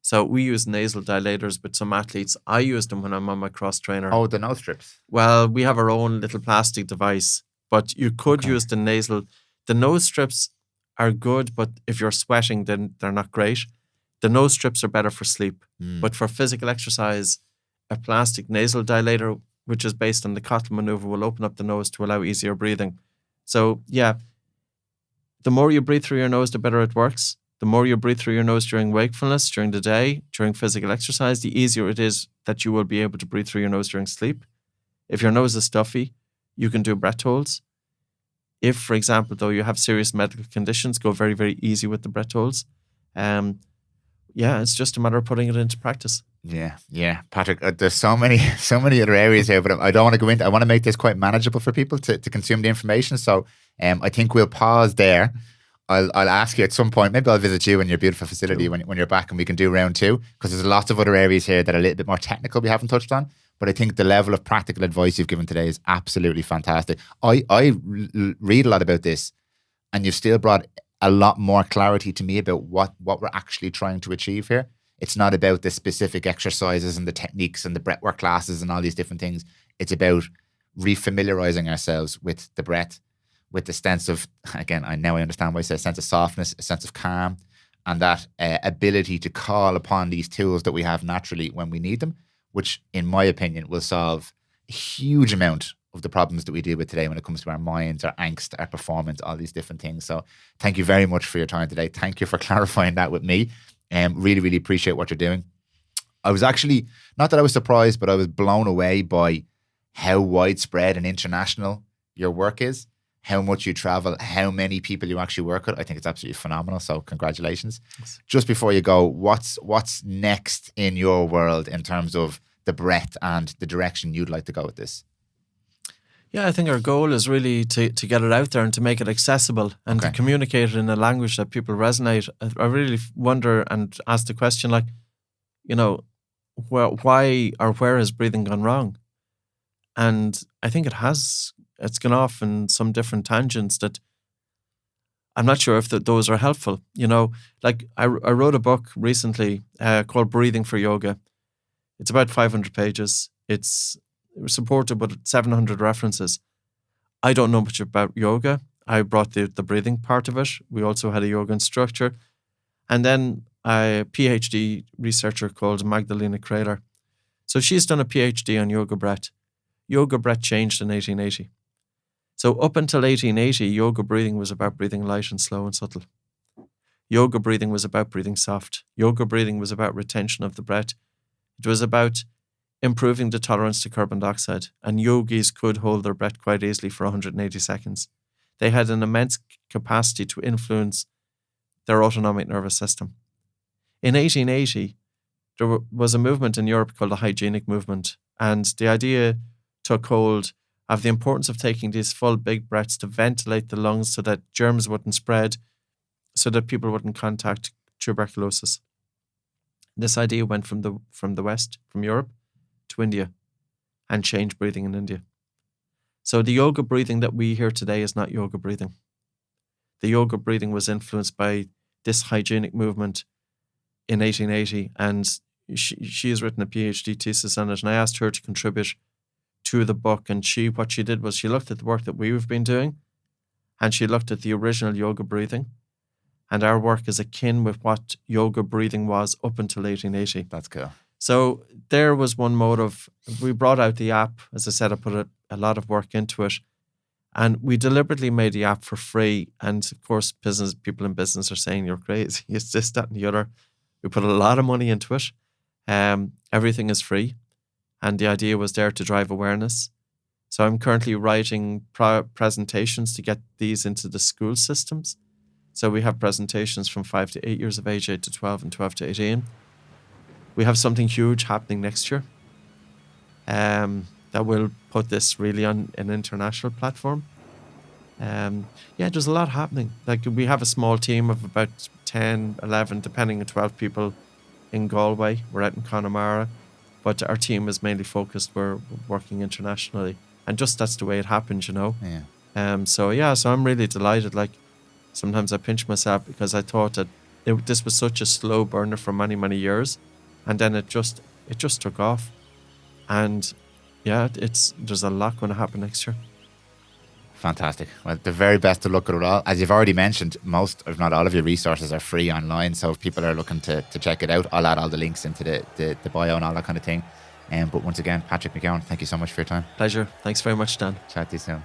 So we use nasal dilators with some athletes. I use them when I'm on my cross trainer. Oh, the nose strips. Well, we have our own little plastic device, but you could use the nasal. The nose strips are good, but if you're sweating, then they're not great. The nose strips are better for sleep. But for physical exercise, a plastic nasal dilator, which is based on the Cottle maneuver, will open up the nose to allow easier breathing. So, yeah, the more you breathe through your nose, the better it works. The more you breathe through your nose during wakefulness, during the day, during physical exercise, the easier it is that you will be able to breathe through your nose during sleep. If your nose is stuffy, you can do breath holds. If, for example, though, you have serious medical conditions, go very, very easy with the breath holds. Yeah, it's just a matter of putting it into practice. Yeah, Patrick. There's so many other areas here, but I don't want to go into. I want to make this quite manageable for people to consume the information. So, I think we'll pause there. I'll ask you at some point. Maybe I'll visit you in your beautiful facility when you're back, and we can do round 2, because there's lots of other areas here that are a little bit more technical we haven't touched on. But I think the level of practical advice you've given today is absolutely fantastic. I read a lot about this, and you've still brought a lot more clarity to me about what we're actually trying to achieve here. It's not about the specific exercises and the techniques and the breathwork classes and all these different things. It's about refamiliarizing ourselves with the breath, with the sense of, again, I understand why I say a sense of softness, a sense of calm, and that ability to call upon these tools that we have naturally when we need them, which, in my opinion, will solve a huge amount of the problems that we deal with today when it comes to our minds, our angst, our performance, all these different things. So thank you very much for your time today. Thank you for clarifying that with me. Really, really appreciate what you're doing. I was actually, not that I was surprised, but I was blown away by how widespread and international your work is, how much you travel, how many people you actually work with. I think it's absolutely phenomenal. So congratulations. Yes. Just before you go, what's next in your world in terms of the breadth and the direction you'd like to go with this? Yeah, I think our goal is really to get it out there and to make it accessible and to communicate it in a language that people resonate. I really wonder and ask the question, like, why or where has breathing gone wrong? And I think it's gone off in some different tangents that I'm not sure if those are helpful. Like I wrote a book recently called Breathing for Yoga. It's about 500 pages. It's supported with 700 references. I don't know much about yoga. I brought the breathing part of it. We also had a yoga instructor. And then a PhD researcher called Magdalena Kraler. So she's done a PhD on yoga breath. Yoga breath changed in 1880. So up until 1880, yoga breathing was about breathing light and slow and subtle. Yoga breathing was about breathing soft. Yoga breathing was about retention of the breath. It was about improving the tolerance to carbon dioxide. And yogis could hold their breath quite easily for 180 seconds. They had an immense capacity to influence their autonomic nervous system. In 1880, there was a movement in Europe called the hygienic movement. And the idea took hold of the importance of taking these full big breaths to ventilate the lungs so that germs wouldn't spread, so that people wouldn't contact tuberculosis. This idea went from the West, from Europe, to India, and changed breathing in India. So the yoga breathing that we hear today is not yoga breathing. The yoga breathing was influenced by this hygienic movement in 1880, and she has written a PhD thesis on it, and I asked her to contribute to the book, and what she did was she looked at the work that we've been doing, and she looked at the original yoga breathing, and our work is akin with what yoga breathing was up until 1880. That's cool. So there was one motive. We brought out the app. As I said, I put a lot of work into it, and we deliberately made the app for free. And of course, people in business are saying you're crazy. It's this, that, and the other. We put a lot of money into it. Everything is free, and the idea was there to drive awareness. So I'm currently writing presentations to get these into the school systems. So we have presentations from 5 to 8 years of age, 8 to 12, and 12 to 18. We have something huge happening next year that will put this really on an international platform. There's a lot happening. Like, we have a small team of about 10, 11, depending on 12 people in Galway. We're out in Connemara, but our team is mainly focused. We're working internationally, and just that's the way it happens, you know. Yeah. So I'm really delighted. Like, sometimes I pinch myself because I thought that this was such a slow burner for many, many years, and then it just took off. And there's a lot going to happen next year. Fantastic. Well, the very best of luck with it all. As you've already mentioned, most, if not all of your resources are free online. So if people are looking to check it out, I'll add all the links into the bio and all that kind of thing. But once again, Patrick McKeown, thank you so much for your time. Pleasure. Thanks very much, Dan. Chat to you soon.